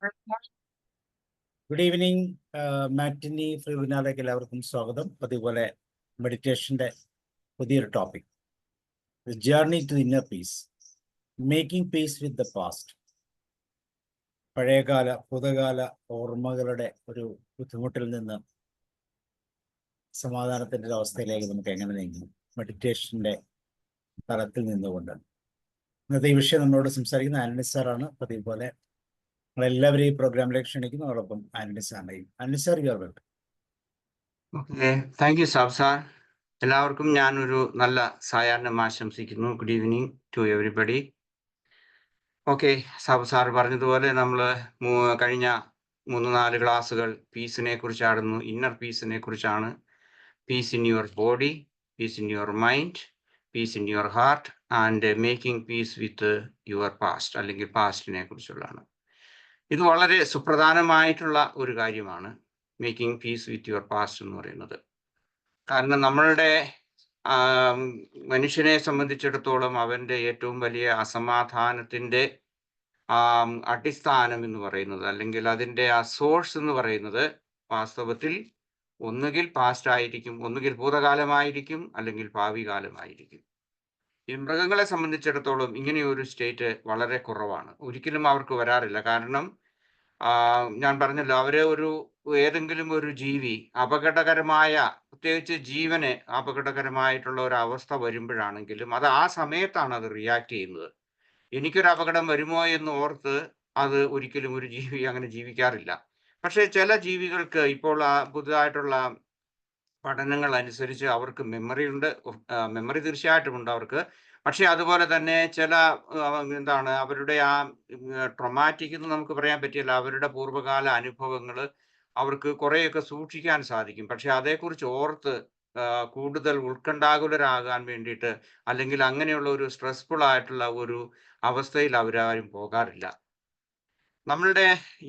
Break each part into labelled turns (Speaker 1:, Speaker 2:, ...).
Speaker 1: Good evening. മാറ്റിനി വെബിനാറിലേക്ക് എല്ലാവർക്കും സ്വാഗതം. അതുപോലെ മെഡിറ്റേഷൻ്റെ പുതിയൊരു topic, journey to inner peace, making peace with the past. പഴയകാല ഭൂതകാല ഓർമ്മകളുടെ ഒരു ബുദ്ധിമുട്ടിൽ നിന്ന് സമാധാനത്തിൻ്റെ ഒരു അവസ്ഥയിലേക്ക് നമുക്ക് എങ്ങനെ നീങ്ങും, മെഡിറ്റേഷൻ്റെ തലത്തിൽ നിന്നുകൊണ്ട്. ഇന്നത്തെ ഈ വിഷയം നമ്മളോട് സംസാരിക്കുന്ന ആന്റണി സാറാണ്. പതിവ് പോലെ നമ്മളെല്ലാവരും ഈ പ്രോഗ്രാമിലേക്ക് ക്ഷണിക്കുന്നു. അതോടൊപ്പം ആന്റണി സാറിനെയും. Antony sir, you are welcome.
Speaker 2: Okay, thank you Sab sir. എല്ലാവർക്കും ഞാനൊരു നല്ല സായാഹ്നം ആശംസിക്കുന്നു. Good evening to everybody. Okay, Sab sir പറഞ്ഞതുപോലെ നമ്മൾ കഴിഞ്ഞ 3-4 ക്ലാസ്സുകൾ പീസിനെ കുറിച്ചായിരുന്നു. ഇന്നർ പീസിനെ കുറിച്ചാണ്. Peace in your body, peace in your mind, peace in your heart and making peace with your past, അല്ലെങ്കിൽ പാസ്റ്റിനെ കുറിച്ചുള്ളതാണ്. ഇത് വളരെ സുപ്രധാനമായിട്ടുള്ള ഒരു കാര്യമാണ്, making peace with your past എന്ന് പറയുന്നത്. കാരണം നമ്മളുടെ മനുഷ്യനെ സംബന്ധിച്ചിടത്തോളം അവൻ്റെ ഏറ്റവും വലിയ അസമാധാനത്തിൻ്റെ അടിസ്ഥാനം എന്ന് പറയുന്നത്, അല്ലെങ്കിൽ അതിൻ്റെ ആ സോഴ്സ് എന്ന് പറയുന്നത് വാസ്തവത്തിൽ ഒന്നുകിൽ പാസ്റ്റ് ആയിരിക്കും, ഒന്നുകിൽ ഭൂതകാലമായിരിക്കും, അല്ലെങ്കിൽ ഭാവി കാലമായിരിക്കും. ഈ മൃഗങ്ങളെ സംബന്ധിച്ചിടത്തോളം ഇങ്ങനെയൊരു സ്റ്റേറ്റ് വളരെ കുറവാണ്, ഒരിക്കലും അവർക്ക് വരാറില്ല. കാരണം ഞാൻ പറഞ്ഞല്ലോ, അവരെ ഏതെങ്കിലും ഒരു ജീവി അപകടകരമായ, പ്രത്യേകിച്ച് ജീവന് അപകടകരമായിട്ടുള്ള ഒരു അവസ്ഥ വരുമ്പോഴാണെങ്കിലും അത് ആ സമയത്താണ് അത് റിയാക്ട് ചെയ്യുന്നത്. എനിക്കൊരു അപകടം വരുമോ എന്ന് ഓർത്ത് അത് ഒരിക്കലും ഒരു ജീവി അങ്ങനെ ജീവിക്കാറില്ല. പക്ഷേ ചില ജീവികൾക്ക് ഇപ്പോൾ പുതുതായിട്ടുള്ള പഠനങ്ങൾ അനുസരിച്ച് അവർക്ക് മെമ്മറി ഉണ്ട്. മെമ്മറി തീർച്ചയായിട്ടും ഉണ്ട് അവർക്ക്. പക്ഷെ അതുപോലെ തന്നെ ചില അവരുടെ ആ ട്രൊമാറ്റിക് എന്ന് നമുക്ക് പറയാൻ പറ്റില്ല, അവരുടെ പൂർവ്വകാല അനുഭവങ്ങൾ അവർക്ക് കുറേയൊക്കെ സൂക്ഷിക്കാൻ സാധിക്കും. പക്ഷെ അതേക്കുറിച്ച് ഓർത്ത് കൂടുതൽ ഉത്കണ്ഠാകുലരാകാൻ വേണ്ടിയിട്ട്, അല്ലെങ്കിൽ അങ്ങനെയുള്ള ഒരു സ്ട്രെസ്ഫുൾ ആയിട്ടുള്ള ഒരു അവസ്ഥയിൽ അവരാരും പോകാറില്ല. നമ്മളുടെ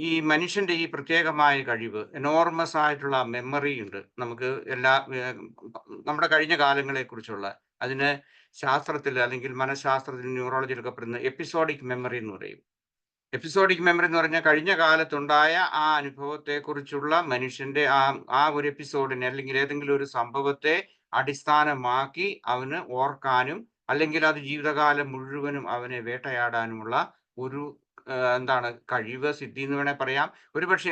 Speaker 2: ഈ മനുഷ്യന്റെ ഈ പ്രത്യേകമായ കഴിവ്, എനോർമസ് ആയിട്ടുള്ള മെമ്മറി ഉണ്ട് നമുക്ക് നമ്മുടെ കഴിഞ്ഞ കാലങ്ങളെ കുറിച്ചുള്ള. അതിന് ശാസ്ത്രത്തിൽ, അല്ലെങ്കിൽ മനഃശാസ്ത്രത്തിൽ, ന്യൂറോളജിയിലൊക്കെ പറയുന്ന എപ്പിസോഡിക് മെമ്മറി എന്ന് പറയും. എപ്പിസോഡിക് മെമ്മറി എന്ന് പറഞ്ഞാൽ കഴിഞ്ഞ കാലത്തുണ്ടായ ആ അനുഭവത്തെ കുറിച്ചുള്ള മനുഷ്യന്റെ ആ ഒരു എപ്പിസോഡിനെ, അല്ലെങ്കിൽ ഏതെങ്കിലും ഒരു സംഭവത്തെ അടിസ്ഥാനമാക്കി അവന് ഓർക്കാനും, അല്ലെങ്കിൽ അത് ജീവിതകാലം മുഴുവനും അവനെ വേട്ടയാടാനുമുള്ള ഒരു കഴിവ്, സിദ്ധി എന്ന് വേണേൽ പറയാം. ഒരുപക്ഷെ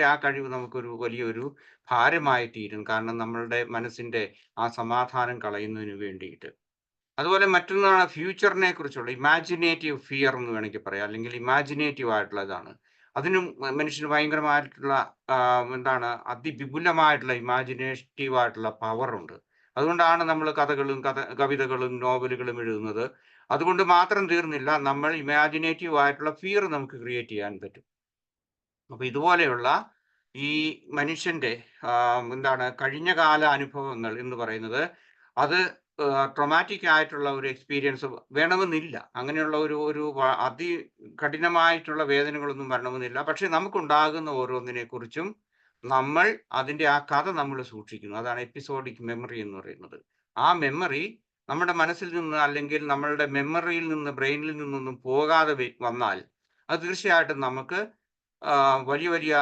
Speaker 2: ആ കഴിവ് നമുക്കൊരു വലിയൊരു ഭാരമായി തീരും. കാരണം നമ്മളുടെ മനസ്സിന്റെ ആ സമാധാനം കളയുന്നതിന് വേണ്ടിയിട്ട്. അതുപോലെ മറ്റൊന്നാണ് ഫ്യൂച്ചറിനെ കുറിച്ചുള്ള ഇമാജിനേറ്റീവ് ഫിയർ എന്ന് വേണമെങ്കിൽ പറയാം, അല്ലെങ്കിൽ ഇമാജിനേറ്റീവ് ആയിട്ടുള്ളതാണ്. അതിനും മനുഷ്യന് ഭയങ്കരമായിട്ടുള്ള അതിവിപുലമായിട്ടുള്ള ഇമാജിനേറ്റീവ് ആയിട്ടുള്ള പവർ ഉണ്ട്. അതുകൊണ്ടാണ് നമ്മൾ കവിതകളും നോവലുകളും എഴുതുന്നത്. അതുകൊണ്ട് മാത്രം തീർന്നില്ല, നമ്മൾ ഇമാജിനേറ്റീവ് ആയിട്ടുള്ള ഫിയർ നമുക്ക് ക്രിയേറ്റ് ചെയ്യാൻ പറ്റും. അപ്പൊ ഇതുപോലെയുള്ള ഈ മനുഷ്യന്റെ കഴിഞ്ഞ കാല അനുഭവങ്ങൾ എന്ന് പറയുന്നത്, അത് ട്രോമാറ്റിക് ആയിട്ടുള്ള ഒരു എക്സ്പീരിയൻസ് വേണമെന്നില്ല. അങ്ങനെയുള്ള ഒരു അതികഠിനമായിട്ടുള്ള വേദനകളൊന്നും വരണമെന്നില്ല. പക്ഷെ നമുക്കുണ്ടാകുന്ന ഓരോന്നിനെ കുറിച്ചും നമ്മൾ അതിൻ്റെ ആ കഥ നമ്മൾ സൂക്ഷിക്കുന്നു. അതാണ് എപ്പിസോഡിക് മെമ്മറി എന്ന് പറയുന്നത്. ആ മെമ്മറി നമ്മുടെ മനസ്സിൽ നിന്ന്, അല്ലെങ്കിൽ നമ്മളുടെ മെമ്മറിയിൽ നിന്ന്, ബ്രെയിനിൽ നിന്നൊന്നും പോകാതെ വന്നാൽ അത് തീർച്ചയായിട്ടും നമുക്ക് വലിയ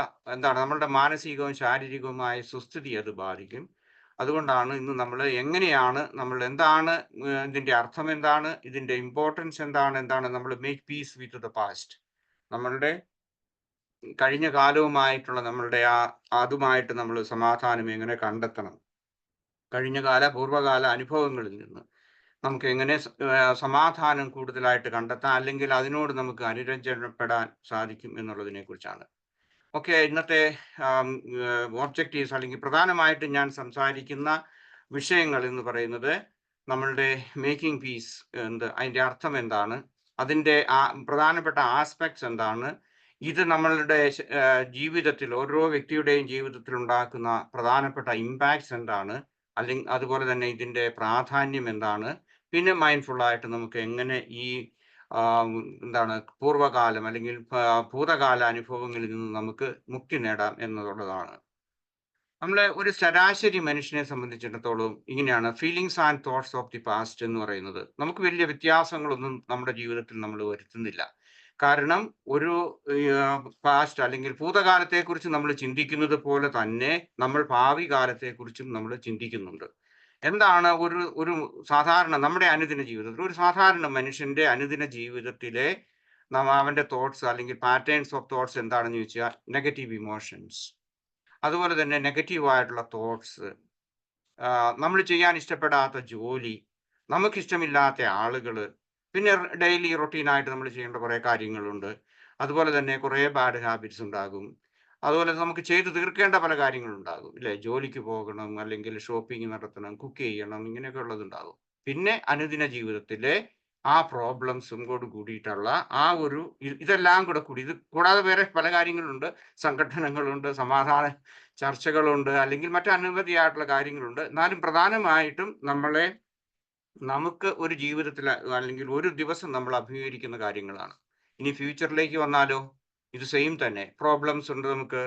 Speaker 2: നമ്മളുടെ മാനസികവും ശാരീരികവുമായ സുസ്ഥിതി അത് ബാധിക്കും. അതുകൊണ്ടാണ് ഇന്ന് നമ്മൾ എന്താണ് ഇതിന്റെ അർത്ഥം, എന്താണ് ഇതിന്റെ ഇമ്പോർട്ടൻസ്, എന്താണ് നമ്മൾ make peace with the past, നമ്മളുടെ കഴിഞ്ഞ കാലവുമായിട്ടുള്ള നമ്മളുടെ അതുമായിട്ട് നമ്മൾ സമാധാനം എങ്ങനെ കണ്ടെത്തണം, പൂർവ്വകാല അനുഭവങ്ങളിൽ നിന്ന് നമുക്ക് എങ്ങനെ സമാധാനം കൂടുതലായിട്ട് കണ്ടെത്താം, അല്ലെങ്കിൽ അതിനോട് നമുക്ക് അനുരഞ്ജനപ്പെടാൻ സാധിക്കും എന്നുള്ളതിനെ കുറിച്ചാണ്. ഓക്കെ, ഇന്നത്തെ ഒബ്ജക്റ്റീവ്സ്, അല്ലെങ്കിൽ പ്രധാനമായിട്ട് ഞാൻ സംസാരിക്കുന്ന വിഷയങ്ങൾ എന്ന് പറയുന്നത്, നമ്മളുടെ മേക്കിംഗ് പീസ് അതിൻ്റെ അർത്ഥം എന്താണ്, അതിൻ്റെ പ്രധാനപ്പെട്ട ആസ്പെക്ട്സ് എന്താണ്, ഇത് നമ്മളുടെ ജീവിതത്തിൽ, ഓരോ വ്യക്തിയുടെയും ജീവിതത്തിൽ ഉണ്ടാക്കുന്ന പ്രധാനപ്പെട്ട ഇമ്പാക്ട്സ് എന്താണ്, അല്ലെങ്കിൽ അതുപോലെ തന്നെ ഇതിൻ്റെ പ്രാധാന്യം എന്താണ്, പിന്നെ മൈൻഡ്ഫുൾ ആയിട്ട് നമുക്ക് എങ്ങനെ ഈ പൂർവ്വകാലം അല്ലെങ്കിൽ ഭൂതകാല അനുഭവങ്ങളിൽ നിന്ന് നമുക്ക് മുക്തി നേടാം എന്നുള്ളതാണ്. നമ്മളെ ഒരു ശരാശരി മനുഷ്യനെ സംബന്ധിച്ചിടത്തോളം ഇങ്ങനെയാണ് feelings and thoughts of the past എന്ന് പറയുന്നത്. നമുക്ക് വലിയ വ്യത്യാസങ്ങളൊന്നും നമ്മുടെ ജീവിതത്തിൽ നമ്മൾ വരുത്തുന്നില്ല. കാരണം ഒരു പാസ്റ്റ് അല്ലെങ്കിൽ ഭൂതകാലത്തെക്കുറിച്ച് നമ്മൾ ചിന്തിക്കുന്നത് പോലെ തന്നെ നമ്മൾ ഭാവി കാലത്തെക്കുറിച്ചും നമ്മൾ ചിന്തിക്കുന്നുണ്ട്. എന്താണ് ഒരു സാധാരണ നമ്മുടെ അനുദിന ജീവിതത്തിൽ ഒരു സാധാരണ മനുഷ്യന്റെ അനുദിന ജീവിതത്തിലെ അവന്റെ തോട്ട്സ് അല്ലെങ്കിൽ പാറ്റേൺസ് ഓഫ് തോട്ട്സ് എന്താണെന്ന് ചോദിച്ചാൽ നെഗറ്റീവ് ഇമോഷൻസ്, അതുപോലെ തന്നെ നെഗറ്റീവ് ആയിട്ടുള്ള തോട്ട്സ്, നമ്മൾ ചെയ്യാൻ ഇഷ്ടപ്പെടാത്ത ജോലി, നമുക്കിഷ്ടമില്ലാത്ത ആളുകൾ, പിന്നെ ഡെയിലി റൊട്ടീനായിട്ട് നമ്മൾ ചെയ്യേണ്ട കുറേ കാര്യങ്ങളുണ്ട്. അതുപോലെ തന്നെ കുറേ ബാഡ് ഹാബിറ്റ്സ് ഉണ്ടാകും. അതുപോലെ നമുക്ക് ചെയ്ത് തീർക്കേണ്ട പല കാര്യങ്ങളുണ്ടാകും ഇല്ലേ? ജോലിക്ക് പോകണം, അല്ലെങ്കിൽ ഷോപ്പിംഗ് നടത്തണം, കുക്ക് ചെയ്യണം, ഇങ്ങനെയൊക്കെ ഉള്ളതുണ്ടാകും. പിന്നെ അനുദിന ജീവിതത്തിലെ ആ പ്രോബ്ലംസും കൂടി കൂടിയിട്ടുള്ള ആ ഒരു ഇതെല്ലാം കൂടെ കൂടി, ഇത് കൂടാതെ വേറെ പല കാര്യങ്ങളുണ്ട്, സംഘടനകളുണ്ട്, സമാധാന ചർച്ചകളുണ്ട്, അല്ലെങ്കിൽ മറ്റു അനവധിയായിട്ടുള്ള കാര്യങ്ങളുണ്ട്. എന്നാലും പ്രധാനമായിട്ടും നമുക്ക് ഒരു ജീവിതത്തിൽ അല്ലെങ്കിൽ ഒരു ദിവസം നമ്മൾ അഭിമുഖീകരിക്കുന്ന കാര്യങ്ങളാണ്. ഇനി ഫ്യൂച്ചറിലേക്ക് വന്നാലോ, ഇത് സെയിം തന്നെ. പ്രോബ്ലംസ് ഉണ്ട് നമുക്ക്.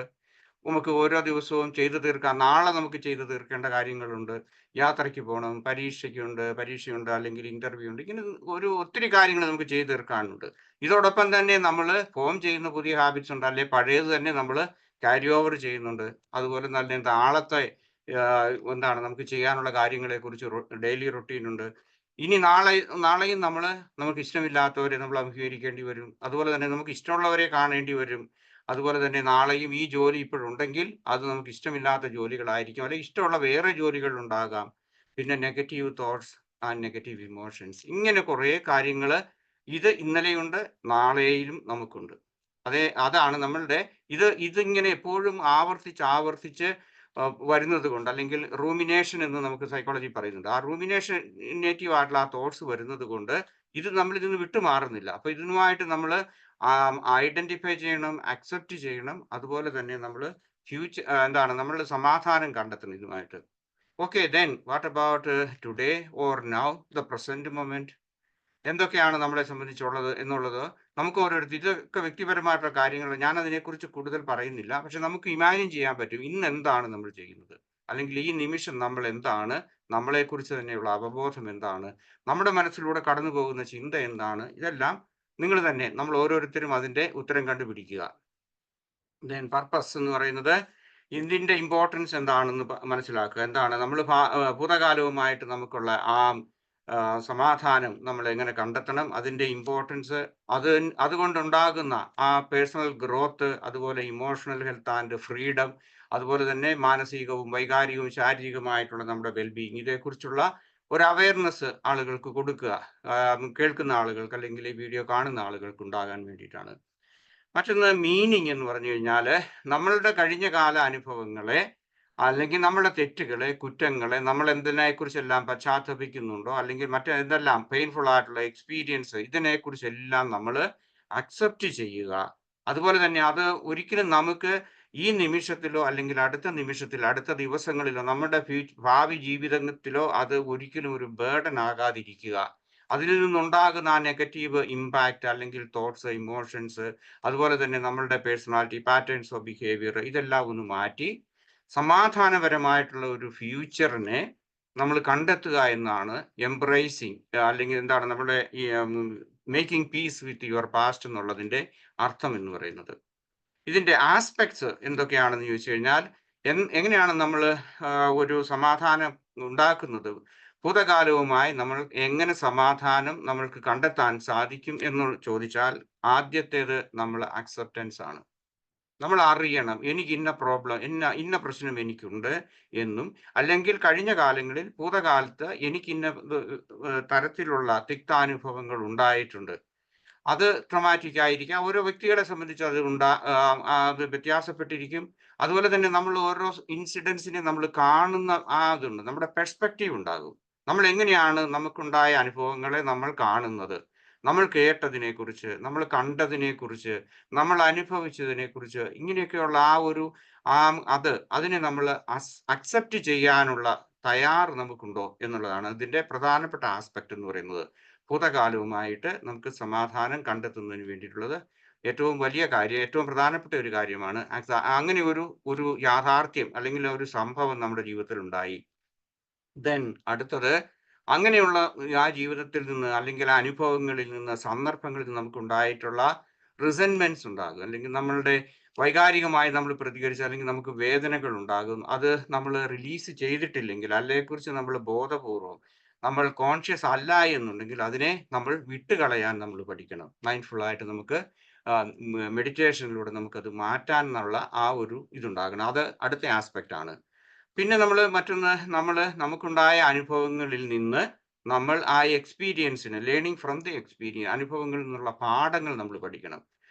Speaker 2: നമുക്ക് ഓരോ ദിവസവും ചെയ്തു തീർക്കാൻ, നാളെ നമുക്ക് ചെയ്തു തീർക്കേണ്ട കാര്യങ്ങളുണ്ട്. യാത്രയ്ക്ക് പോകണം, പരീക്ഷയുണ്ട്, അല്ലെങ്കിൽ ഇന്റർവ്യൂ ഉണ്ട്. ഇങ്ങനെ ഒത്തിരി കാര്യങ്ങൾ നമുക്ക് ചെയ്തു തീർക്കാനുണ്ട്. ഇതോടൊപ്പം തന്നെ നമ്മൾ ഫോം ചെയ്യുന്ന പുതിയ ഹാബിറ്റ്സ് ഉണ്ട്, അല്ലെങ്കിൽ പഴയത് തന്നെ നമ്മൾ ക്യാരി ഓവർ ചെയ്യുന്നുണ്ട്. അതുപോലെ തന്നെ നാളത്തെ എന്താണ് നമുക്ക് ചെയ്യാനുള്ള കാര്യങ്ങളെ കുറിച്ച് ഡെയിലി റൊട്ടീൻ ഉണ്ട്. ഇനി നാളെയും നമുക്ക് ഇഷ്ടമില്ലാത്തവരെ നമ്മൾ അഭിമുഖീകരിക്കേണ്ടി വരും. അതുപോലെ തന്നെ നമുക്ക് ഇഷ്ടമുള്ളവരെ കാണേണ്ടി വരും. അതുപോലെ തന്നെ നാളെയും ഈ ജോലി ഇപ്പോഴുണ്ടെങ്കിൽ അത് നമുക്ക് ഇഷ്ടമില്ലാത്ത ജോലികളായിരിക്കും, അല്ലെങ്കിൽ ഇഷ്ടമുള്ള വേറെ ജോലികൾ ഉണ്ടാകാം. പിന്നെ negative thoughts and negative emotions, ഇങ്ങനെ കുറേ കാര്യങ്ങൾ ഇത് ഇന്നലെയുണ്ട്, നാളെയും നമുക്കുണ്ട്. അതാണ് നമ്മളുടെ ഇതിങ്ങനെ എപ്പോഴും ആവർത്തിച്ച് വരുന്നത് കൊണ്ട്, അല്ലെങ്കിൽ റൂമിനേഷൻ എന്ന് നമുക്ക് സൈക്കോളജി പറയുന്നുണ്ട്. ആ റൂമിനേറ്റീവ് ആയിട്ടുള്ള ആ തോട്ട്സ് വരുന്നത് കൊണ്ട് ഇത് നമ്മൾ ഇതിന് വിട്ടുമാറുന്നില്ല. അപ്പൊ ഇതിനുമായിട്ട് നമ്മൾ ഐഡന്റിഫൈ ചെയ്യണം, അക്സെപ്റ്റ് ചെയ്യണം. അതുപോലെ തന്നെ നമ്മൾ നമ്മളുടെ സമാധാനം കണ്ടെത്തണം ഇതുമായിട്ട്. Okay, then what about today or now, the present moment? എന്തൊക്കെയാണ് നമ്മളെ സംബന്ധിച്ചുള്ളത് എന്നുള്ളത് നമുക്ക് ഓരോരുത്തർ, ഇതൊക്കെ വ്യക്തിപരമായിട്ടുള്ള കാര്യങ്ങൾ, ഞാൻ അതിനെക്കുറിച്ച് കൂടുതൽ പറയുന്നില്ല. പക്ഷെ നമുക്ക് ഇമാജിൻ ചെയ്യാൻ പറ്റും ഇന്ന് എന്താണ് നമ്മൾ ചെയ്യുന്നത്, അല്ലെങ്കിൽ ഈ നിമിഷം നമ്മൾ എന്താണ്, നമ്മളെക്കുറിച്ച് തന്നെയുള്ള അവബോധം എന്താണ്, നമ്മുടെ മനസ്സിലൂടെ കടന്നു പോകുന്ന ചിന്ത എന്താണ്, ഇതെല്ലാം നമ്മൾ ഓരോരുത്തരും അതിന്റെ ഉത്തരം കണ്ടുപിടിക്കുക. ദെൻ പർപ്പസ് എന്ന് പറയുന്നത് ഇതിന്റെ ഇമ്പോർട്ടൻസ് എന്താണെന്ന് മനസ്സിലാക്കുക. എന്താണ് നമ്മൾ ഭൂതകാലവുമായിട്ട് നമുക്കുള്ള ആ സമാധാനം നമ്മൾ എങ്ങനെ കണ്ടെത്തണം, അതിന്റെ ഇമ്പോർട്ടൻസ്, അതുകൊണ്ടുണ്ടാകുന്ന ആ പേഴ്സണൽ ഗ്രോത്ത്, അതുപോലെ ഇമോഷണൽ ഹെൽത്ത് ആൻഡ് ഫ്രീഡം, അതുപോലെ തന്നെ മാനസികവും വൈകാരികവും ശാരീരികമായിട്ടുള്ള നമ്മുടെ വെൽബീയിങ്, ഇതേക്കുറിച്ചുള്ള ഒരു അവയർനെസ് ആളുകൾക്ക് കൊടുക്കുക, കേൾക്കുന്ന ആളുകൾക്ക് അല്ലെങ്കിൽ ഈ വീഡിയോ കാണുന്ന ആളുകൾക്ക് ഉണ്ടാകാൻ വേണ്ടിയിട്ടാണ്. മറ്റൊന്ന് മീനിങ് എന്ന് പറഞ്ഞു കഴിഞ്ഞാൽ നമ്മളുടെ കഴിഞ്ഞ കാല അനുഭവങ്ങളെ, അല്ലെങ്കിൽ നമ്മുടെ തെറ്റുകളെ, കുറ്റങ്ങളെ, നമ്മൾ എന്തിനെക്കുറിച്ചെല്ലാം പശ്ചാത്തപിക്കുന്നുണ്ടോ, അല്ലെങ്കിൽ മറ്റെന്തെല്ലാം പെയിൻഫുൾ ആയിട്ടുള്ള എക്സ്പീരിയൻസ്, ഇതിനെക്കുറിച്ചെല്ലാം നമ്മൾ അക്സെപ്റ്റ് ചെയ്യുക. അതുപോലെ തന്നെ അത് ഒരിക്കലും നമുക്ക് ഈ നിമിഷത്തിലോ, അല്ലെങ്കിൽ അടുത്ത നിമിഷത്തിലോ, അടുത്ത ദിവസങ്ങളിലോ, നമ്മുടെ ഭാവി ജീവിതത്തിലോ അത് ഒരിക്കലും ഒരു ബേർഡൻ ആകാതിരിക്കുക. അതിൽ നിന്നുണ്ടാകുന്ന ആ നെഗറ്റീവ് ഇമ്പാക്റ്റ്, അല്ലെങ്കിൽ തോട്ട്സ്, ഇമോഷൻസ്, അതുപോലെ തന്നെ നമ്മളുടെ പേഴ്സണാലിറ്റി, പാറ്റേൺസ് ഓഫ് ബിഹേവിയർ, ഇതെല്ലാം ഒന്ന് മാറ്റി സമാധാനപരമായിട്ടുള്ള ഒരു ഫ്യൂച്ചറിനെ നമ്മൾ കണ്ടെത്തുക എന്നാണ് എംബ്രേസിങ്, അല്ലെങ്കിൽ എന്താണ് നമ്മുടെ ഈ making peace with your past എന്നുള്ളതിന്റെ അർത്ഥം എന്ന് പറയുന്നത്. ഇതിന്റെ ആസ്പെക്ട്സ് എന്തൊക്കെയാണെന്ന് ചോദിച്ചു കഴിഞ്ഞാൽ, എങ്ങനെയാണ് നമ്മൾ ഒരു സമാധാനം ഉണ്ടാക്കുന്നത്, ഭൂതകാലവുമായി നമ്മൾ എങ്ങനെ സമാധാനം നമ്മൾക്ക് കണ്ടെത്താൻ സാധിക്കും എന്ന് ചോദിച്ചാൽ, ആദ്യത്തേത് നമ്മൾ അക്സെപ്റ്റൻസ് ആണ്. നമ്മൾ അറിയണം എനിക്ക് ഇന്ന പ്രോബ്ലം, ഇന്ന പ്രശ്നം എനിക്കുണ്ട് എന്നും, അല്ലെങ്കിൽ കഴിഞ്ഞ കാലങ്ങളിൽ ഭൂതകാലത്ത് എനിക്ക് ഇന്ന തരത്തിലുള്ള തിക്താനുഭവങ്ങൾ ഉണ്ടായിട്ടുണ്ട്. അത് ട്രോമാറ്റിക് ആയിരിക്കാം, ഓരോ വ്യക്തികളെ സംബന്ധിച്ച് അത് വ്യത്യാസപ്പെട്ടിരിക്കും. അതുപോലെ തന്നെ നമ്മൾ ഓരോ ഇൻസിഡൻസിനെ നമ്മൾ കാണുന്ന അതുണ്ട്, നമ്മുടെ പെർസ്പെക്റ്റീവ് ഉണ്ടാകും. നമ്മൾ എങ്ങനെയാണ് നമുക്കുണ്ടായ അനുഭവങ്ങളെ നമ്മൾ കാണുന്നത്, നമ്മൾ കേട്ടതിനെക്കുറിച്ച്, നമ്മൾ കണ്ടതിനെക്കുറിച്ച്, നമ്മൾ അനുഭവിച്ചതിനെക്കുറിച്ച്, ഇങ്ങനെയൊക്കെയുള്ള അതിനെ നമ്മൾ അക്സെപ്റ്റ് ചെയ്യാനുള്ള തയ്യാറ് നമുക്കുണ്ടോ എന്നുള്ളതാണ് അതിന്റെ പ്രധാനപ്പെട്ട ആസ്പെക്ട് എന്ന് പറയുന്നത്. ഭൂതകാലവുമായിട്ട് നമുക്ക് സമാധാനം കണ്ടെത്തുന്നതിന് വേണ്ടിയിട്ടുള്ളത് ഏറ്റവും വലിയ കാര്യം, ഏറ്റവും പ്രധാനപ്പെട്ട ഒരു കാര്യമാണ്. അങ്ങനെ ഒരു യാഥാർത്ഥ്യം, അല്ലെങ്കിൽ ഒരു സംഭവം നമ്മുടെ ജീവിതത്തിൽ ഉണ്ടായി. ദെൻ അടുത്തത്, അങ്ങനെയുള്ള ആ ജീവിതത്തിൽ നിന്ന്, അല്ലെങ്കിൽ ആ അനുഭവങ്ങളിൽ നിന്ന്, സന്ദർഭങ്ങളിൽ നിന്ന് നമുക്ക് ഉണ്ടായിട്ടുള്ള റിസെന്റ്മെന്റ്സ് ഉണ്ടാകും, അല്ലെങ്കിൽ നമ്മളുടെ വൈകാരികമായി നമ്മൾ പ്രതികരിച്ച് അല്ലെങ്കിൽ നമുക്ക് വേദനകൾ ഉണ്ടാകും. അത് നമ്മൾ റിലീസ് ചെയ്തിട്ടില്ലെങ്കിൽ, അതിനെക്കുറിച്ച് നമ്മൾ ബോധപൂർവം നമ്മൾ കോൺഷ്യസ് അല്ല എന്നുണ്ടെങ്കിൽ അതിനെ നമ്മൾ വിട്ടുകളയാൻ നമ്മൾ പഠിക്കണം. മൈൻഡ്ഫുൾ ആയിട്ട് നമുക്ക് മെഡിറ്റേഷനിലൂടെ നമുക്കത് മാറ്റാൻ എന്നുള്ള ആ ഒരു ഇതുണ്ടാകണം. അത് അടുത്ത ആസ്പെക്റ്റ് ആണ്. പിന്നെ മറ്റൊന്ന്, നമുക്കുണ്ടായ അനുഭവങ്ങളിൽ നിന്ന് നമ്മൾ ആ എക്സ്പീരിയൻസിന്, ലേണിംഗ് ഫ്രം ദി എക്സ്പീരിയൻസ്, അനുഭവങ്ങളിൽ നിന്നുള്ള പാഠങ്ങൾ നമ്മൾ പഠിക്കണം.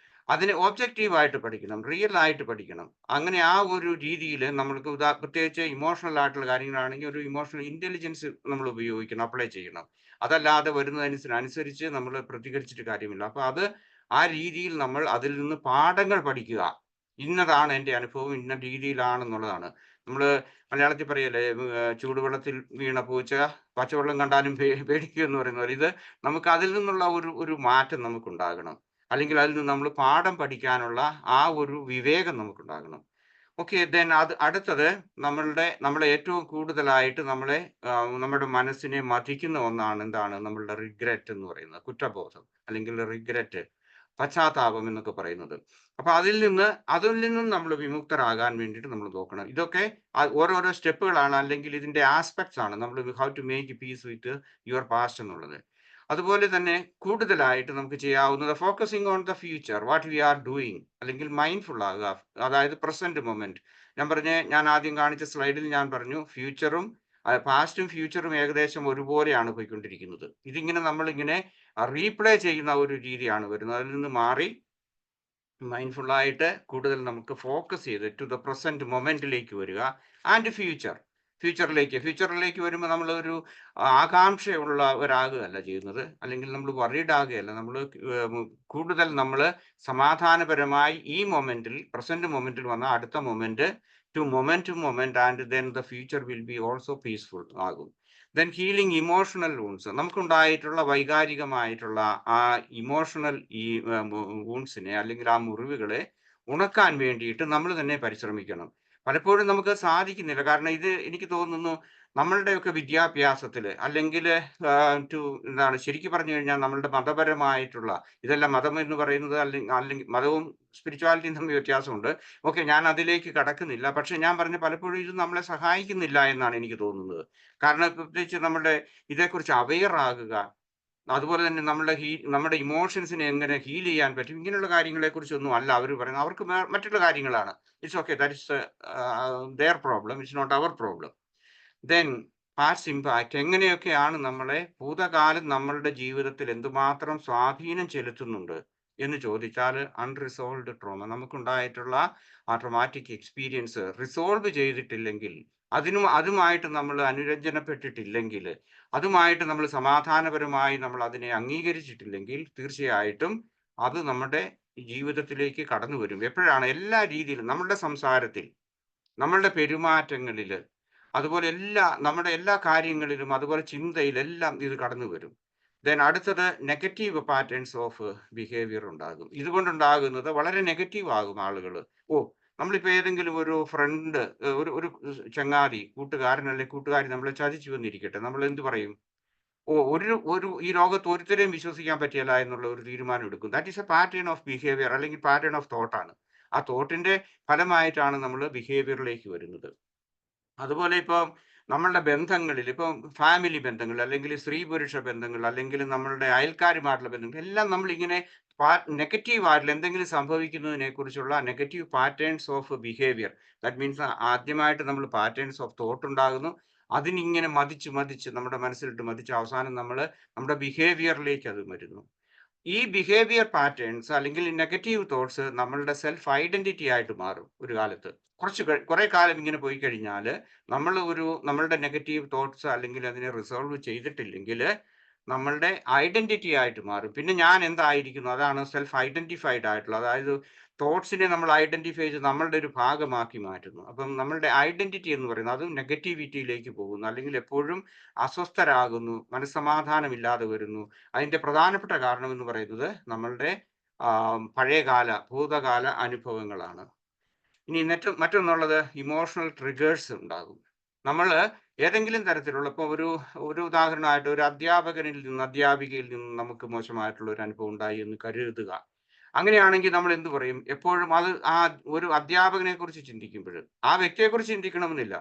Speaker 2: അതിനെ ഒബ്ജക്റ്റീവായിട്ട് പഠിക്കണം, റിയൽ ആയിട്ട് പഠിക്കണം. അങ്ങനെ ആ ഒരു രീതിയിൽ നമ്മൾക്ക് പ്രത്യേകിച്ച് ഇമോഷണൽ ആയിട്ടുള്ള കാര്യങ്ങളാണെങ്കിൽ ഒരു ഇമോഷണൽ ഇന്റലിജൻസ് നമ്മൾ ഉപയോഗിക്കണം, അപ്ലൈ ചെയ്യണം. അതല്ലാതെ വരുന്നതിനനുസരിച്ച് നമ്മൾ പ്രതികരിച്ചിട്ട് കാര്യമില്ല. അപ്പൊ അത് ആ രീതിയിൽ നമ്മൾ അതിൽ നിന്ന് പാഠങ്ങൾ പഠിക്കുക. ഇന്നതാണ് എൻ്റെ അനുഭവം, ഇന്ന രീതിയിലാണെന്നുള്ളതാണ്. നമ്മൾ മലയാളത്തിൽ പറയല്ലേ, ചൂടുവെള്ളത്തിൽ വീണ പൂച്ച പച്ചവെള്ളം കണ്ടാലും പേടിക്കുക എന്ന് പറയുന്ന പോലെ, ഇത് നമുക്ക് അതിൽ നിന്നുള്ള ഒരു മാറ്റം നമുക്കുണ്ടാകണം. അല്ലെങ്കിൽ അതിൽ നിന്ന് നമ്മൾ പാഠം പഠിക്കാനുള്ള ആ ഒരു വിവേകം നമുക്കുണ്ടാകണം. ഓക്കെ, ദെൻ അടുത്തത്, നമ്മളെ ഏറ്റവും കൂടുതലായിട്ട് നമ്മുടെ മനസ്സിനെ മഥിക്കുന്ന ഒന്നാണ് എന്താണ്, നമ്മളുടെ റിഗ്രറ്റ് എന്ന് പറയുന്നത്, കുറ്റബോധം അല്ലെങ്കിൽ റിഗ്രറ്റ്, പശ്ചാത്താപം എന്നൊക്കെ പറയുന്നത്. അപ്പൊ അതിൽ നിന്നും നമ്മൾ വിമുക്തരാകാൻ വേണ്ടിയിട്ട് നമ്മൾ നോക്കണം. ഇതൊക്കെ ഓരോരോ സ്റ്റെപ്പുകളാണ്, അല്ലെങ്കിൽ ഇതിന്റെ ആസ്പെക്ട്സ് ആണ്. നമ്മൾ how to make peace with your past എന്നുള്ളത്. അതുപോലെ തന്നെ കൂടുതലായിട്ട് നമുക്ക് ചെയ്യാവുന്നത് focusing on the future, what we are doing, അല്ലെങ്കിൽ മൈൻഡ്ഫുൾ ആകുക, അതായത് പ്രസന്റ് മൊമെന്റ്. ഞാൻ ആദ്യം കാണിച്ച സ്ലൈഡിൽ ഞാൻ പറഞ്ഞു, പാസ്റ്റും ഫ്യൂച്ചറും ഏകദേശം ഒരുപോലെയാണ് പോയിക്കൊണ്ടിരിക്കുന്നത്. നമ്മളിങ്ങനെ റീപ്ലേ ചെയ്യുന്ന ഒരു രീതിയാണ് വരുന്നത്. അതിൽ നിന്ന് മാറി മൈൻഡ്ഫുൾ ആയിട്ട് കൂടുതൽ നമുക്ക് ഫോക്കസ് ചെയ്ത് ടു ദ പ്രസന്റ് മൊമെന്റിലേക്ക് വരിക. ആൻഡ് ഫ്യൂച്ചറിലേക്ക് വരുമ്പോൾ നമ്മൾ ഒരു ആകാംക്ഷയുള്ളവരാകുകയല്ല ചെയ്യുന്നത്, അല്ലെങ്കിൽ നമ്മൾ വറീഡ് ആകുകയല്ല. കൂടുതൽ നമ്മൾ സമാധാനപരമായി ഈ പ്രസന്റ് മൊമെന്റിൽ വന്ന അടുത്ത moment to moment and then the future will be also peaceful ആകും. ദെൻ ഹീലിംഗ് ഇമോഷണൽ വൂൺസ്, നമുക്കുണ്ടായിട്ടുള്ള വൈകാരികമായിട്ടുള്ള ആ ഇമോഷണൽ വൂൺസിനെ, അല്ലെങ്കിൽ ആ മുറിവുകളെ ഉണക്കാൻ വേണ്ടിയിട്ട് നമ്മൾ തന്നെ പരിശ്രമിക്കണം. പലപ്പോഴും നമുക്ക് സാധിക്കുന്നില്ല. കാരണം എനിക്ക് തോന്നുന്നു നമ്മളുടെയൊക്കെ വിദ്യാഭ്യാസത്തിൽ, അല്ലെങ്കിൽ ശരിക്കും പറഞ്ഞു കഴിഞ്ഞാൽ നമ്മളുടെ മതപരമായിട്ടുള്ള, ഇതെല്ലാം മതം എന്ന് പറയുന്നത്, അല്ലെങ്കിൽ മതവും സ്പിരിച്വാലിറ്റിയും തമ്മിൽ വ്യത്യാസമുണ്ട്. ഓക്കെ, ഞാൻ അതിലേക്ക് കടക്കുന്നില്ല. പക്ഷെ ഞാൻ പറഞ്ഞ പലപ്പോഴും ഇത് നമ്മളെ സഹായിക്കുന്നില്ല എന്നാണ് എനിക്ക് തോന്നുന്നത്. കാരണം പ്രത്യേകിച്ച് ഇതേക്കുറിച്ച് അവെയർ ആകുക, അതുപോലെ തന്നെ നമ്മുടെ ഇമോഷൻസിനെ എങ്ങനെ ഹീൽ ചെയ്യാൻ പറ്റും, ഇങ്ങനെയുള്ള കാര്യങ്ങളെ കുറിച്ചൊന്നും അല്ല അവർ പറയുന്നത്. അവർക്ക് മറ്റുള്ള കാര്യങ്ങളാണ്. It's okay, that is their problem, it's not our problem. Then past impact, എങ്ങനെയൊക്കെയാണ് ഭൂതകാലം നമ്മളുടെ ജീവിതത്തിൽ എന്തുമാത്രം സ്വാധീനം ചെലുത്തുന്നുണ്ട് എന്ന് ചോദിച്ചാൽ, അൺറിസോൾവ്ഡ് ട്രോമ, നമുക്കുണ്ടായിട്ടുള്ള ആ ട്രോമാറ്റിക് എക്സ്പീരിയൻസ് റിസോൾവ് ചെയ്തിട്ടില്ലെങ്കിൽ, അതുമായിട്ട് നമ്മൾ അനുരഞ്ജനപ്പെട്ടിട്ടില്ലെങ്കിൽ, അതുമായിട്ട് നമ്മൾ സമാധാനപരമായി നമ്മൾ അതിനെ അംഗീകരിച്ചിട്ടില്ലെങ്കിൽ, തീർച്ചയായിട്ടും അത് നമ്മുടെ ജീവിതത്തിലേക്ക് കടന്നു വരും. എപ്പോഴാണ്? എല്ലാ രീതിയിലും, നമ്മളുടെ സംസാരത്തിൽ, നമ്മളുടെ പെരുമാറ്റങ്ങളിൽ, അതുപോലെ നമ്മുടെ എല്ലാ കാര്യങ്ങളിലും, അതുപോലെ ചിന്തയിലെല്ലാം ഇത് കടന്നു വരും. ദെൻ അടുത്തത്, നെഗറ്റീവ് പാറ്റേൺസ് ഓഫ് ബിഹേവിയർ ഉണ്ടാകും. ഇതുകൊണ്ടുണ്ടാകുന്നത് വളരെ നെഗറ്റീവ് ആകും ആളുകൾ. നമ്മളിപ്പോൾ ഏതെങ്കിലും ഒരു ഫ്രണ്ട്, ഒരു ചങ്ങാതി, കൂട്ടുകാരൻ അല്ലെങ്കിൽ കൂട്ടുകാരി നമ്മളെ ചതിച്ചു വന്നിരിക്കട്ടെ, നമ്മൾ എന്ത് പറയും? ഈ ലോകത്ത് ഒരുത്തരെയും വിശ്വസിക്കാൻ പറ്റില്ല എന്നുള്ള ഒരു തീരുമാനം എടുക്കും. That is A pattern of behaviour, അല്ലെങ്കിൽ പാറ്റേൺ ഓഫ് തോട്ടാണ്. ആ തോട്ടിന്റെ ഫലമായിട്ടാണ് നമ്മൾ ബിഹേവിയറിലേക്ക് വരുന്നത്. അതുപോലെ ഇപ്പം നമ്മളുടെ ബന്ധങ്ങളിൽ, ഇപ്പം ഫാമിലി ബന്ധങ്ങൾ, അല്ലെങ്കിൽ സ്ത്രീ പുരുഷ ബന്ധങ്ങൾ, അല്ലെങ്കിൽ നമ്മളുടെ അയൽക്കാരുമായിട്ടുള്ള ബന്ധങ്ങൾ, എല്ലാം നമ്മളിങ്ങനെ നെഗറ്റീവ് ആയിട്ടുള്ള എന്തെങ്കിലും സംഭവിക്കുന്നതിനെ കുറിച്ചുള്ള negative patterns of behaviour, that means ആദ്യമായിട്ട് നമ്മൾ പാറ്റേൺസ് ഓഫ് തോട്ട് ഉണ്ടാകുന്നു. അതിനിങ്ങനെ മതിച്ച് നമ്മുടെ മനസ്സിലിട്ട് മതിച്ച് അവസാനം നമ്മുടെ ബിഹേവിയറിലേക്ക് അത് വരുന്നു. ഈ ബിഹേവിയർ പാറ്റേൺസ്, അല്ലെങ്കിൽ നെഗറ്റീവ് തോട്ട്സ് നമ്മളുടെ സെൽഫ് ഐഡന്റിറ്റി ആയിട്ട് മാറും ഒരു കാലത്ത്. കുറെ കാലം ഇങ്ങനെ പോയി കഴിഞ്ഞാൽ നമ്മളുടെ നെഗറ്റീവ് തോട്ട്സ്, അല്ലെങ്കിൽ അതിനെ റിസോൾവ് ചെയ്തിട്ടില്ലെങ്കിൽ, നമ്മളുടെ ഐഡന്റിറ്റി ആയിട്ട് മാറും. പിന്നെ ഞാൻ എന്തായിരിക്കുന്നു, അതാണ് സെൽഫ് ഐഡന്റിഫൈഡ് ആയിട്ടുള്ള, അതായത് തോട്ട്സിനെ നമ്മൾ ഐഡന്റിഫൈ ചെയ്ത് നമ്മളുടെ ഒരു ഭാഗമാക്കി മാറ്റുന്നു. അപ്പം നമ്മളുടെ ഐഡന്റിറ്റി എന്ന് പറയുന്നത് അത് നെഗറ്റിവിറ്റിയിലേക്ക് പോകുന്നു, അല്ലെങ്കിൽ എപ്പോഴും അസ്വസ്ഥരാകുന്നു, മനസ്സമാധാനമില്ലാതെ വരുന്നു. അതിന്റെ പ്രധാനപ്പെട്ട കാരണം എന്ന് പറയുന്നത് നമ്മളുടെ ഭൂതകാല അനുഭവങ്ങളാണ്. ഇനി മറ്റൊന്നുള്ളത്, ഇമോഷണൽ ട്രിഗേഴ്സ് ഉണ്ടാകും. നമ്മൾ ഏതെങ്കിലും തരത്തിലുള്ള, ഇപ്പോൾ ഒരു ഉദാഹരണമായിട്ട്, ഒരു അധ്യാപികയിൽ നിന്ന് നമുക്ക് മോശമായിട്ടുള്ള ഒരു അനുഭവം ഉണ്ടായി എന്ന് കരുതുക. അങ്ങനെയാണെങ്കിൽ നമ്മൾ എന്ത് പറയും? എപ്പോഴും അത് ആ ഒരു അധ്യാപകനെ കുറിച്ച് ചിന്തിക്കുമ്പോൾ ആ വ്യക്തിയെക്കുറിച്ച് ചിന്തിക്കണമെന്നില്ല.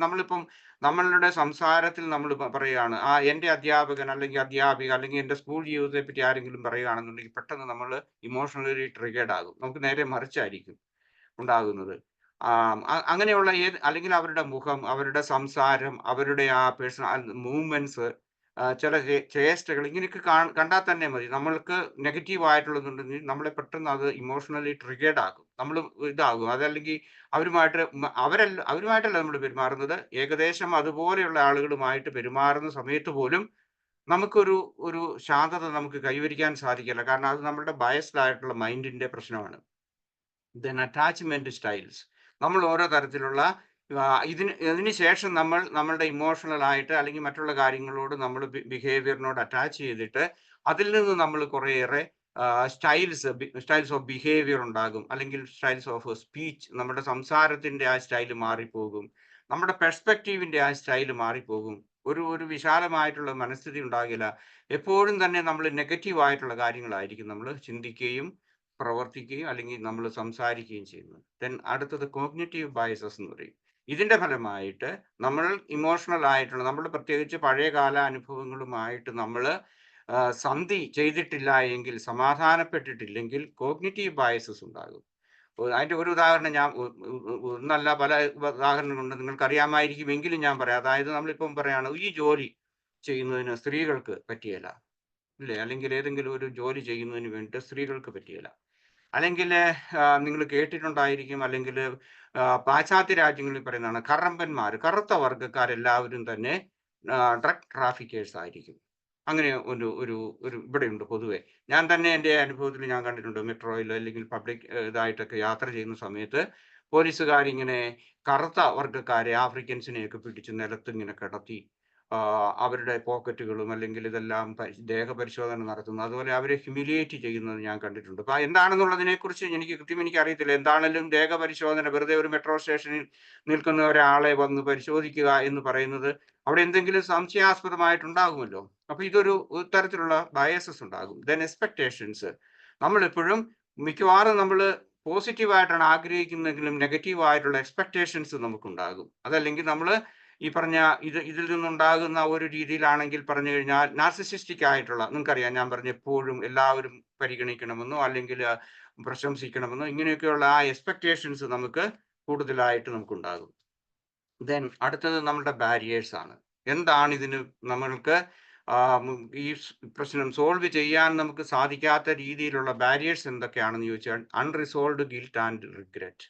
Speaker 2: നമ്മളിപ്പം നമ്മളുടെ സംസാരത്തിൽ നമ്മൾ പറയുകയാണ്, എൻ്റെ അധ്യാപകൻ അല്ലെങ്കിൽ അധ്യാപിക അല്ലെങ്കിൽ എൻ്റെ സ്കൂൾ ജീവിതത്തെ പറ്റി ആരെങ്കിലും പറയുകയാണെന്നുണ്ടെങ്കിൽ പെട്ടെന്ന് നമ്മൾ ഇമോഷണലി ട്രിഗേർഡ് ആകും. നമുക്ക് നേരെ മറിച്ചായിരിക്കും ഉണ്ടാകുന്നത്. അങ്ങനെയുള്ള അല്ലെങ്കിൽ അവരുടെ മുഖം, അവരുടെ സംസാരം, അവരുടെ ആ പേഴ്സണൽ മൂവ്മെന്റ്സ്, ചില ചേഷ്ടകൾ ഇങ്ങനെയൊക്കെ കണ്ടാൽ തന്നെ മതി. നമ്മൾക്ക് നെഗറ്റീവ് ആയിട്ടുള്ളതുണ്ടെങ്കിൽ നമ്മളെ പെട്ടെന്ന് അത് ഇമോഷണലി ട്രിഗേർഡ് ആക്കും. നമ്മൾ ഇതാകും. അതല്ലെങ്കിൽ അവരുമായിട്ടല്ല നമ്മൾ പെരുമാറുന്നത്. ഏകദേശം അതുപോലെയുള്ള ആളുകളുമായിട്ട് പെരുമാറുന്ന സമയത്ത് പോലും നമുക്കൊരു ഒരു ശാന്തത നമുക്ക് കൈവരിക്കാൻ സാധിക്കില്ല. കാരണം അത് നമ്മുടെ ബയസ്ഡ് ആയിട്ടുള്ള മൈൻഡിന്റെ പ്രശ്നമാണ്. Then attachment styles. നമ്മൾ ഓരോ തരത്തിലുള്ള ഇതിന് ശേഷം നമ്മളുടെ ഇമോഷണൽ ആയിട്ട് അല്ലെങ്കിൽ മറ്റുള്ള കാര്യങ്ങളോട് നമ്മൾ ബിഹേവിയറിനോട് അറ്റാച്ച് ചെയ്തിട്ട് അതിൽ നിന്ന് നമ്മൾ കുറേയേറെ സ്റ്റൈൽസ് ഓഫ് ബിഹേവിയർ ഉണ്ടാകും. അല്ലെങ്കിൽ സ്റ്റൈൽസ് ഓഫ് സ്പീച്ച്, നമ്മുടെ സംസാരത്തിന്റെ ആ സ്റ്റൈൽ മാറിപ്പോകും. നമ്മുടെ പെർസ്പെക്റ്റീവിന്റെ ആ സ്റ്റൈൽ മാറിപ്പോകും. ഒരു വിശാലമായിട്ടുള്ള മനസ്ഥിതി ഉണ്ടാകില്ല. എപ്പോഴും തന്നെ നമ്മൾ നെഗറ്റീവ് ആയിട്ടുള്ള കാര്യങ്ങളായിരിക്കും നമ്മൾ ചിന്തിക്കുകയും പ്രവർത്തിക്കുകയും അല്ലെങ്കിൽ നമ്മൾ സംസാരിക്കുകയും ചെയ്യുന്നത്. ദെൻ അടുത്തത് കോഗ്നിറ്റീവ് ബയസസ് എന്ന് പറയും. ഇതിന്റെ ഫലമായിട്ട് നമ്മൾ ഇമോഷണൽ ആയിട്ടുള്ള നമ്മൾ പ്രത്യേകിച്ച് പഴയകാല അനുഭവങ്ങളുമായിട്ട് നമ്മൾ സന്ധി ചെയ്തിട്ടില്ല എങ്കിൽ, സമാധാനപ്പെട്ടിട്ടില്ലെങ്കിൽ കോഗ്നിറ്റീവ് ബയസസ് ഉണ്ടാകും. അതിന്റെ ഒരു ഉദാഹരണം ഞാൻ ഒന്നല്ല പല ഉദാഹരണങ്ങളുണ്ട്, നിങ്ങൾക്ക് അറിയാമായിരിക്കും എങ്കിലും ഞാൻ പറയാം. അതായത് നമ്മളിപ്പം പറയാണ്, ഈ ജോലി ചെയ്യുന്നതിന് സ്ത്രീകൾക്ക് പറ്റിയല്ല, ഇല്ലേ? അല്ലെങ്കിൽ ഏതെങ്കിലും ഒരു ജോലി ചെയ്യുന്നതിന് വേണ്ടിയിട്ട് സ്ത്രീകൾക്ക് പറ്റിയല്ല. അല്ലെങ്കിൽ നിങ്ങൾ കേട്ടിട്ടുണ്ടായിരിക്കും, അല്ലെങ്കിൽ പാശ്ചാത്യ രാജ്യങ്ങളിൽ പറയുന്നതാണ്, കറുത്ത വർഗ്ഗക്കാരെല്ലാവരും തന്നെ ഡ്രഗ് ട്രാഫിക്കേഴ്സ് ആയിരിക്കും. അങ്ങനെ ഒരു ഒരു ഒരു ഇവിടെയുണ്ട് പൊതുവെ. ഞാൻ തന്നെ എൻ്റെ അനുഭവത്തിൽ ഞാൻ കണ്ടിട്ടുണ്ട്. മെട്രോയിൽ അല്ലെങ്കിൽ പബ്ലിക് ഇതായിട്ടൊക്കെ യാത്ര ചെയ്യുന്ന സമയത്ത് പോലീസുകാരിങ്ങനെ കറുത്ത വർഗ്ഗക്കാരെ, ആഫ്രിക്കൻസിനെയൊക്കെ പിടിച്ച് നിലത്ത് ഇങ്ങനെ കിടത്തി അവരുടെ പോക്കറ്റുകളും അല്ലെങ്കിൽ ഇതെല്ലാം ദേഹപരിശോധന നടത്തുന്നു. അതുപോലെ അവരെ ഹ്യൂമിലിയേറ്റ് ചെയ്യുന്നത് ഞാൻ കണ്ടിട്ടുണ്ട്. അപ്പൊ എന്താണെന്നുള്ളതിനെ കുറിച്ച് എനിക്ക് അറിയത്തില്ല. എന്താണെങ്കിലും ദേഹപരിശോധന, വെറുതെ ഒരു മെട്രോ സ്റ്റേഷനിൽ നിൽക്കുന്ന ഒരാളെ വന്ന് പരിശോധിക്കുക എന്ന് പറയുന്നത് അവിടെ എന്തെങ്കിലും സംശയാസ്പദമായിട്ടുണ്ടാകുമല്ലോ. അപ്പൊ ഇതൊരു തരത്തിലുള്ള ബയസസ് ഉണ്ടാകും. Then expectations. നമ്മളെപ്പോഴും മിക്കവാറും നമ്മൾ പോസിറ്റീവായിട്ടാണ് ആഗ്രഹിക്കുന്നെങ്കിലും നെഗറ്റീവ് ആയിട്ടുള്ള എക്സ്പെക്ടേഷൻസ് നമുക്കുണ്ടാകും. അതല്ലെങ്കിൽ നമ്മൾ ഈ പറഞ്ഞ ഇതിൽ നിന്നുണ്ടാകുന്ന ഒരു രീതിയിലാണെങ്കിൽ പറഞ്ഞു കഴിഞ്ഞാൽ നാർസിസിസ്റ്റിക് ആയിട്ടുള്ള, നിങ്ങൾക്കറിയാം ഞാൻ പറഞ്ഞ എപ്പോഴും എല്ലാവരും പരിഗണിക്കണമെന്നോ അല്ലെങ്കിൽ പ്രശംസിക്കണമെന്നോ ഇങ്ങനെയൊക്കെയുള്ള ആ എക്സ്പെക്ടേഷൻസ് നമുക്ക് കൂടുതലായിട്ട് നമുക്കുണ്ടാകും. ദെൻ അടുത്തത് നമ്മളുടെ ബാരിയേഴ്സ് ആണ്. എന്താണ് ഇതിന് നമ്മൾക്ക് ഈ പ്രശ്നം സോൾവ് ചെയ്യാൻ നമുക്ക് സാധിക്കാത്ത രീതിയിലുള്ള ബാരിയേഴ്സ് എന്തൊക്കെയാണെന്ന് ചോദിച്ചാൽ, അൺറിസോൾവ്ഡ് ഗിൽറ്റ് ആൻഡ് റിഗ്രറ്റ്.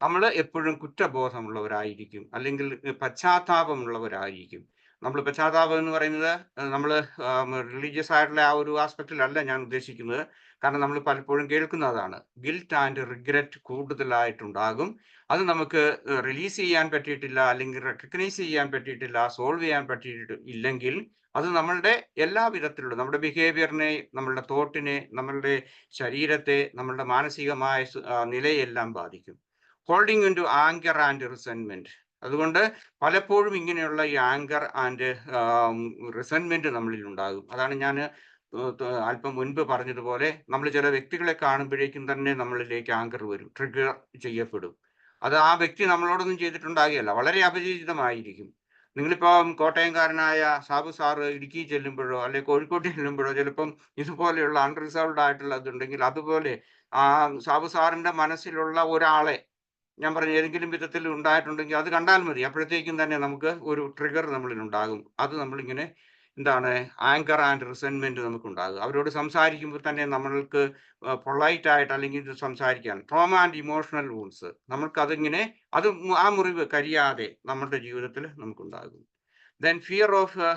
Speaker 2: നമ്മൾ എപ്പോഴും കുറ്റബോധമുള്ളവരായിരിക്കും, അല്ലെങ്കിൽ പശ്ചാത്താപമുള്ളവരായിരിക്കും. നമ്മൾ പശ്ചാത്താപം എന്ന് പറയുന്നത് നമ്മൾ റിലീജിയസ് ആയിട്ടുള്ള ആ ഒരു ആസ്പെക്റ്റിലല്ല ഞാൻ ഉദ്ദേശിക്കുന്നത്. കാരണം നമ്മൾ പലപ്പോഴും കേൾക്കുന്നതാണ്. ഗിൽറ്റ് ആൻഡ് റിഗ്രറ്റ് കൂടുതലായിട്ടുണ്ടാകും. അത് നമുക്ക് റിലീസ് ചെയ്യാൻ പറ്റിയിട്ടില്ല, അല്ലെങ്കിൽ റെക്കഗ്നൈസ് ചെയ്യാൻ പറ്റിയിട്ടില്ല, സോൾവ് ചെയ്യാൻ പറ്റിയിട്ടില്ലെങ്കിൽ അത് നമ്മളുടെ എല്ലാ വിധത്തിലുള്ള നമ്മുടെ ബിഹേവിയറിനെ, നമ്മളുടെ തോട്ടിനെ, നമ്മളുടെ ശരീരത്തെ, നമ്മളുടെ മാനസികമായ നിലയെല്ലാം ബാധിക്കും. Holding in to anger and resentment. അതുകൊണ്ട് പലപ്പോഴും ഇങ്ങനെയുള്ള ഈ ആങ്കർ ആൻഡ് റിസെന്റ്മെന്റ് നമ്മളിൽ ഉണ്ടാകും. അതാണ് ഞാൻ അല്പം മുൻപ് പറഞ്ഞതുപോലെ, നമ്മൾ ചില വ്യക്തികളെ കാണുമ്പോഴേക്കും തന്നെ നമ്മളിലേക്ക് ആങ്കർ വരും, ട്രിഗർ ചെയ്യപ്പെടും. അത് ആ വ്യക്തി നമ്മളോടൊന്നും ചെയ്തിട്ടുണ്ടാകുകയല്ല, വളരെ അപരിചിതമായിരിക്കും. നിങ്ങളിപ്പം കോട്ടയംകാരനായ സാബു സാറ് ഇടുക്കി ചെല്ലുമ്പോഴോ അല്ലെങ്കിൽ കോഴിക്കോട്ട് ചെല്ലുമ്പോഴോ ചിലപ്പം ഇതുപോലെയുള്ള അൺറിസോൾവ്ഡ് ആയിട്ടുള്ള ഇതുണ്ടെങ്കിൽ, അതുപോലെ ആ സാബു സാറിന്റെ മനസ്സിലുള്ള ഒരാളെ ഞാൻ പറഞ്ഞ ഏതെങ്കിലും വിധത്തിൽ ഉണ്ടായിട്ടുണ്ടെങ്കിൽ അത് കണ്ടാൽ മതി. അപ്പോഴത്തേക്കും തന്നെ നമുക്ക് ഒരു ട്രിഗർ നമ്മളിൽ ഉണ്ടാകും. അത് നമ്മളിങ്ങനെ എന്താണ്, ആങ്കർ ആൻഡ് റിസെന്റ്മെന്റ് നമുക്കുണ്ടാകും. അവരോട് സംസാരിക്കുമ്പോൾ തന്നെ നമ്മൾക്ക് പൊളൈറ്റ് ആയിട്ട് അല്ലെങ്കിൽ ഇത് സംസാരിക്കാൻ, ട്രോമ ആൻഡ് ഇമോഷണൽ വൂൺസ്, നമ്മൾക്കതിങ്ങനെ ആ മുറിവ് കരിയാതെ നമ്മുടെ ജീവിതത്തിൽ നമുക്കുണ്ടാകും. Then fear of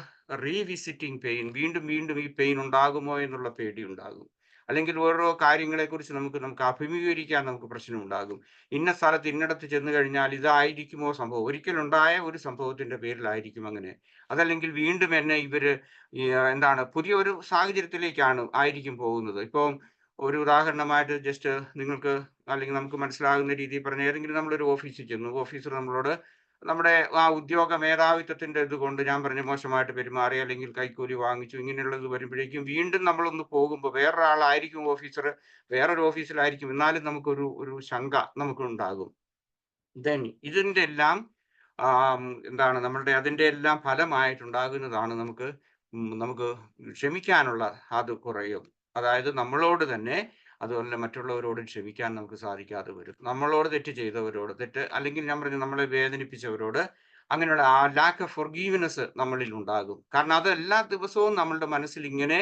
Speaker 2: revisiting pain. വീണ്ടും വീണ്ടും ഈ പെയിൻ ഉണ്ടാകുമോ എന്നുള്ള പേടി ഉണ്ടാകും. അല്ലെങ്കിൽ ഓരോ കാര്യങ്ങളെക്കുറിച്ച് നമുക്ക് അഭിമുഖീകരിക്കാൻ നമുക്ക് പ്രശ്നമുണ്ടാകും. ഇന്ന സ്ഥലത്ത് ഇന്നടത്ത് ചെന്ന് കഴിഞ്ഞാൽ ഇതായിരിക്കുമോ സംഭവം, ഒരിക്കലുണ്ടായ ഒരു സംഭവത്തിന്റെ പേരിലായിരിക്കും അങ്ങനെ. അതല്ലെങ്കിൽ വീണ്ടും എന്നെ ഇവര് എന്താണ് പുതിയ ഒരു ആയിരിക്കും പോകുന്നത്. ഇപ്പം ഒരു ഉദാഹരണമായിട്ട് ജസ്റ്റ് നിങ്ങൾക്ക് അല്ലെങ്കിൽ നമുക്ക് മനസ്സിലാകുന്ന രീതിയിൽ പറഞ്ഞ, ഏതെങ്കിലും നമ്മളൊരു ഓഫീസിൽ ചെന്നു, ഓഫീസർ നമ്മളോട് നമ്മുടെ ആ ഉദ്യോഗ മേധാവിത്വത്തിന്റെ ഇതുകൊണ്ട് ഞാൻ പറഞ്ഞു മോശമായിട്ട് പെരുമാറി അല്ലെങ്കിൽ കൈക്കൂലി വാങ്ങിച്ചു ഇങ്ങനെയുള്ളത് വരുമ്പോഴേക്കും വീണ്ടും നമ്മളൊന്ന് പോകുമ്പോൾ വേറൊരാളായിരിക്കും ഓഫീസർ, വേറൊരു ഓഫീസിലായിരിക്കും, എന്നാലും ഒരു ശങ്ക നമുക്കുണ്ടാകും. ദെൻ ഇതിന്റെ എല്ലാം എന്താണ് നമ്മളുടെ അതിന്റെ എല്ലാം ഫലമായിട്ടുണ്ടാകുന്നതാണ് നമുക്ക് ക്ഷമിക്കാനുള്ള അത് കുറയും. അതായത് നമ്മളോട് തന്നെ, അതുപോലെ മറ്റുള്ളവരോട് ക്ഷമിക്കാൻ നമുക്ക് സാധിക്കാതെ വരും. നമ്മളോട് തെറ്റ് ചെയ്തവരോട്, അല്ലെങ്കിൽ ഞാൻ പറഞ്ഞു നമ്മളെ വേദനിപ്പിച്ചവരോട് അങ്ങനെയുള്ള ആ ലാക്ക് ഓഫ് ഫൊർഗീവ്നെസ് നമ്മളിൽ ഉണ്ടാകും. കാരണം അത് എല്ലാ ദിവസവും നമ്മളുടെ മനസ്സിൽ ഇങ്ങനെ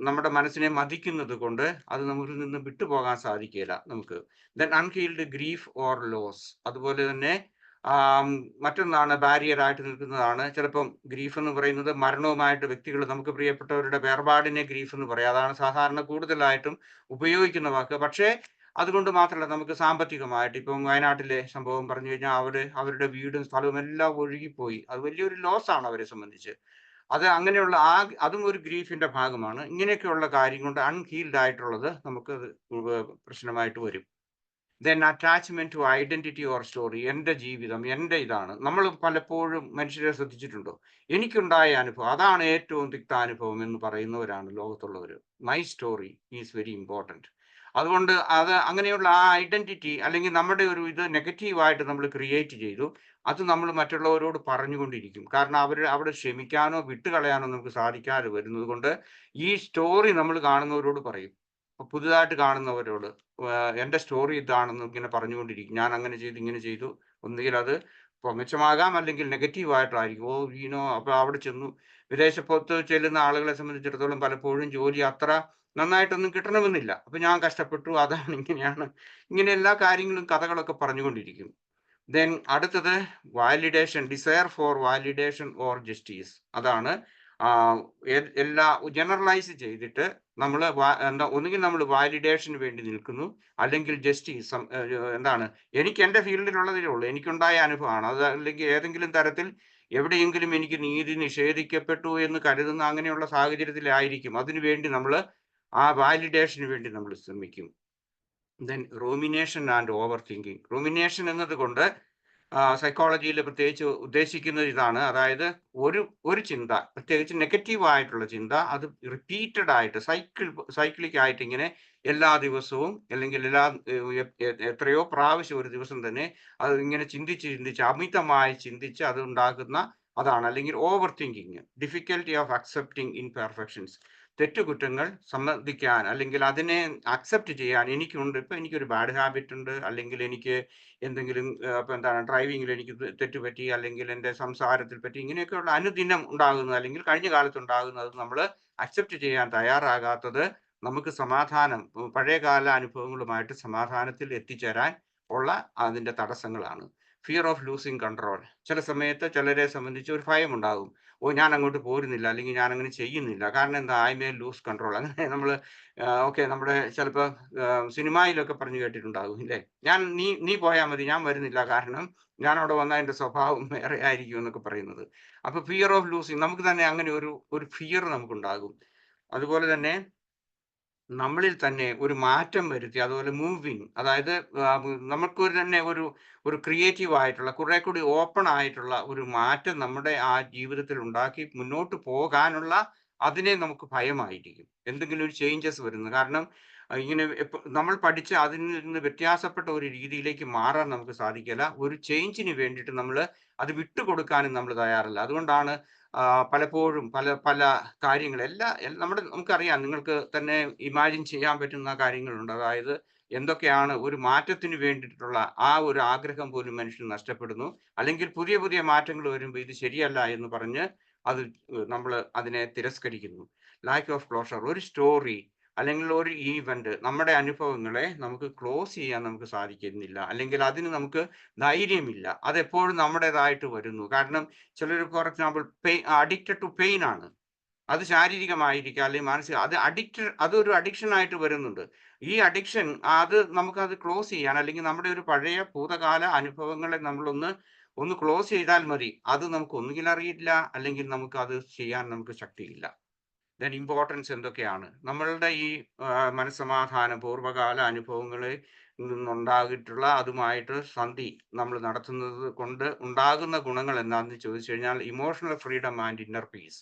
Speaker 2: നമ്മുടെ മനസ്സിനെ മതിക്കുന്നത് കൊണ്ട് അത് നമ്മളിൽ നിന്ന് വിട്ടുപോകാൻ സാധിക്കില്ല നമുക്ക്. Then unhealed grief or loss, അതുപോലെ തന്നെ മറ്റൊന്നാണ് ബാരിയർ ആയിട്ട് നിൽക്കുന്നതാണ് ചിലപ്പം ഗ്രീഫ് എന്ന് പറയുന്നത് മരണവുമായിട്ട് വ്യക്തികൾ, നമുക്ക് പ്രിയപ്പെട്ടവരുടെ വേർപാടിനെ ഗ്രീഫ് എന്ന് പറയാം. അതാണ് സാധാരണ കൂടുതലായിട്ടും ഉപയോഗിക്കുന്ന വാക്ക്. പക്ഷേ അതുകൊണ്ട് മാത്രമല്ല, നമുക്ക് സാമ്പത്തികമായിട്ട് ഇപ്പം വയനാട്ടിലെ സംഭവം പറഞ്ഞു കഴിഞ്ഞാൽ അവരുടെ വീടും സ്ഥലവും എല്ലാം ഒഴുകിപ്പോയി. അത് വലിയൊരു ലോസ് ആണ് അവരെ സംബന്ധിച്ച്. അത് അങ്ങനെയുള്ള അതും ഒരു ഗ്രീഫിന്റെ ഭാഗമാണ്. ഇങ്ങനെയൊക്കെയുള്ള കാര്യം കൊണ്ട് അൺഹീൽഡ് ആയിട്ടുള്ളത് നമുക്ക് പ്രശ്നമായിട്ട് വരും. Then attachment to identity or story. എൻ്റെ ജീവിതം എൻ്റെ ഇതാണ്. നമ്മൾ പലപ്പോഴും മനുഷ്യരെ ശ്രദ്ധിച്ചിട്ടുണ്ടോ? എനിക്കുണ്ടായ അനുഭവം അതാണ് ഏറ്റവും തിക്താനുഭവം എന്ന് പറയുന്നവരാണ് ലോകത്തുള്ളവർ. My story is very important. അതുകൊണ്ട് അങ്ങനെയുള്ള ആ ഐഡന്റിറ്റി അല്ലെങ്കിൽ നമ്മുടെ ഒരു ഇത് നെഗറ്റീവായിട്ട് നമ്മൾ ക്രിയേറ്റ് ചെയ്തു, അത് നമ്മൾ മറ്റുള്ളവരോട് പറഞ്ഞുകൊണ്ടിരിക്കും. കാരണം അവിടെ ക്ഷമിക്കാനോ വിട്ടുകളയാനോ നമുക്ക് സാധിക്കാതെ വരുന്നത് കൊണ്ട് ഈ സ്റ്റോറി നമ്മൾ കാണുന്നവരോട് പറയും. പുതുതായിട്ട് കാണുന്നവരോട് എൻ്റെ സ്റ്റോറി ഇതാണെന്ന് ഇങ്ങനെ പറഞ്ഞുകൊണ്ടിരിക്കും. ഞാൻ അങ്ങനെ ചെയ്തു, ഇങ്ങനെ ചെയ്തു. ഒന്നുകിൽ അത് മെച്ചമാകാം, അല്ലെങ്കിൽ നെഗറ്റീവായിട്ടായിരിക്കും. അപ്പൊ അവിടെ ചെന്നു. വിദേശത്ത് ചെല്ലുന്ന ആളുകളെ സംബന്ധിച്ചിടത്തോളം പലപ്പോഴും ജോലി അത്ര നന്നായിട്ടൊന്നും കിട്ടണമെന്നില്ല. അപ്പൊ ഞാൻ കഷ്ടപ്പെട്ടു, അതാണ് ഇങ്ങനെയാണ്, ഇങ്ങനെ എല്ലാ കാര്യങ്ങളും കഥകളൊക്കെ പറഞ്ഞുകൊണ്ടിരിക്കും. ദെൻ അടുത്തത് validation, desire for validation or justice. അതാണ് എല്ലാ ജനറലൈസ് ചെയ്തിട്ട് നമ്മൾ ഒന്നുകിൽ നമ്മൾ വാലിഡേഷന് വേണ്ടി നിൽക്കുന്നു, അല്ലെങ്കിൽ ജസ്റ്റിസ് എന്താണ് എനിക്ക് എൻ്റെ ഫീൽഡിലുള്ളതേ ഉള്ളൂ, എനിക്കുണ്ടായ അനുഭവമാണ് അത്, അല്ലെങ്കിൽ ഏതെങ്കിലും തരത്തിൽ എവിടെയെങ്കിലും എനിക്ക് നീതി നിഷേധിക്കപ്പെട്ടു എന്ന് കരുതുന്ന അങ്ങനെയുള്ള സാഹചര്യത്തിലായിരിക്കും അതിനുവേണ്ടി നമ്മൾ ആ വാലിഡേഷന് വേണ്ടി നമ്മൾ ശ്രമിക്കും. Then rumination and over thinking. Rumination എന്നതുകൊണ്ട് സൈക്കോളജിയിൽ പ്രത്യേകിച്ച് ഉദ്ദേശിക്കുന്നത് ഇതാണ്. അതായത് ഒരു ചിന്ത, പ്രത്യേകിച്ച് നെഗറ്റീവ് ആയിട്ടുള്ള ചിന്ത, അത് റിപ്പീറ്റഡ് ആയിട്ട് സൈക്ലിക് ആയിട്ട് ഇങ്ങനെ എല്ലാ ദിവസവും, അല്ലെങ്കിൽ എത്രയോ പ്രാവശ്യം ഒരു ദിവസം തന്നെ അത് ഇങ്ങനെ ചിന്തിച്ച് അമിതമായി ചിന്തിച്ച് അത് ഉണ്ടാകുന്ന അതാണ്. അല്ലെങ്കിൽ over thinking, difficulty of accepting imperfections. തെറ്റുകുറ്റങ്ങൾ സമ്മതിക്കാൻ, അല്ലെങ്കിൽ അതിനെ അക്സെപ്റ്റ് ചെയ്യാൻ എനിക്കുണ്ട്. ഇപ്പൊ എനിക്കൊരു ബാഡ് ഹാബിറ്റ് ഉണ്ട്, അല്ലെങ്കിൽ എനിക്ക് എന്തെങ്കിലും ഡ്രൈവിങ്ങിൽ എനിക്ക് തെറ്റുപറ്റി, അല്ലെങ്കിൽ എൻ്റെ സംസാരത്തിൽ പറ്റി, ഇങ്ങനെയൊക്കെയുള്ള അനുദിനം ഉണ്ടാകുന്നത്, അല്ലെങ്കിൽ കഴിഞ്ഞ കാലത്ത് ഉണ്ടാകുന്നത് നമ്മൾ അക്സെപ്റ്റ് ചെയ്യാൻ തയ്യാറാകാത്തത് നമുക്ക് പഴയകാല അനുഭവങ്ങളുമായിട്ട് സമാധാനത്തിൽ എത്തിച്ചേരാൻ ഉള്ള അതിൻ്റെ തടസ്സങ്ങളാണ്. Fear of losing control. ചില സമയത്ത് ചിലരെ സംബന്ധിച്ച് ഒരു ഭയം ഉണ്ടാകും. ഞാൻ അങ്ങോട്ട് പോരുന്നില്ല, അല്ലെങ്കിൽ ഞാൻ അങ്ങനെ ചെയ്യുന്നില്ല, കാരണം എന്താ, ഐ മേ ലൂസ് കൺട്രോൾ. അങ്ങനെ നമ്മൾ നമ്മുടെ ചിലപ്പോൾ സിനിമയിലൊക്കെ പറഞ്ഞു കേട്ടിട്ടുണ്ടാകും ഇല്ലേ, നീ പോയാൽ മതി, ഞാൻ വരുന്നില്ല, കാരണം ഞാൻ അവിടെ വന്നാൽ എൻ്റെ സ്വഭാവം വേറെ ആയിരിക്കും എന്നൊക്കെ പറയുന്നത്. അപ്പൊ ഫിയർ ഓഫ് ലൂസിങ്, നമുക്ക് തന്നെ അങ്ങനെ ഒരു ഫിയർ നമുക്കുണ്ടാകും. അതുപോലെ തന്നെ നമ്മളിൽ തന്നെ ഒരു മാറ്റം വരുത്തി, അതുപോലെ മൂവിങ്, അതായത് നമുക്ക് തന്നെ ഒരു ക്രിയേറ്റീവ് ആയിട്ടുള്ള, കുറെ കൂടി ഓപ്പൺ ആയിട്ടുള്ള ഒരു മാറ്റം നമ്മുടെ ആ ജീവിതത്തിൽ ഉണ്ടാക്കി മുന്നോട്ട് പോകാനുള്ള, അതിനെ നമുക്ക് ഭയമായിരിക്കും എന്തെങ്കിലും ഒരു ചേഞ്ചസ് വരുന്നത്. കാരണം ഇങ്ങനെ നമ്മൾ പഠിച്ച് അതിൽ നിന്ന് വ്യത്യാസപ്പെട്ട ഒരു രീതിയിലേക്ക് മാറാൻ നമുക്ക് സാധിക്കില്ല. ഒരു ചേഞ്ചിന് വേണ്ടിയിട്ട് നമ്മൾ അത് വിട്ടുകൊടുക്കാനും നമ്മൾ തയ്യാറല്ല. അതുകൊണ്ടാണ് പലപ്പോഴും പല കാര്യങ്ങൾ നമുക്കറിയാം, നിങ്ങൾക്ക് തന്നെ ഇമാജിൻ ചെയ്യാൻ പറ്റുന്ന കാര്യങ്ങളുണ്ട്. അതായത് എന്തൊക്കെയാണ് ഒരു മാറ്റത്തിന് വേണ്ടിയിട്ടുള്ള ആ ഒരു ആഗ്രഹം പോലും മനുഷ്യന് നഷ്ടപ്പെടുന്നു. അല്ലെങ്കിൽ പുതിയ പുതിയ മാറ്റങ്ങൾ വരുമ്പോൾ ഇത് ശരിയല്ല എന്ന് പറഞ്ഞ് നമ്മൾ അതിനെ തിരസ്കരിക്കുന്നു. Lack of closure. ഒരു സ്റ്റോറി അല്ലെങ്കിൽ ഒരു ഈവന്റ്, നമ്മുടെ അനുഭവങ്ങളെ നമുക്ക് ക്ലോസ് ചെയ്യാൻ നമുക്ക് സാധിക്കുന്നില്ല, അല്ലെങ്കിൽ അതിന് നമുക്ക് ധൈര്യമില്ല. അതെപ്പോഴും നമ്മുടേതായിട്ട് വരുന്നു. കാരണം ചിലർ, for example, addicted to pain ആണ്. അത് ശാരീരികമായിരിക്കാം, അല്ലെങ്കിൽ മാനസിക, അതൊരു അഡിക്ഷൻ ആയിട്ട് വരുന്നുണ്ട്. ഈ അഡിക്ഷൻ നമുക്കത് ക്ലോസ് ചെയ്യാൻ, അല്ലെങ്കിൽ നമ്മുടെ ഒരു പഴയ ഭൂതകാല അനുഭവങ്ങളെ ഒന്ന് ക്ലോസ് ചെയ്താൽ മതി. അത് നമുക്ക് ഒന്നുകിൽ അറിയില്ല, അല്ലെങ്കിൽ നമുക്ക് അത് ചെയ്യാൻ നമുക്ക് ശക്തിയില്ല. ദെൻ ഇമ്പോർട്ടൻസ് എന്തൊക്കെയാണ്? നമ്മളുടെ ഈ മനസ്സമാധാനം, പൂർവ്വകാല അനുഭവങ്ങളെ നിന്നുണ്ടാകിയിട്ടുള്ള അതുമായിട്ട് സന്ധി നമ്മൾ നടത്തുന്നത് കൊണ്ട് ഉണ്ടാകുന്ന ഗുണങ്ങൾ എന്താണെന്ന് ചോദിച്ചു കഴിഞ്ഞാൽ emotional freedom and inner piece.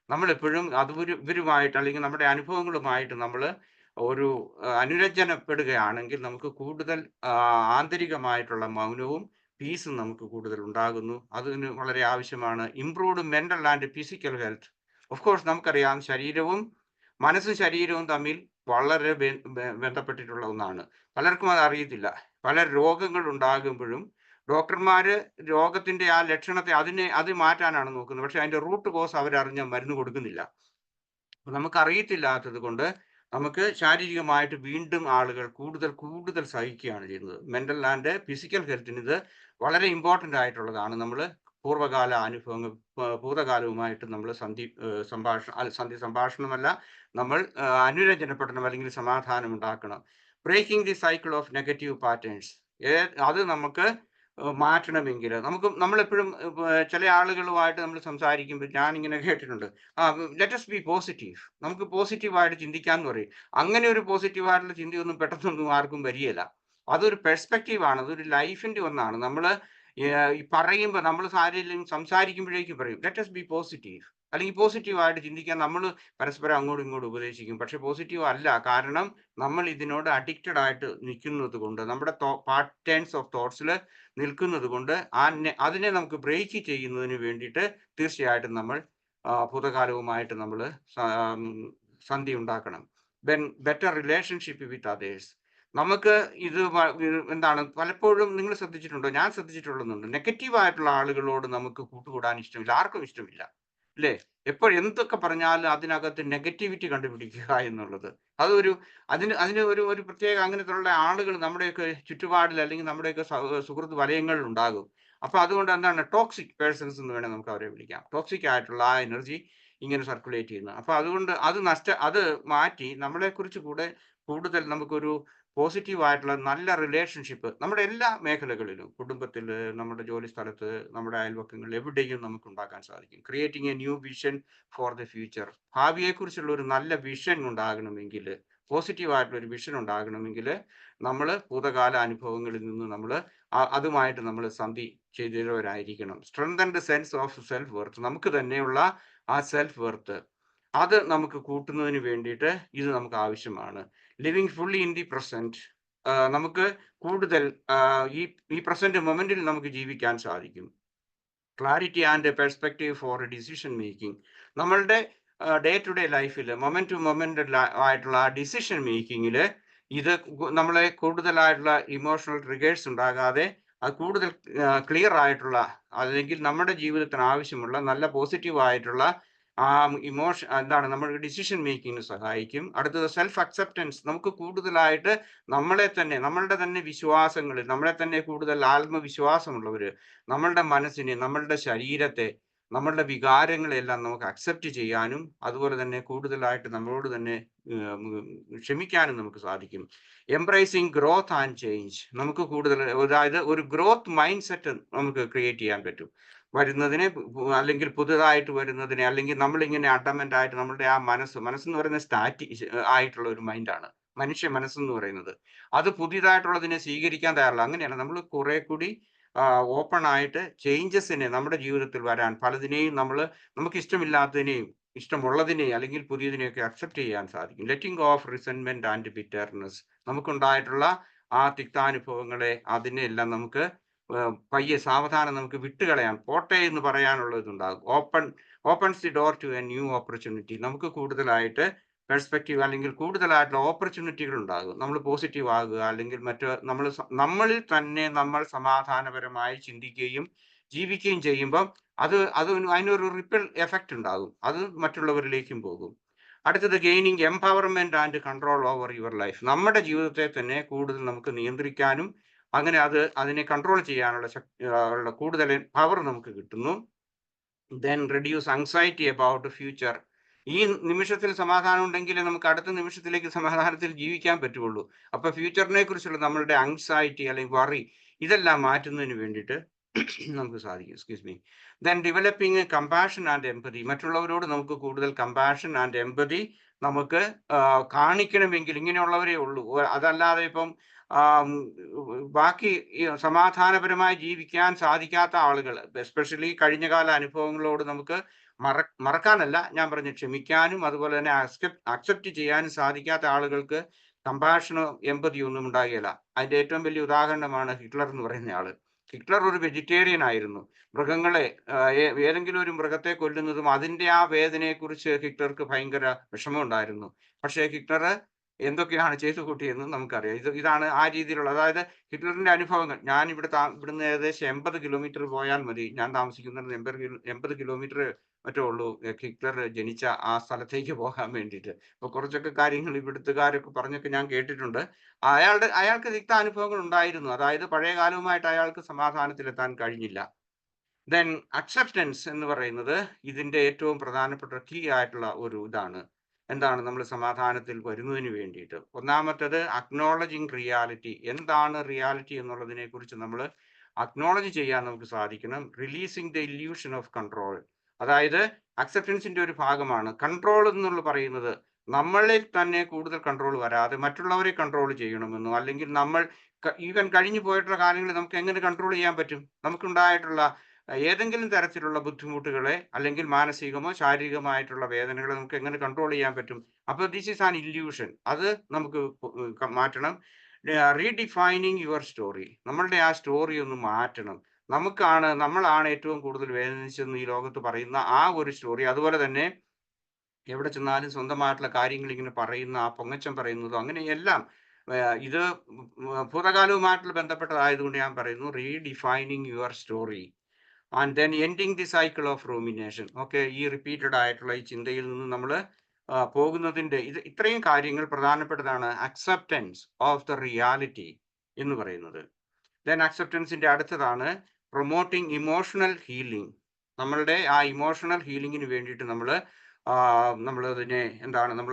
Speaker 2: നമ്മളെപ്പോഴും ഇവരുമായിട്ട് അല്ലെങ്കിൽ നമ്മുടെ അനുഭവങ്ങളുമായിട്ട് നമ്മൾ ഒരു അനുരഞ്ജനപ്പെടുകയാണെങ്കിൽ നമുക്ക് കൂടുതൽ ആന്തരികമായിട്ടുള്ള മൗനവും പീസും നമുക്ക് കൂടുതൽ ഉണ്ടാകുന്നു. അതിന് വളരെ ആവശ്യമാണ്. Improved mental and physical health. Of course നമുക്കറിയാം, മനസ്സും ശരീരവും തമ്മിൽ വളരെ ബന്ധപ്പെട്ടിട്ടുള്ള ഒന്നാണ്. പലർക്കും അത് അറിയത്തില്ല. പല രോഗങ്ങൾ ഉണ്ടാകുമ്പോഴും ഡോക്ടർമാര് രോഗത്തിന്റെ ആ ലക്ഷണത്തെ അത് മാറ്റാനാണ് നോക്കുന്നത്. പക്ഷെ അതിന്റെ റൂട്ട് കോസ് അവരറിഞ്ഞ മരുന്ന് കൊടുക്കുന്നില്ല. നമുക്ക് അറിയത്തില്ലാത്തത് കൊണ്ട് നമുക്ക് ശാരീരികമായിട്ട് വീണ്ടും ആളുകൾ കൂടുതൽ സഹിക്കുകയാണ് ചെയ്യുന്നത്. മെന്റൽ ആൻഡ് ഫിസിക്കൽ ഹെൽത്തിന് ഇത് വളരെ ഇമ്പോർട്ടൻ്റ് ആയിട്ടുള്ളതാണ്. നമ്മൾ പൂർവ്വകാല അനുഭവങ്ങൾ ഭൂതകാലവുമായിട്ട് നമ്മൾ സന്ധി സംഭാഷണമല്ല, നമ്മൾ അനുരഞ്ജനപ്പെടണം അല്ലെങ്കിൽ സമാധാനം ഉണ്ടാക്കണം. Breaking the cycle of negative patterns. അത് നമുക്ക് മാറ്റണമെങ്കിൽ നമ്മളെപ്പോഴും ചില ആളുകളുമായിട്ട് നമ്മൾ സംസാരിക്കുമ്പോൾ ഞാനിങ്ങനെ കേട്ടിട്ടുണ്ട്, ലെറ്റ് us ബി പോസിറ്റീവ്. നമുക്ക് പോസിറ്റീവായിട്ട് ചിന്തിക്കാന്ന് പറയും. അങ്ങനെ ഒരു പോസിറ്റീവായിട്ടുള്ള ചിന്തയൊന്നും പെട്ടെന്നൊന്നും ആർക്കും വരികയില്ല. അതൊരു പെർസ്പെക്റ്റീവാണ്, അതൊരു ലൈഫിന്റെ ഒന്നാണ്. നമ്മൾ പറയുമ്പോൾ നമ്മൾ ആരെങ്കിലും സംസാരിക്കുമ്പോഴേക്കും പറയും ലെറ്റ് us ബി പോസിറ്റീവ്, അല്ലെങ്കിൽ പോസിറ്റീവായിട്ട് ചിന്തിക്കാൻ നമ്മൾ പരസ്പരം അങ്ങോട്ടും ഇങ്ങോട്ടും ഉപദേശിക്കും. പക്ഷെ പോസിറ്റീവ് അല്ല. കാരണം നമ്മൾ ഇതിനോട് അഡിക്റ്റഡ് ആയിട്ട് നിൽക്കുന്നത് കൊണ്ട്, നമ്മുടെ പാറ്റേൺസ് ഓഫ് തോട്ട്സിൽ നിൽക്കുന്നത് കൊണ്ട് അതിനെ നമുക്ക് ബ്രേക്ക് ചെയ്യുന്നതിന് വേണ്ടിയിട്ട് തീർച്ചയായിട്ടും നമ്മൾ ഭൂതകാലവുമായിട്ട് നമ്മൾ സന്ധി ഉണ്ടാക്കണം. Better relationship with others. നമുക്ക് എന്താണ്, പലപ്പോഴും നിങ്ങൾ ശ്രദ്ധിച്ചിട്ടുണ്ടോ, ഞാൻ ശ്രദ്ധിച്ചിട്ടുള്ളതുണ്ട്, നെഗറ്റീവായിട്ടുള്ള ആളുകളോട് നമുക്ക് കൂട്ടുകൂടാൻ ഇഷ്ടമില്ല. ആർക്കും ഇഷ്ടമില്ല, അല്ലേ? എന്തൊക്കെ പറഞ്ഞാലും അതിനകത്ത് നെഗറ്റിവിറ്റി കണ്ടുപിടിക്കുക എന്നുള്ളത് അതിന് ഒരു പ്രത്യേക അങ്ങനത്തുള്ള ആളുകൾ നമ്മുടെയൊക്കെ ചുറ്റുപാടിൽ അല്ലെങ്കിൽ നമ്മുടെയൊക്കെ സുഹൃത്ത് വലയങ്ങളിൽ ഉണ്ടാകും. അപ്പൊ അതുകൊണ്ട് എന്താണ്, ടോക്സിക് പേഴ്സൺസ് എന്ന് വേണേൽ നമുക്ക് അവരെ വിളിക്കാം. ടോക്സിക് ആയിട്ടുള്ള ആ എനർജി ഇങ്ങനെ സർക്കുലേറ്റ് ചെയ്യുന്നത്. അപ്പൊ അതുകൊണ്ട് അത് മാറ്റി നമ്മളെക്കുറിച്ച് കൂടുതൽ നമുക്കൊരു പോസിറ്റീവ് ആയിട്ടുള്ള നല്ല റിലേഷൻഷിപ്പ് നമ്മുടെ എല്ലാ മേഖലകളിലും, കുടുംബത്തിൽ, നമ്മുടെ ജോലി സ്ഥലത്ത്, നമ്മുടെ അയൽവക്കങ്ങളിൽ, എവിടെയും നമുക്ക് ഉണ്ടാക്കാൻ സാധിക്കും. Creating a new vision for the future. ഭാവിയെക്കുറിച്ചുള്ള ഒരു നല്ല വിഷൻ ഉണ്ടാകണമെങ്കിൽ, പോസിറ്റീവ് ആയിട്ടുള്ള ഒരു വിഷൻ ഉണ്ടാകണമെങ്കിൽ നമ്മൾ ഭൂതകാല അനുഭവങ്ങളിൽ നിന്ന് നമ്മൾ അതുമായിട്ട് നമ്മൾ സന്ധി ചെയ്തവരായിരിക്കണം. Strengthened sense of self worth. നമുക്ക് തന്നെയുള്ള ആ സെൽഫ് വെർത്ത് അത് നമുക്ക് കൂട്ടുന്നതിന് വേണ്ടിയിട്ട് ഇത് നമുക്ക് ആവശ്യമാണ്. Living fully in the present. നമുക്ക് കൂടുതൽ ഈ പ്രസന്റ് മൊമെന്റിൽ നമുക്ക് ജീവിക്കാൻ സാധിക്കും. Clarity and perspective four decision making. നമ്മളുടെ ഡേ ടു ഡേ ലൈഫിൽ മൊമെന്റ് ടു മൊമെന്റ് ആയിട്ടുള്ള ഡിസിഷൻ മേക്കിങ്ങിൽ ഇത് നമ്മളെ കൂടുതലായിട്ടുള്ള ഇമോഷണൽ ട്രിഗേഴ്സ് ഉണ്ടാകാതെ അത് കൂടുതൽ ക്ലിയർ ആയിട്ടുള്ള, അല്ലെങ്കിൽ നമ്മുടെ ജീവിതത്തിന് ആവശ്യമുള്ള നല്ല പോസിറ്റീവ് ആയിട്ടുള്ള എന്താണ്, നമ്മുടെ ഡിസിഷൻ മേക്കിങ്ങിന് സഹായിക്കും. അടുത്തത് സെൽഫ് അക്സെപ്റ്റൻസ്. നമുക്ക് കൂടുതലായിട്ട് നമ്മളുടെ തന്നെ വിശ്വാസങ്ങളിൽ നമ്മളെ തന്നെ കൂടുതൽ ആത്മവിശ്വാസമുള്ളവര്, നമ്മളുടെ മനസ്സിനെ, നമ്മളുടെ ശരീരത്തെ, നമ്മളുടെ വികാരങ്ങളെല്ലാം നമുക്ക് അക്സെപ്റ്റ് ചെയ്യാനും അതുപോലെ തന്നെ കൂടുതലായിട്ട് നമ്മളോട് തന്നെ ക്ഷമിക്കാനും നമുക്ക് സാധിക്കും. Embracing growth and change. നമുക്ക് അതായത് ഒരു ഗ്രോത്ത് മൈൻഡ് സെറ്റ് നമുക്ക് ക്രിയേറ്റ് ചെയ്യാൻ പറ്റും. വരുന്നതിനെ, അല്ലെങ്കിൽ പുതുതായിട്ട് വരുന്നതിനെ, അല്ലെങ്കിൽ നമ്മളിങ്ങനെ അഡമന്റ് ആയിട്ട് നമ്മളുടെ ആ മനസ്സെന്ന് പറയുന്നത് സ്റ്റാറ്റിക് ആയിട്ടുള്ള ഒരു മൈൻഡാണ്. മനുഷ്യ മനസ്സെന്ന് പറയുന്നത് അത് പുതിയതായിട്ടുള്ളതിനെ സ്വീകരിക്കാൻ തയ്യാറില്ല. അങ്ങനെയാണ് നമ്മൾ കുറെ കൂടി ഓപ്പൺ ആയിട്ട് ചേഞ്ചസിനെ നമ്മുടെ ജീവിതത്തിൽ വരാൻ, പലതിനെയും നമുക്ക് ഇഷ്ടമില്ലാത്തതിനെയും ഇഷ്ടമുള്ളതിനെയും അല്ലെങ്കിൽ പുതിയതിനെയൊക്കെ അക്സെപ്റ്റ് ചെയ്യാൻ സാധിക്കും. Letting off resentment and bitterness. നമുക്കുണ്ടായിട്ടുള്ള ആ തിക്താനുഭവങ്ങളെ അതിനെല്ലാം നമുക്ക് പയ്യെ സാവധാനം നമുക്ക് വിട്ടുകളയാൻ, പോട്ടെ എന്ന് പറയാനുള്ള ഇതുണ്ടാകും. Opens the door to a new opportunity. നമുക്ക് കൂടുതലായിട്ട് പെർസ്പെക്റ്റീവ് അല്ലെങ്കിൽ കൂടുതലായിട്ടുള്ള ഓപ്പർച്യൂണിറ്റികൾ ഉണ്ടാകും. നമ്മൾ പോസിറ്റീവ് ആകുക, അല്ലെങ്കിൽ നമ്മളിൽ തന്നെ നമ്മൾ സമാധാനപരമായി ചിന്തിക്കുകയും ജീവിക്കുകയും ചെയ്യുമ്പം അതിനൊരു റിപ്പിൾ എഫക്റ്റ് ഉണ്ടാകും. അത് മറ്റുള്ളവരിലേക്കും പോകും. അടുത്തത് gaining empowerment and control over your life. നമ്മുടെ ജീവിതത്തെ തന്നെ കൂടുതൽ നമുക്ക് നിയന്ത്രിക്കാനും അങ്ങനെ അതിനെ കൺട്രോൾ ചെയ്യാനുള്ള കൂടുതൽ പവർ നമുക്ക് കിട്ടുന്നു. Then reduce anxiety about future. ഈ നിമിഷത്തിൽ സമാധാനം ഉണ്ടെങ്കിൽ നമുക്ക് അടുത്ത നിമിഷത്തിലേക്ക് സമാധാനത്തിൽ ജീവിക്കാൻ പറ്റുള്ളൂ. അപ്പൊ ഫ്യൂച്ചറിനെ കുറിച്ചുള്ള നമ്മളുടെ ആങ്സൈറ്റി അല്ലെങ്കിൽ വറി ഇതെല്ലാം മാറ്റുന്നതിന് വേണ്ടിയിട്ട് നമുക്ക് സാധിക്കും. Excuse me. Then developing compassion and empathy. മറ്റുള്ളവരോട് നമുക്ക് കൂടുതൽ കമ്പാഷൻ ആൻഡ് എംപതി നമുക്ക് കാണിക്കണമെങ്കിൽ ഇങ്ങനെയുള്ളവരേ ഉള്ളൂ. അതല്ലാതെ ഇപ്പം ബാക്കി സമാധാനപരമായി ജീവിക്കാൻ സാധിക്കാത്ത ആളുകൾ, എസ്പെഷ്യലി കഴിഞ്ഞകാല അനുഭവങ്ങളോട് നമുക്ക് മറക്കാനല്ല ഞാൻ പറഞ്ഞു, ക്ഷമിക്കാനും അതുപോലെ തന്നെ അക്സെപ്റ്റ് ചെയ്യാനും സാധിക്കാത്ത ആളുകൾക്ക് കമ്പാഷനോ എമ്പതിയോ ഒന്നും ഉണ്ടാകുകയില്ല. അതിന്റെ ഏറ്റവും വലിയ ഉദാഹരണമാണ് ഹിറ്റ്ലർ എന്ന് പറയുന്ന ആള്. ഹിറ്റ്ലർ ഒരു വെജിറ്റേറിയൻ ആയിരുന്നു. മൃഗങ്ങളെ ഏതെങ്കിലും ഒരു മൃഗത്തെ കൊല്ലുന്നതും അതിന്റെ ആ വേദനയെക്കുറിച്ച് ഹിറ്റ്ലർക്ക് ഭയങ്കര വിഷമമുണ്ടായിരുന്നു. പക്ഷേ ഹിറ്റ്ലർ എന്തൊക്കെയാണ് ചെയ്തു കൂട്ടിയെന്ന് നമുക്കറിയാം. ഇതാണ് ആ രീതിയിലുള്ള, അതായത് ഹിറ്റ്ലറിന്റെ അനുഭവങ്ങൾ. ഞാൻ ഇവിടുന്ന് ഏകദേശം 80 കിലോമീറ്റർ പോയാൽ മതി. ഞാൻ താമസിക്കുന്നത് 80 കിലോമീറ്റർ മറ്റേ ഉള്ളൂ ഹിറ്റ്ലർ ജനിച്ച ആ സ്ഥലത്തേക്ക് പോകാൻ വേണ്ടിയിട്ട്. അപ്പൊ കുറച്ചൊക്കെ കാര്യങ്ങൾ ഇവിടുത്തുകാരൊക്കെ പറഞ്ഞൊക്കെ ഞാൻ കേട്ടിട്ടുണ്ട്. അയാൾക്ക് തിക്ത അനുഭവങ്ങൾ ഉണ്ടായിരുന്നു. അതായത് പഴയ കാലവുമായിട്ട് അയാൾക്ക് സമാധാനത്തിലെത്താൻ കഴിഞ്ഞില്ല. ദെൻ അക്സെപ്റ്റൻസ് എന്ന് പറയുന്നത് ഇതിന്റെ ഏറ്റവും പ്രധാനപ്പെട്ട കീ ആയിട്ടുള്ള ഒരു ഇതാണ്. എന്താണ് നമ്മൾ സമാധാനത്തിൽ വരുന്നതിന് വേണ്ടിയിട്ട്? ഒന്നാമത്തേത് അക്നോളജിങ് റിയാലിറ്റി. എന്താണ് റിയാലിറ്റി എന്നുള്ളതിനെ കുറിച്ച് നമ്മൾ അക്നോളജ് ചെയ്യാൻ നമുക്ക് സാധിക്കണം. Releasing the illusion of control. അതായത് അക്സെപ്റ്റൻസിന്റെ ഒരു ഭാഗമാണ് കൺട്രോൾ എന്നുള്ള പറയുന്നത്. നമ്മളിൽ തന്നെ കൂടുതൽ കൺട്രോൾ വരാതെ മറ്റുള്ളവരെ കൺട്രോൾ ചെയ്യണമെന്നോ, അല്ലെങ്കിൽ നമ്മൾ ഈവൻ കഴിഞ്ഞു പോയിട്ടുള്ള കാലങ്ങളിൽ നമുക്ക് എങ്ങനെ കൺട്രോൾ ചെയ്യാൻ പറ്റും? നമുക്കുണ്ടായിട്ടുള്ള ഏതെങ്കിലും തരത്തിലുള്ള ബുദ്ധിമുട്ടുകളെ, അല്ലെങ്കിൽ മാനസികമോ ശാരീരികമായിട്ടുള്ള വേദനകളെ നമുക്ക് എങ്ങനെ കൺട്രോൾ ചെയ്യാൻ പറ്റും? അപ്പോൾ ദിസ് ഈസ് ആൻ ഇല്യൂഷൻ. അത് നമുക്ക് മാറ്റണം. Redefining your story. നമ്മളുടെ ആ സ്റ്റോറി ഒന്ന് മാറ്റണം. നമ്മളാണ് ഏറ്റവും കൂടുതൽ വേദനിച്ചെന്ന് ഈ ലോകത്ത് പറയുന്ന ആ ഒരു സ്റ്റോറി. അതുപോലെ തന്നെ എവിടെ ചെന്നാലും സ്വന്തമായിട്ടുള്ള കാര്യങ്ങൾ ഇങ്ങനെ പറയുന്ന, ആ പൊങ്ങച്ചം പറയുന്നതോ അങ്ങനെയെല്ലാം ഇത് ഭൂതകാലവുമായിട്ടുള്ള ബന്ധപ്പെട്ടതായതുകൊണ്ട് ഞാൻ പറയുന്നു redefining your story. And then ending the cycle of rumination. Okay, ഈ റിപ്പീറ്റഡ് ആയിട്ടുള്ള ഈ ചിന്തയിൽ നിന്ന് നമ്മൾ പോകുന്നതിൻ്റെ ഇത്രയും കാര്യങ്ങൾ പ്രധാനപ്പെട്ടതാണ് അക്സെപ്റ്റൻസ് ഓഫ് ദ റിയാലിറ്റി എന്ന് പറയുന്നത്. ദെൻ അക്സെപ്റ്റൻസിന്റെ അടുത്തതാണ് പ്രൊമോട്ടിങ് ഇമോഷണൽ ഹീലിംഗ്. നമ്മളുടെ ആ ഇമോഷണൽ ഹീലിംഗിന് വേണ്ടിയിട്ട് നമ്മൾ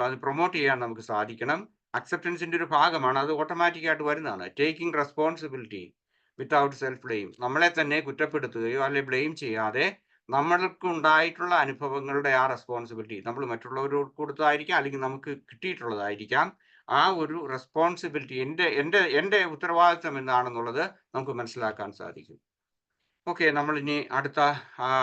Speaker 2: അത് പ്രൊമോട്ട് ചെയ്യാൻ നമുക്ക് സാധിക്കണം. അക്സെപ്റ്റൻസിന്റെ ഒരു ഭാഗമാണ്, അത് ഓട്ടോമാറ്റിക്കായിട്ട് വരുന്നതാണ്. Taking responsibility without self blame. നമ്മളെ തന്നെ കുറ്റപ്പെടുത്തുകയോ അല്ലെ ബ്ലെയിം ചെയ്യാതെ നമ്മൾക്ക് ഉണ്ടായിട്ടുള്ള അനുഭവങ്ങളുടെ ആ റെസ്പോൺസിബിലിറ്റി നമ്മൾ മറ്റുള്ളവരോട് കൊടുത്തതായിരിക്കാം, അല്ലെങ്കിൽ നമുക്ക് കിട്ടിയിട്ടുള്ളതായിരിക്കാം. ആ ഒരു റെസ്പോൺസിബിലിറ്റി എൻ്റെ ഉത്തരവാദിത്വം എന്താണെന്നുള്ളത് നമുക്ക് മനസ്സിലാക്കാൻ സാധിക്കും. ഓക്കെ, നമ്മൾ ഇനി അടുത്ത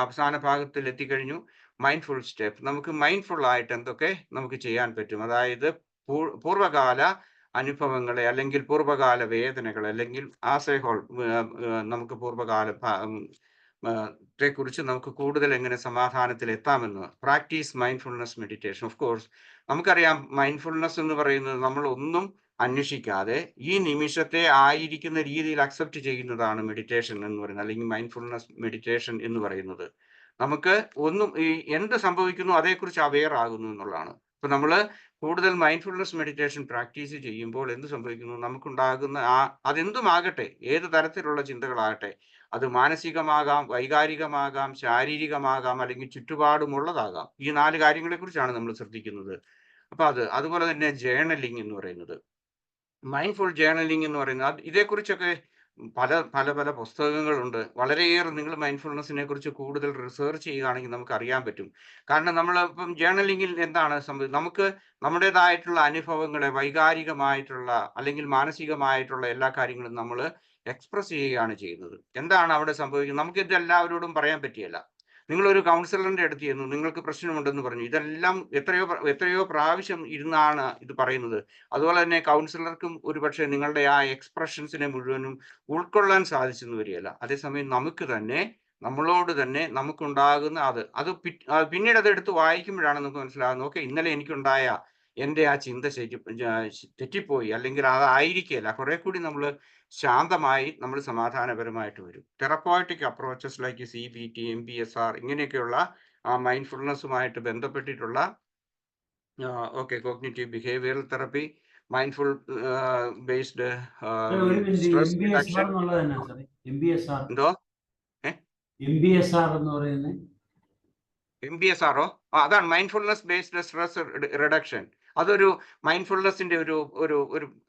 Speaker 2: അവസാന ഭാഗത്തിൽ എത്തിക്കഴിഞ്ഞു. Mindful step. നമുക്ക് മൈൻഡ്ഫുൾ ആയിട്ട് എന്തൊക്കെ നമുക്ക് ചെയ്യാൻ പറ്റും? അതായത് പൂർവ്വകാല അനുഭവങ്ങളെ, അല്ലെങ്കിൽ പൂർവ്വകാല വേദനകളെ, അല്ലെങ്കിൽ ആസ് എ ഹോൾ നമുക്ക് പൂർവ്വകാല കുറിച്ച് നമുക്ക് കൂടുതൽ എങ്ങനെ സമാധാനത്തിൽ എത്താമെന്ന്. Practice mindfulness meditation. Of course നമുക്കറിയാം, മൈൻഡ്ഫുൾനെസ് എന്ന് പറയുന്നത് നമ്മൾ ഒന്നും അന്വേഷിക്കാതെ ഈ നിമിഷത്തെ ആയിരിക്കുന്ന രീതിയിൽ അക്സെപ്റ്റ് ചെയ്യുന്നതാണ് മെഡിറ്റേഷൻ എന്ന് പറയുന്നത്, അല്ലെങ്കിൽ മൈൻഡ്ഫുൾനെസ് മെഡിറ്റേഷൻ എന്ന് പറയുന്നത്. നമുക്ക് എന്ത് സംഭവിക്കുന്നു അതേക്കുറിച്ച് അവെയർ ആകുന്നു എന്നുള്ളതാണ്. ഇപ്പൊ നമ്മൾ കൂടുതൽ മൈൻഡ്ഫുൾനെസ് മെഡിറ്റേഷൻ പ്രാക്ടീസ് ചെയ്യുമ്പോൾ എന്ത് സംഭവിക്കുന്നു? നമുക്കുണ്ടാകുന്ന അതെന്തുമാകട്ടെ, ഏത് തരത്തിലുള്ള ചിന്തകളാകട്ടെ, അത് മാനസികമാകാം, വൈകാരികമാകാം, ശാരീരികമാകാം, അല്ലെങ്കിൽ ചുറ്റുപാടുമുള്ളതാകാം. ഈ 4 കാര്യങ്ങളെ കുറിച്ചാണ് നമ്മൾ ശ്രദ്ധിക്കുന്നത്. അപ്പൊ അതുപോലെ തന്നെ ജേർണലിംഗ് എന്ന് പറയുന്നത്, മൈൻഡ്ഫുൾ ജേർണലിംഗ് എന്ന് പറയുന്നത്, ഇതേക്കുറിച്ചൊക്കെ പല പുസ്തകങ്ങളുണ്ട്. വളരെയേറെ നിങ്ങൾ മൈൻഡ്ഫുൾനെസ്സിനെ കുറിച്ച് കൂടുതൽ റിസർച്ച് ചെയ്യുകയാണെങ്കിൽ നമുക്ക് അറിയാൻ പറ്റും. കാരണം നമ്മൾ ഇപ്പം ജേർണലിംഗിൽ എന്താണ് നമുക്ക് നമ്മുടേതായിട്ടുള്ള അനുഭവങ്ങളെ വൈകാരികമായിട്ടുള്ള അല്ലെങ്കിൽ മാനസികമായിട്ടുള്ള എല്ലാ കാര്യങ്ങളും നമ്മൾ എക്സ്പ്രസ് ചെയ്യുകയാണ് ചെയ്യുന്നത്. എന്താണ് അവിടെ സംഭവിക്കുന്നത്? നമുക്ക് ഇത് എല്ലാവരോടും പറയാൻ പറ്റിയല്ല. നിങ്ങളൊരു കൗൺസിലറിന്റെ അടുത്ത് ചെന്നു, നിങ്ങൾക്ക് പ്രശ്നമുണ്ടെന്ന് പറഞ്ഞു. ഇതെല്ലാം എത്രയോ പ്രാവശ്യം ഇരുന്നാണ് ഇത് പറയുന്നത്. അതുപോലെ തന്നെ കൗൺസിലർക്കും ഒരുപക്ഷെ നിങ്ങളുടെ ആ എക്സ്പ്രഷൻസിനെ മുഴുവനും ഉൾക്കൊള്ളാൻ സാധിച്ചെന്ന് വരികയില്ല. അതേസമയം നമ്മളോട് തന്നെ നമുക്കുണ്ടാകുന്ന പിന്നീട് അത് എടുത്ത് വായിക്കുമ്പോഴാണ് നമുക്ക് മനസ്സിലാകുന്നത്, ഓക്കെ, ഇന്നലെ എനിക്കുണ്ടായ എൻ്റെ ആ ചിന്ത തെറ്റിപ്പോയി, അല്ലെങ്കിൽ അതായിരിക്കില്ല. കുറെ കൂടി നമ്മൾ ശാന്തമായി നമ്മൾ സമാധാനപരമായിട്ട് വരും. തെറപ്പോയിറ്റിക് അപ്രോച്ചസ് ലൈക്ക് CBT, MBSR ഇങ്ങനെയൊക്കെയുള്ള മൈൻഡ്ഫുൾനെസ്സുമായിട്ട് ബന്ധപ്പെട്ടിട്ടുള്ള cognitive behavioural therapy, mindful based stress reduction. എന്തോ MBSR അതാണ് മൈൻഡ്ഫുൾനെസ് ബേസ്ഡ് സ്ട്രെസ് റിഡക്ഷൻ. അതൊരു മൈൻഡ്ഫുൾനെസ്സിന്റെ ഒരു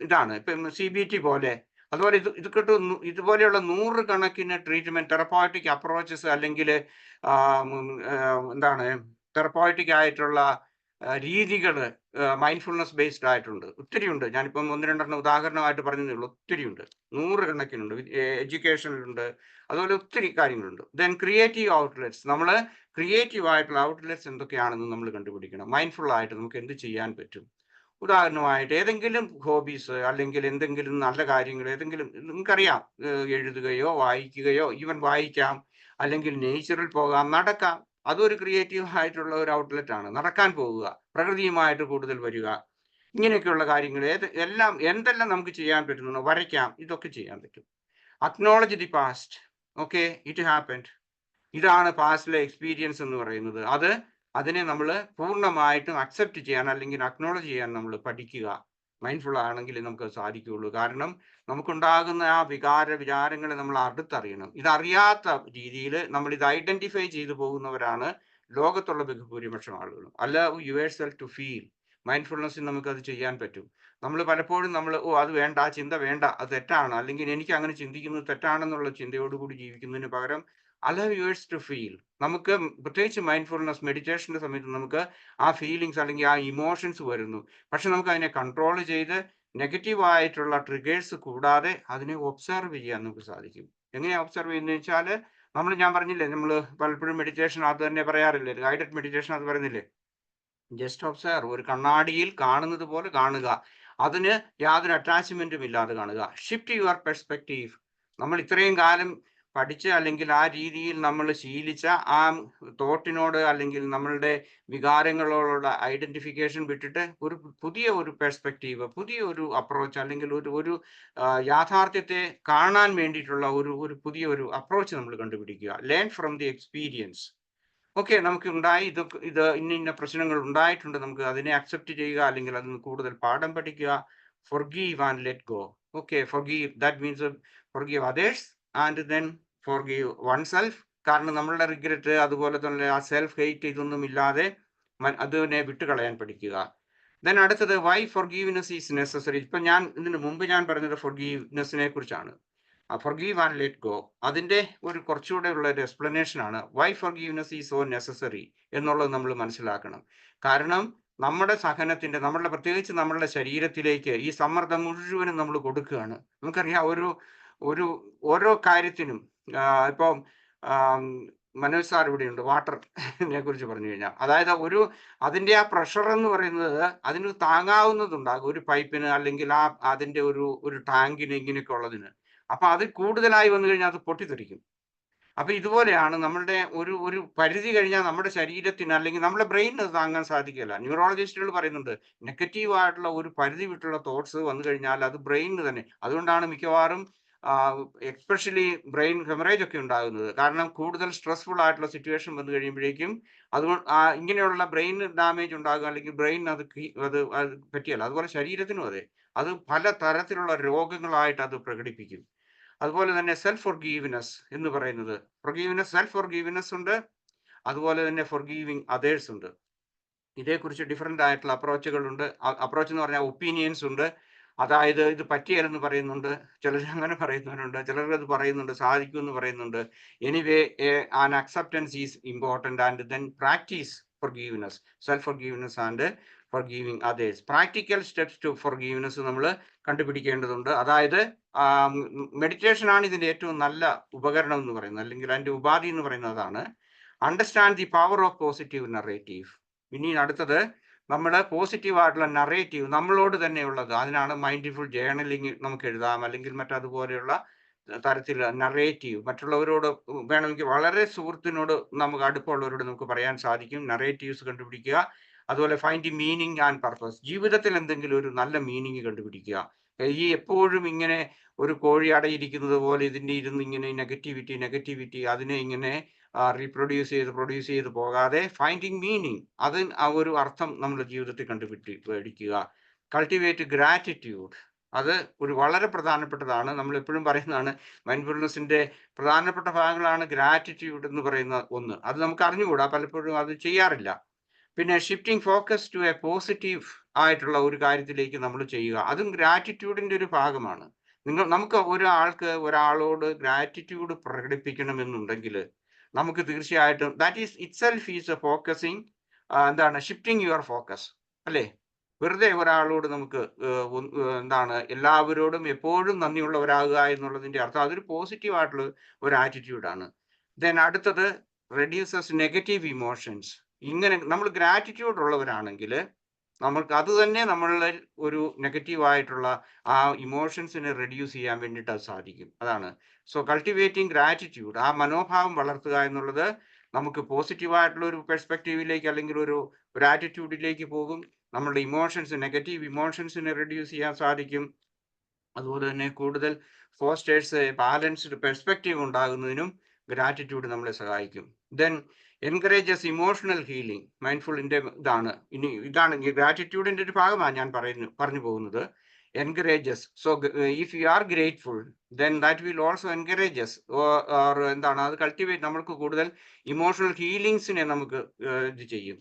Speaker 2: ഇതാണ്. ഇപ്പം CBT പോലെ അതുപോലെ ഇത് കിട്ടും ഇതുപോലെയുള്ള 100 കണക്കിന് ട്രീറ്റ്മെന്റ് തെറപ്പോട്ടിക് അപ്രോച്ചസ് അല്ലെങ്കിൽ എന്താണ് തെറപ്പോട്ടിക് ആയിട്ടുള്ള രീതികൾ മൈൻഡ്ഫുൾനെസ് ബേസ്ഡ് ആയിട്ടുണ്ട്. ഒത്തിരി ഉണ്ട്. ഞാനിപ്പം 1-2 ഉദാഹരണമായിട്ട് പറഞ്ഞതേ ഉള്ളൂ. ഒത്തിരി ഉണ്ട്, 100 കണക്കിനുണ്ട്. എഡ്യൂക്കേഷനിലുണ്ട്, അതുപോലെ ഒത്തിരി കാര്യങ്ങളുണ്ട്. Then creative outlets. നമ്മൾ ക്രിയേറ്റീവ് ആയിട്ടുള്ള ഔട്ട്ലെറ്റ്സ് എന്തൊക്കെയാണെന്ന് നമ്മൾ കണ്ടുപിടിക്കണം. മൈൻഡ്ഫുൾ ആയിട്ട് നമുക്ക് എന്ത് ചെയ്യാൻ പറ്റും. ഉദാഹരണമായിട്ട് ഏതെങ്കിലും ഹോബീസ് അല്ലെങ്കിൽ എന്തെങ്കിലും നല്ല കാര്യങ്ങൾ ഏതെങ്കിലും നിങ്ങൾക്കറിയാം, എഴുതുകയോ വായിക്കുകയോ, ഈവൻ വായിക്കാം, അല്ലെങ്കിൽ നേച്ചറിൽ പോകാം, നടക്കാം. അതൊരു ക്രിയേറ്റീവ് ആയിട്ടുള്ള ഒരു ഔട്ട്ലെറ്റ് ആണ്. നടക്കാൻ പോവുക, പ്രകൃതിയുമായിട്ട് കൂടുതൽ വരിക, ഇങ്ങനെയൊക്കെയുള്ള കാര്യങ്ങൾ എന്തെല്ലാം നമുക്ക് ചെയ്യാൻ പറ്റുന്നു. വരയ്ക്കാം, ഇതൊക്കെ ചെയ്യാൻ പറ്റും. Acknowledge the past. Okay, it happened. ഇതാണ് പാസ്റ്റിലെ എക്സ്പീരിയൻസ് എന്ന് പറയുന്നത്. അതിനെ നമ്മൾ പൂർണ്ണമായിട്ടും അക്സെപ്റ്റ് ചെയ്യാൻ അല്ലെങ്കിൽ അക്നോളജ് ചെയ്യാൻ നമ്മൾ പഠിക്കുക. മൈൻഡ്ഫുൾ ആണെങ്കിൽ നമുക്ക് സാധിക്കുകയുള്ളൂ. കാരണം നമുക്കുണ്ടാകുന്ന ആ വിചാരങ്ങളെ നമ്മൾ അടുത്തറിയണം. ഇതറിയാത്ത രീതിയിൽ നമ്മൾ ഇത് ഐഡന്റിഫൈ ചെയ്തു പോകുന്നവരാണ് ലോകത്തുള്ള ബഹുഭൂരിപക്ഷം ആളുകളും. അല്ല, യുവേഴ്സെൽഫ് ടു ഫീൽ. മൈൻഡ്ഫുൾനെസ്സിൽ നമുക്ക് അത് ചെയ്യാൻ പറ്റും. നമ്മൾ പലപ്പോഴും അത് വേണ്ട, ആ ചിന്ത വേണ്ട, അത് തെറ്റാണ്, അല്ലെങ്കിൽ എനിക്ക് അങ്ങനെ ചിന്തിക്കുന്നത് തെറ്റാണെന്നുള്ള ചിന്തയോടുകൂടി ജീവിക്കുന്നതിന് പകരം allow yours to feel. നമുക്ക് പ്രത്യേകിച്ച് മൈൻഡ്ഫുൾനെസ് മെഡിറ്റേഷന്റെ സമയത്ത് നമുക്ക് ആ ഫീലിങ്സ് അല്ലെങ്കിൽ ആ ഇമോഷൻസ് വരുന്നു. പക്ഷെ നമുക്ക് അതിനെ കൺട്രോൾ ചെയ്ത് നെഗറ്റീവ് ആയിട്ടുള്ള ട്രിഗേഴ്സ് കൂടാതെ അതിനെ ഒബ്സർവ് ചെയ്യാൻ നമുക്ക് സാധിക്കും. എങ്ങനെയാ ഒബ്സർവ് ചെയ്യുന്നത് വെച്ചാൽ, ഞാൻ പറഞ്ഞില്ലേ, നമ്മൾ പലപ്പോഴും മെഡിറ്റേഷൻ അത് തന്നെ പറയാറില്ലേ, ഗൈഡഡ് മെഡിറ്റേഷൻ അത് പറയുന്നില്ലേ, ജസ്റ്റ് ഒബ്സർവ്. ഒരു കണ്ണാടിയിൽ കാണുന്നത് പോലെ കാണുക, അതിന് യാതൊരു അറ്റാച്ച്മെന്റും ഇല്ലാതെ കാണുക. Shift your perspective. നമ്മൾ ഇത്രയും കാലം പഠിച്ച് അല്ലെങ്കിൽ ആ രീതിയിൽ നമ്മൾ ശീലിച്ച ആ തോട്ടിനോട് അല്ലെങ്കിൽ നമ്മളുടെ വികാരങ്ങളോടുള്ള ഐഡന്റിഫിക്കേഷൻ വിട്ടിട്ട് പുതിയ ഒരു പെർസ്പെക്റ്റീവ്, പുതിയ ഒരു അപ്രോച്ച് അല്ലെങ്കിൽ ഒരു യാഥാർത്ഥ്യത്തെ കാണാൻ വേണ്ടിയിട്ടുള്ള ഒരു പുതിയ ഒരു അപ്രോച്ച് നമ്മൾ കണ്ടുപിടിക്കുക. Learn from the experience. Okay, നമുക്ക് ഉണ്ടായി ഇത് ഇന്ന പ്രശ്നങ്ങൾ ഉണ്ടായിട്ടുണ്ട്, നമുക്ക് അതിനെ അക്സെപ്റ്റ് ചെയ്യുക അല്ലെങ്കിൽ അതിന് കൂടുതൽ പാഠം പഠിക്കുക. forgive and let go. Okay, forgive, that means forgive others and then forgive oneself. കാരണം നമ്മളുടെ റിഗ്രറ്റ്, അതുപോലെ തന്നെ ആ സെൽഫ് ഹെയ്റ്റ്, ഇതൊന്നും ഇല്ലാതെ അതിനെ വിട്ടുകളയാൻ പഠിക്കുക. ദെൻ അടുത്തത് വൈ forgiveness ഈസ് നെസസറി. ഇപ്പൊ ഇതിനു മുമ്പ് ഞാൻ പറഞ്ഞത് forgivenessനെ കുറിച്ചാണ്. forgive and let go, അതിന്റെ കുറച്ചുകൂടെ ഉള്ള ഒരു എക്സ്പ്ലനേഷൻ ആണ്. Why forgiveness is so necessary എന്നുള്ളത് നമ്മൾ മനസ്സിലാക്കണം. കാരണം നമ്മുടെ സഹനത്തിന്റെ, പ്രത്യേകിച്ച് നമ്മളുടെ ശരീരത്തിലേക്ക് ഈ സമ്മർദ്ദം മുഴുവനും നമ്മൾ കൊടുക്കുകയാണ്. നമുക്കറിയാം, ഓരോ കാര്യത്തിനും ഇപ്പം മനോജ് സാർ ഇവിടെയുണ്ട്, വാട്ടറിനെ കുറിച്ച് പറഞ്ഞു കഴിഞ്ഞാൽ, അതായത് അതിന്റെ ആ പ്രഷർ എന്ന് പറയുന്നത് അതിന് താങ്ങാവുന്നതുണ്ടാകും ഒരു പൈപ്പിന് അല്ലെങ്കിൽ അതിന്റെ ഒരു ടാങ്കിന്, ഇങ്ങനെയൊക്കെ ഉള്ളതിന്. അപ്പൊ അത് കൂടുതലായി വന്നു കഴിഞ്ഞാൽ അത് പൊട്ടിത്തെറിക്കും. അപ്പൊ ഇതുപോലെയാണ് നമ്മളുടെ ഒരു പരിധി കഴിഞ്ഞാൽ നമ്മുടെ ശരീരത്തിന് അല്ലെങ്കിൽ നമ്മുടെ ബ്രെയിനിന് അത് താങ്ങാൻ സാധിക്കില്ല. ന്യൂറോളജിസ്റ്റുകൾ പറയുന്നുണ്ട്, നെഗറ്റീവ് ആയിട്ടുള്ള ഒരു പരിധി വിട്ടുള്ള തോട്ട്സ് വന്നു കഴിഞ്ഞാൽ അത് ബ്രെയിനിന് തന്നെ. അതുകൊണ്ടാണ് മിക്കവാറും എക്സ്പെഷ്യലി ബ്രെയിൻ ഹെമറേജ് ഒക്കെ ഉണ്ടാകുന്നത്. കാരണം കൂടുതൽ സ്ട്രെസ്ഫുൾ ആയിട്ടുള്ള സിറ്റുവേഷൻ വന്നു കഴിയുമ്പോഴേക്കും അതുകൊണ്ട് ഇങ്ങനെയുള്ള ബ്രെയിൻ ഡാമേജ് ഉണ്ടാകുക, അല്ലെങ്കിൽ ബ്രെയിൻ അത് പറ്റിയല്ല. അതുപോലെ ശരീരത്തിനും അതെ, അത് പല തരത്തിലുള്ള രോഗങ്ങളായിട്ട് അത് പ്രകടിപ്പിക്കും. അതുപോലെ തന്നെ സെൽഫ് ഫോർഗീവ്നെസ് എന്ന് പറയുന്നത്, സെൽഫ് ഫോർഗീവ്നെസ് ഉണ്ട്, അതുപോലെ തന്നെ ഫോർഗീവിങ് അതേഴ്സ് ഉണ്ട്. ഇതേക്കുറിച്ച് ഡിഫറെൻ്റ് ആയിട്ടുള്ള അപ്രോച്ചുകളുണ്ട്. അപ്രോച്ച് എന്ന് പറഞ്ഞാൽ ഒപ്പീനിയൻസ് ഉണ്ട്. അതായത് ഇത് പറ്റിയാലെന്ന് പറയുന്നുണ്ട്, ചിലർ അങ്ങനെ പറയുന്നവരുണ്ട്, ചിലർ അത് പറയുന്നുണ്ട് സാധിക്കും എന്ന് പറയുന്നുണ്ട്. Anyway, an acceptance is important and then practice forgiveness, self forgiveness and forgiving others. Practical steps to forgiveness നമ്മൾ കണ്ടുപിടിക്കേണ്ടതുണ്ട്. അതായത് മെഡിറ്റേഷൻ ആണ് ഇതിന്റെ ഏറ്റവും നല്ല ഉപകരണം എന്ന് പറയുന്നത്, അല്ലെങ്കിൽ അതിന്റെ ഉപാധി എന്ന് പറയുന്നത് അതാണ്. Understand the power of positive narrative. ഇനി അടുത്തത് നമ്മുടെ പോസിറ്റീവ് ആയിട്ടുള്ള നറേറ്റീവ് നമ്മളോട് തന്നെ ഉള്ളത്. അതിനാണ് മൈൻഡ്ഫുൾ ജേർണലിംഗ് നമുക്ക് എഴുതാം, അല്ലെങ്കിൽ മറ്റതുപോലെയുള്ള തരത്തിൽ നറേറ്റീവ്. മറ്റുള്ളവരോട് വേണമെങ്കിൽ വളരെ സുഹൃത്തിനോട് നമുക്ക് അടുപ്പമുള്ളവരോട് നമുക്ക് പറയാൻ സാധിക്കും. നറേറ്റീവ്സ് കണ്ടുപിടിക്കുക. അതുപോലെ find the meaning and purpose. ജീവിതത്തിൽ എന്തെങ്കിലും ഒരു നല്ല മീനിങ് കണ്ടുപിടിക്കുക. എപ്പോഴും ഇങ്ങനെ ഒരു കോഴി അടയിരിക്കുന്നത് പോലെ ഇതിൻ്റെ ഇരുന്ന് ഇങ്ങനെ നെഗറ്റിവിറ്റി അതിനെ ഇങ്ങനെ പ്രൊഡ്യൂസ് ചെയ്ത് പോകാതെ ഫൈൻഡിങ് മീനിങ്, ആ ഒരു അർത്ഥം നമ്മുടെ ജീവിതത്തിൽ കണ്ടുപിടിക്കുക. Cultivate gratitude. അത് വളരെ പ്രധാനപ്പെട്ടതാണ്. നമ്മൾ എപ്പോഴും പറയുന്നതാണ്, മൈൻഡ്ഫുൾനെസ്സിന്റെ പ്രധാനപ്പെട്ട ഭാഗങ്ങളാണ് ഗ്രാറ്റിറ്റ്യൂഡ് എന്ന് പറയുന്ന ഒന്ന്. അത് നമുക്ക് അറിഞ്ഞുകൂടാ, പലപ്പോഴും അത് ചെയ്യാറില്ല. പിന്നെ shifting focus to a positive ആയിട്ടുള്ള ഒരു കാര്യത്തിലേക്ക് നമ്മൾ ചെയ്യുക, അതും ഗ്രാറ്റിറ്റ്യൂഡിന്റെ ഒരു ഭാഗമാണ്. നമുക്ക് ഒരാളോട് ഗ്രാറ്റിറ്റ്യൂഡ് പ്രകടിപ്പിക്കണമെന്നുണ്ടെങ്കിൽ നമുക്ക് തീർച്ചയായിട്ടും that is itself is A focusing, എന്താണ്, ഷിഫ്റ്റിംഗ് യുവർ ഫോക്കസ്, അല്ലേ? വെറുതെ ഒരാളോട് നമുക്ക് എല്ലാവരോടും എപ്പോഴും നന്ദിയുള്ളവരാകുക എന്നുള്ളതിന്റെ അർത്ഥം അതൊരു പോസിറ്റീവ് ആയിട്ടുള്ള ഒരു ആറ്റിറ്റ്യൂഡാണ്. ദെൻ അടുത്തത് റെഡ്യൂസസ് നെഗറ്റീവ് ഇമോഷൻസ്. ഇങ്ങനെ നമ്മൾ ഗ്രാറ്റിറ്റ്യൂഡ് ഉള്ളവരാണെങ്കിൽ നമ്മൾക്ക് അത് തന്നെ നമ്മളിൽ ഒരു നെഗറ്റീവായിട്ടുള്ള ആ ഇമോഷൻസിനെ റെഡ്യൂസ് ചെയ്യാൻ വേണ്ടിയിട്ട് അത് സാധിക്കും. അതാണ് സോ കൾട്ടിവേറ്റിംഗ് ഗ്രാറ്റിറ്റ്യൂഡ്, ആ മനോഭാവം വളർത്തുക എന്നുള്ളത് നമുക്ക് പോസിറ്റീവായിട്ടുള്ള ഒരു പെർസ്പെക്റ്റീവിലേക്ക് അല്ലെങ്കിൽ ഒരു ആറ്റിറ്റ്യൂഡിലേക്ക് പോകും. നമ്മളുടെ നെഗറ്റീവ് ഇമോഷൻസിനെ റെഡ്യൂസ് ചെയ്യാൻ സാധിക്കും. അതുപോലെ തന്നെ കൂടുതൽ ഫോസ്റ്റേഴ്സ് ബാലൻസ്ഡ് പെർസ്പെക്റ്റീവ് ഉണ്ടാകുന്നതിനും ഗ്രാറ്റിറ്റ്യൂഡ് നമ്മളെ സഹായിക്കും. Then encourages emotional healing. മൈൻഡ്ഫുള്ളിന്റെ ഇതാണ് ഗ്രാറ്റിറ്റ്യൂഡിന്റെ ഒരു ഭാഗമാണ് ഞാൻ പറഞ്ഞു പോകുന്നത്. Encourages. So if you are grateful then that will also encourages or എന്താണ് അത് കൾട്ടിവേറ്റ്, നമ്മൾക്ക് കൂടുതൽ ഇമോഷണൽ ഹീലിങ്സിനെ നമുക്ക് ഇത് ചെയ്യും.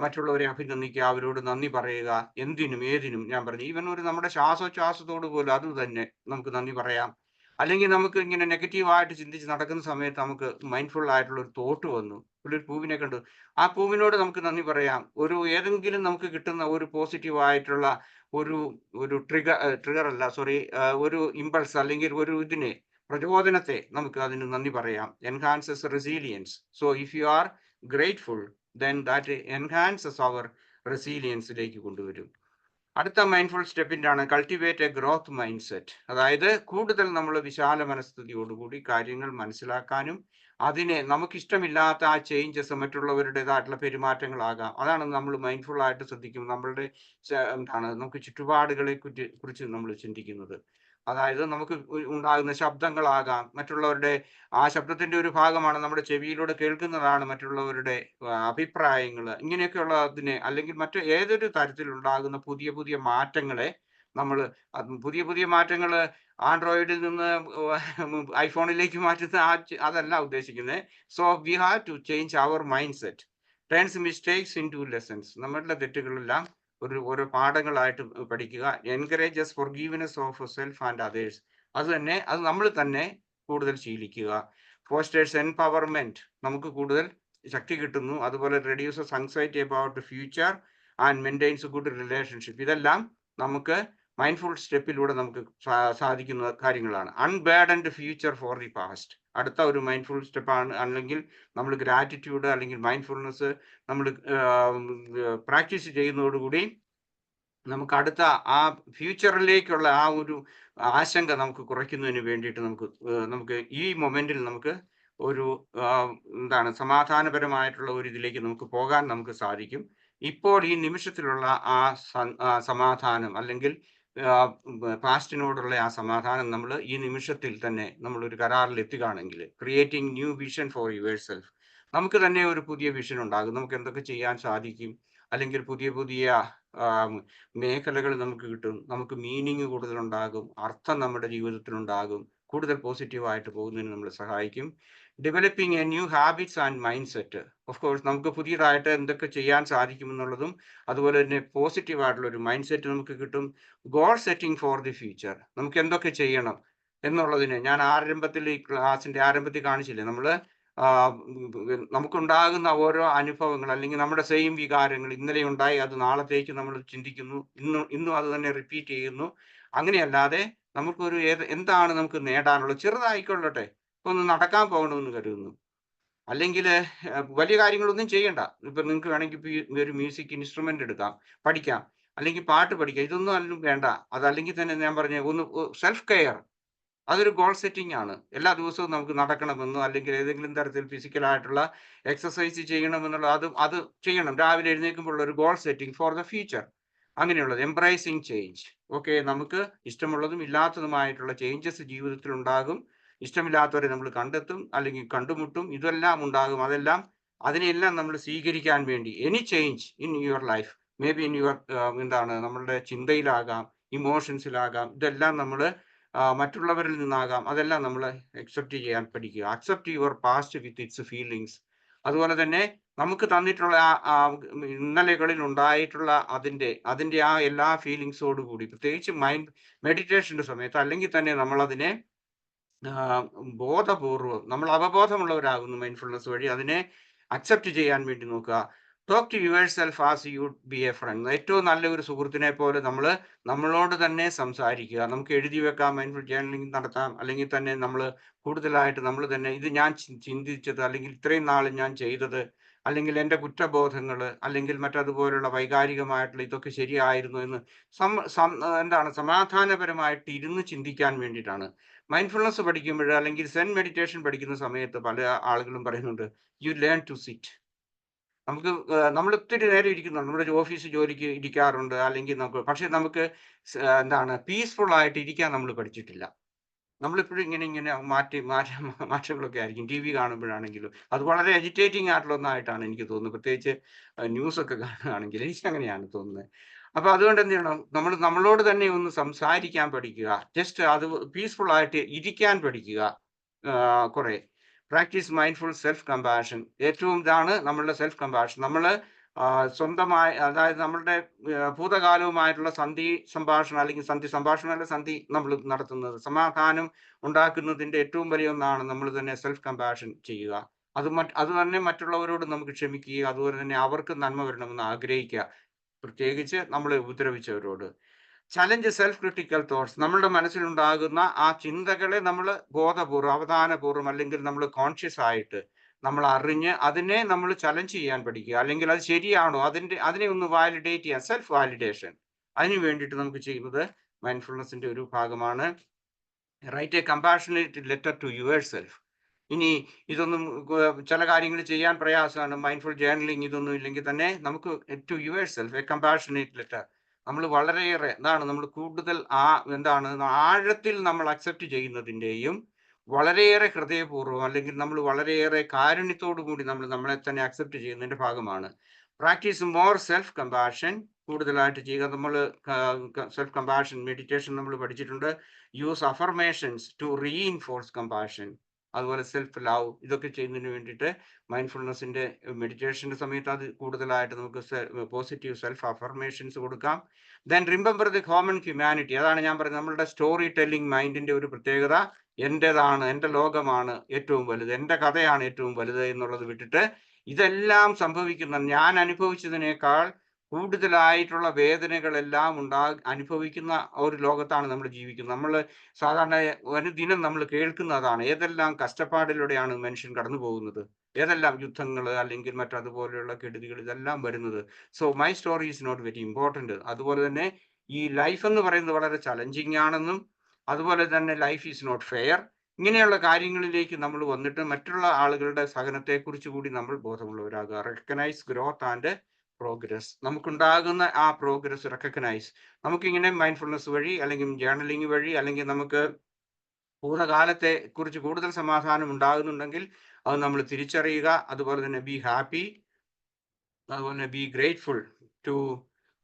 Speaker 2: മറ്റുള്ളവരെ അഭിനന്ദിക്കുക, അവരോട് നന്ദി പറയുക, എന്തിനും ഏതിനും. ഞാൻ പറഞ്ഞു ഈവൻ നമ്മുടെ ശ്വാസോച്ഛ്വാസത്തോട് പോലും അത് തന്നെ നമുക്ക് നന്ദി പറയാം. അല്ലെങ്കിൽ നമുക്ക് ഇങ്ങനെ നെഗറ്റീവായിട്ട് ചിന്തിച്ച് നടക്കുന്ന സമയത്ത് നമുക്ക് മൈൻഡ്ഫുൾ ആയിട്ടുള്ള ഒരു തോട്ട് വന്നു, ഒരു പൂവിനെ കണ്ടു, ആ പൂവിനോട് നമുക്ക് നന്ദി പറയാം. ഏതെങ്കിലും നമുക്ക് കിട്ടുന്ന ഒരു പോസിറ്റീവായിട്ടുള്ള ഒരു ട്രിഗർ അല്ല, സോറി, ഒരു ഇമ്പൾസ് അല്ലെങ്കിൽ ഒരു പ്രചോദനത്തെ നമുക്ക് അതിന് നന്ദി പറയാം. Enhances resilience. So if you are grateful then that enhances our റെസീലിയൻസിലേക്ക് കൊണ്ടുവരും. അടുത്ത മൈൻഡ്ഫുൾ സ്റ്റെപ്പിൻ്റെ ആണ് cultivate A growth mind set. അതായത് കൂടുതൽ നമ്മൾ വിശാല മനസ്ഥിതിയോടുകൂടി കാര്യങ്ങൾ മനസ്സിലാക്കാനും അതിനെ നമുക്കിഷ്ടമില്ലാത്ത ആ ചേഞ്ചസ് മറ്റുള്ളവരുടേതായിട്ടുള്ള പെരുമാറ്റങ്ങളാകാം, അതാണ് നമ്മൾ മൈൻഡ്ഫുൾ ആയിട്ട് ശ്രദ്ധിക്കും. നമ്മളുടെ നമുക്ക് ചുറ്റുപാടുകളെ കുറിച്ച് നമ്മൾ ചിന്തിക്കുന്നത്. അതായത് നമുക്ക് ഉണ്ടാകുന്ന ശബ്ദങ്ങളാകാം, മറ്റുള്ളവരുടെ ആ ശബ്ദത്തിന്റെ ഒരു ഭാഗമാണ് നമ്മുടെ ചെവിയിലൂടെ കേൾക്കുന്നതാണ് മറ്റുള്ളവരുടെ അഭിപ്രായങ്ങൾ, ഇങ്ങനെയൊക്കെയുള്ള അതിനെ അല്ലെങ്കിൽ മറ്റു ഏതൊരു തരത്തിലുണ്ടാകുന്ന പുതിയ പുതിയ മാറ്റങ്ങളെ നമ്മൾ പുതിയ മാറ്റങ്ങൾ ആൻഡ്രോയിഡിൽ നിന്ന് ഐഫോണിലേക്ക് മാറ്റുന്ന അതല്ല ഉദ്ദേശിക്കുന്നത്. So we have to change our mind set. Turns mistakes into lessons. നമ്മളുടെ തെറ്റുകളെല്ലാം ഓരോ പാഠങ്ങളായിട്ട് പഠിക്കുക. Encourages forgiveness of self and others. അത് നമ്മൾ തന്നെ കൂടുതൽ ശീലിക്കുക. Fosters empowerment. നമുക്ക് കൂടുതൽ ശക്തി കിട്ടുന്നു. അതുപോലെ reduces anxiety about future and maintains good relationship. ഇതെല്ലാം നമുക്ക് മൈൻഡ്ഫുൾ സ്റ്റെപ്പിലൂടെ നമുക്ക് സാധിക്കുന്ന കാര്യങ്ങളാണ്. അൺബേർഡൻഡ് ഫ്യൂച്ചർ ഫോർ ദി പാസ്റ്റ്. അടുത്ത ഒരു മൈൻഡ്ഫുൾ സ്റ്റെപ്പാണ്. അല്ലെങ്കിൽ നമ്മൾ ഗ്രാറ്റിറ്റ്യൂഡ് അല്ലെങ്കിൽ മൈൻഡ്ഫുൾനെസ് നമ്മൾ പ്രാക്ടീസ് ചെയ്യുന്നതോടുകൂടി നമുക്ക് അടുത്ത ആ ഫ്യൂച്ചറിലേക്കുള്ള ആ ഒരു ആശങ്ക നമുക്ക് കുറയ്ക്കുന്നതിന് വേണ്ടിയിട്ട് നമുക്ക് ഈ മൊമെന്റിൽ നമുക്ക് ഒരു സമാധാനപരമായിട്ടുള്ള ഒരു ഇതിലേക്ക് നമുക്ക് പോകാൻ നമുക്ക് സാധിക്കും. ഇപ്പോൾ ഈ നിമിഷത്തിലുള്ള ആ സമാധാനം അല്ലെങ്കിൽ പാസ്റ്റിനോടുള്ള ആ സമാധാനം നമ്മൾ ഈ നിമിഷത്തിൽ തന്നെ നമ്മൾ ഒരു കരാറിൽ എത്തുകയാണെങ്കിൽ, creating new vision for yourself, നമുക്ക് തന്നെ ഒരു പുതിയ വിഷൻ ഉണ്ടാകും. നമുക്ക് എന്തൊക്കെ ചെയ്യാൻ സാധിക്കും, അല്ലെങ്കിൽ പുതിയ മേഖലകൾ നമുക്ക് കിട്ടും, നമുക്ക് മീനിങ് കൂടുതലുണ്ടാകും, അർത്ഥം നമ്മുടെ ജീവിതത്തിലുണ്ടാകും, കൂടുതൽ പോസിറ്റീവായിട്ട് പോകുന്നതിന് നമ്മളെ സഹായിക്കും. Developing A new habits and mind set. Of course നമുക്ക് പുതിയതായിട്ട് എന്തൊക്കെ ചെയ്യാൻ സാധിക്കുമെന്നുള്ളതും അതുപോലെ തന്നെ പോസിറ്റീവായിട്ടുള്ള ഒരു മൈൻഡ് സെറ്റ് നമുക്ക് കിട്ടും. Goal setting for the future. നമുക്ക് എന്തൊക്കെ ചെയ്യണം എന്നുള്ളതിന് ഞാൻ ഈ ക്ലാസിന്റെ ആരംഭത്തിൽ കാണിച്ചില്ലേ, നമുക്കുണ്ടാകുന്ന ഓരോ അനുഭവങ്ങൾ അല്ലെങ്കിൽ നമ്മുടെ സെയിം വികാരങ്ങൾ ഇന്നലെ ഉണ്ടായി അത് നാളത്തേക്ക് നമ്മൾ ചിന്തിക്കുന്നു, ഇന്നും അത് തന്നെ റിപ്പീറ്റ് ചെയ്യുന്നു. അങ്ങനെയല്ലാതെ നമുക്കൊരു എന്താണ് നമുക്ക് നേടാനുള്ളത്, ചെറുതായിക്കൊള്ളട്ടെ, ഒന്ന് നടക്കാൻ പോകണമെന്ന് കരുതുന്നു, അല്ലെങ്കിൽ വലിയ കാര്യങ്ങളൊന്നും ചെയ്യണ്ട. ഇപ്പൊ നിങ്ങൾക്ക് വേണമെങ്കിൽ ഒരു മ്യൂസിക് ഇൻസ്ട്രുമെന്റ് എടുക്കാം, പഠിക്കാം, അല്ലെങ്കിൽ പാട്ട് പഠിക്കാം, ഇതൊന്നും അല്ലും വേണ്ട. അതല്ലെങ്കിൽ തന്നെ ഞാൻ പറഞ്ഞ ഒന്ന് സെൽഫ് കെയർ, അതൊരു ഗോൾ സെറ്റിംഗ് ആണ്. എല്ലാ ദിവസവും നമുക്ക് നടക്കണമെന്നോ അല്ലെങ്കിൽ ഏതെങ്കിലും തരത്തിൽ ഫിസിക്കലായിട്ടുള്ള എക്സസൈസ് ചെയ്യണമെന്നുള്ള അത് ചെയ്യണം. രാവിലെ എഴുന്നേൽക്കുമ്പോൾ ഒരു goal setting for the future. അങ്ങനെയുള്ളത്. Embracing change. ഓക്കെ, നമുക്ക് ഇഷ്ടമുള്ളതും ഇല്ലാത്തതുമായിട്ടുള്ള ചേഞ്ചസ് ജീവിതത്തിൽ ഉണ്ടാകും. ഇഷ്ടമില്ലാത്തവരെ നമ്മൾ കണ്ടെത്തും അല്ലെങ്കിൽ കണ്ടുമുട്ടും, ഇതെല്ലാം ഉണ്ടാകും. അതിനെല്ലാം നമ്മൾ സ്വീകരിക്കാൻ വേണ്ടി any change in your life, may be in your നമ്മളുടെ ചിന്തയിലാകാം, ഇമോഷൻസിലാകാം, ഇതെല്ലാം നമ്മൾ മറ്റുള്ളവരിൽ നിന്നാകാം, അതെല്ലാം നമ്മൾ അക്സെപ്റ്റ് ചെയ്യാൻ പഠിക്കുക. Accept your past with its feelings. അതുപോലെ തന്നെ നമുക്ക് തന്നിട്ടുള്ള ഇന്നലകളിൽ ഉണ്ടായിട്ടുള്ള അതിന്റെ ആ എല്ലാ ഫീലിങ്സോട് കൂടി, പ്രത്യേകിച്ച് മെഡിറ്റേഷന്റെ സമയത്ത്, അല്ലെങ്കിൽ തന്നെ നമ്മൾ അതിനെ ബോധപൂർവം, നമ്മൾ അവബോധമുള്ളവരാകുന്നു മൈൻഡ്ഫുൾനെസ് വഴി അതിനെ അക്സെപ്റ്റ് ചെയ്യാൻ വേണ്ടി നോക്കുക. Talk to yourself as you be a friend. ഏറ്റവും നല്ല ഒരു സുഹൃത്തിനെ പോലെ നമ്മളോട് തന്നെ സംസാരിക്കുക. നമുക്ക് എഴുതി വെക്കാം, മൈൻഡ്ഫുൾ ജേർണലിംഗ് നടത്താം, അല്ലെങ്കിൽ തന്നെ നമ്മൾ കൂടുതലായിട്ട് നമ്മൾ തന്നെ ഇത് ഞാൻ ചിന്തിച്ചത്, അല്ലെങ്കിൽ ഇത്രയും നാൾ ഞാൻ ചെയ്തത്, അല്ലെങ്കിൽ എൻ്റെ കുറ്റബോധങ്ങൾ, അല്ലെങ്കിൽ മറ്റതുപോലുള്ള വൈകാരികമായിട്ടുള്ള ഇതൊക്കെ ശരിയായിരുന്നു എന്ന് സമാധാനപരമായിട്ട് ഇരുന്ന് ചിന്തിക്കാൻ വേണ്ടിയിട്ടാണ്. മൈൻഡ്ഫുൾനെസ് പഠിക്കുമ്പോൾ, അല്ലെങ്കിൽ സെൻ മെഡിറ്റേഷൻ പഠിക്കുന്ന സമയത്ത് പല ആളുകളും പറയുന്നുണ്ട്, യു ലേൺ ടു സിറ്റ്. നമ്മൾ ഒത്തിരി നേരം ഇരിക്കുന്നുണ്ട്, നമ്മുടെ ഓഫീസ് ജോലിക്ക് ഇരിക്കാറുണ്ട്, അല്ലെങ്കിൽ പക്ഷെ നമുക്ക് പീസ്ഫുൾ ആയിട്ട് ഇരിക്കാൻ നമ്മൾ പഠിച്ചിട്ടില്ല. നമ്മളിപ്പോഴും ഇങ്ങനെ മാറ്റങ്ങളൊക്കെ ആയിരിക്കും. ടി വി കാണുമ്പോഴാണെങ്കിലും അത് വളരെ എജിറ്റേറ്റിംഗ് ആയിട്ടുള്ള ഒന്നായിട്ടാണ് എനിക്ക് തോന്നുന്നത്. പ്രത്യേകിച്ച് ന്യൂസൊക്കെ കാണുകയാണെങ്കിൽ എനിക്ക് അങ്ങനെയാണ് തോന്നുന്നത്. അപ്പൊ അതുകൊണ്ട് എന്ത് ചെയ്യണം, നമ്മളോട് തന്നെ ഒന്ന് സംസാരിക്കാൻ പഠിക്കുക. ജസ്റ്റ് അത് പീസ്ഫുൾ ആയിട്ട് ഇരിക്കാൻ പഠിക്കുക. കുറെ പ്രാക്ടീസ് മൈൻഡ്ഫുൾ സെൽഫ് കമ്പാഷൻ. ഏറ്റവും ഇതാണ് നമ്മളുടെ സെൽഫ് കമ്പാഷൻ. നമ്മൾ സ്വന്തമായി, അതായത് നമ്മളുടെ ഭൂതകാലവുമായിട്ടുള്ള സംഭാഷണം, അല്ലെങ്കിൽ സന്ധി നമ്മൾ നടത്തുന്നത്, സമാധാനം ഉണ്ടാക്കുന്നതിന്റെ ഏറ്റവും വലിയ ഒന്നാണ് നമ്മൾ തന്നെ സെൽഫ് കമ്പാഷൻ ചെയ്യുക. അത് തന്നെ മറ്റുള്ളവരോട് നമുക്ക് ക്ഷമിക്കുക, അതുപോലെ തന്നെ അവർക്ക് നന്മ വരണമെന്ന് ആഗ്രഹിക്കുക, പ്രത്യേകിച്ച് നമ്മളെ ഉപദ്രവിച്ചവരോട്. Challenge self critical thoughts. നമ്മളുടെ മനസ്സിലുണ്ടാകുന്ന ആ ചിന്തകളെ നമ്മൾ ബോധപൂർവ്വം, അവധാനപൂർവ്വം, അല്ലെങ്കിൽ നമ്മൾ കോൺഷ്യസ് ആയിട്ട് നമ്മൾ അറിഞ്ഞ് അതിനെ നമ്മൾ ചലഞ്ച് ചെയ്യാൻ പഠിക്കുക. അല്ലെങ്കിൽ അത് ശരിയാണോ, അതിനെ ഒന്ന് വാലിഡേറ്റ് ചെയ്യാൻ, സെൽഫ് വാലിഡേഷൻ. അതിന് വേണ്ടിയിട്ട് നമുക്ക് ചെയ്യുന്നത് മൈൻഡ്ഫുൾനെസിന്റെ ഒരു ഭാഗമാണ്. Write a compassionate letter to yourself. ഇനി ഇതൊന്നും ചില കാര്യങ്ങൾ ചെയ്യാൻ പ്രയാസമാണ്, മൈൻഡ്ഫുൾ ജേർണലിംഗ് ഇതൊന്നും ഇല്ലെങ്കിൽ തന്നെ നമുക്ക് to yourself a compassionate letter. നമ്മൾ വളരെയേറെ നമ്മൾ കൂടുതൽ ആഴത്തിൽ നമ്മൾ അക്സെപ്റ്റ് ചെയ്യുന്നതിൻ്റെയും, വളരെയേറെ ഹൃദയപൂർവ്വം, അല്ലെങ്കിൽ നമ്മൾ വളരെയേറെ കാരുണ്യത്തോടു കൂടി നമ്മളെ തന്നെ അക്സെപ്റ്റ് ചെയ്യുന്നതിന്റെ ഭാഗമാണ്. Practice more self compassion. കൂടുതലായിട്ട് ചെയ്യുക. നമ്മൾ സെൽഫ് കമ്പാഷൻ മെഡിറ്റേഷൻ നമ്മൾ പഠിച്ചിട്ടുണ്ട്. Use affirmations to reinforce compassion. അതുപോലെ സെൽഫ് ലവ്, ഇതൊക്കെ ചെയ്യുന്നതിന് വേണ്ടിയിട്ട് മൈൻഡ്ഫുൾനെസിന്റെ മെഡിറ്റേഷന്റെ സമയത്ത് അത് കൂടുതലായിട്ട് നമുക്ക് പോസിറ്റീവ് സെൽഫ് അഫർമേഷൻസ് കൊടുക്കാം. Then remember the common humanity. അതാണ് ഞാൻ പറയുന്നത്, നമ്മളുടെ സ്റ്റോറി ടെല്ലിംഗ് മൈൻഡിന്റെ ഒരു പ്രത്യേകത. എൻ്റെതാണ്, എൻ്റെ ലോകമാണ് ഏറ്റവും വലുത്, എൻ്റെ കഥയാണ് ഏറ്റവും വലുത് എന്നുള്ളത് വിട്ടിട്ട്, ഇതെല്ലാം സംഭവിക്കുന്ന, ഞാൻ അനുഭവിച്ചതിനേക്കാൾ കൂടുതലായിട്ടുള്ള വേദനകളെല്ലാം അനുഭവിക്കുന്ന ഒരു ലോകത്താണ് നമ്മൾ ജീവിക്കുന്നത്. നമ്മൾ സാധാരണ ഒരു ദിനം നമ്മൾ കേൾക്കുന്നതാണ്, ഏതെല്ലാം കഷ്ടപ്പാടിലൂടെയാണ് മനുഷ്യൻ കടന്നു പോകുന്നത്, ഏതെല്ലാം യുദ്ധങ്ങൾ, അല്ലെങ്കിൽ മറ്റതുപോലെയുള്ള കെടുതികൾ, ഇതെല്ലാം വരുന്നത്. So my story is not very important. അതുപോലെ തന്നെ ഈ ലൈഫ് എന്ന് പറയുന്നത് വളരെ ചലഞ്ചിങ് ആണെന്നും, അതുപോലെ തന്നെ ലൈഫ് ഈസ് നോട്ട് ഫെയർ, ഇങ്ങനെയുള്ള കാര്യങ്ങളിലേക്ക് നമ്മൾ വന്നിട്ട് മറ്റുള്ള ആളുകളുടെ സഹനത്തെക്കുറിച്ച് കൂടി നമ്മൾ ബോധമുള്ളവരാകുക. Recognise growth and progress. നമുക്കുണ്ടാകുന്ന ആ പ്രോഗ്രസ് റെക്കഗ്നൈസ്. നമുക്കിങ്ങനെ മൈൻഡ്ഫുൾനെസ് വഴി, അല്ലെങ്കിൽ ജേർണലിംഗ് വഴി, അല്ലെങ്കിൽ നമുക്ക് ഭൂതകാലത്തെ കുറിച്ച് കൂടുതൽ സമാധാനം ഉണ്ടാകുന്നുണ്ടെങ്കിൽ അത് നമ്മൾ തിരിച്ചറിയുക. അതുപോലെ തന്നെ ബി ഹാപ്പി, അതുപോലെ തന്നെ be grateful to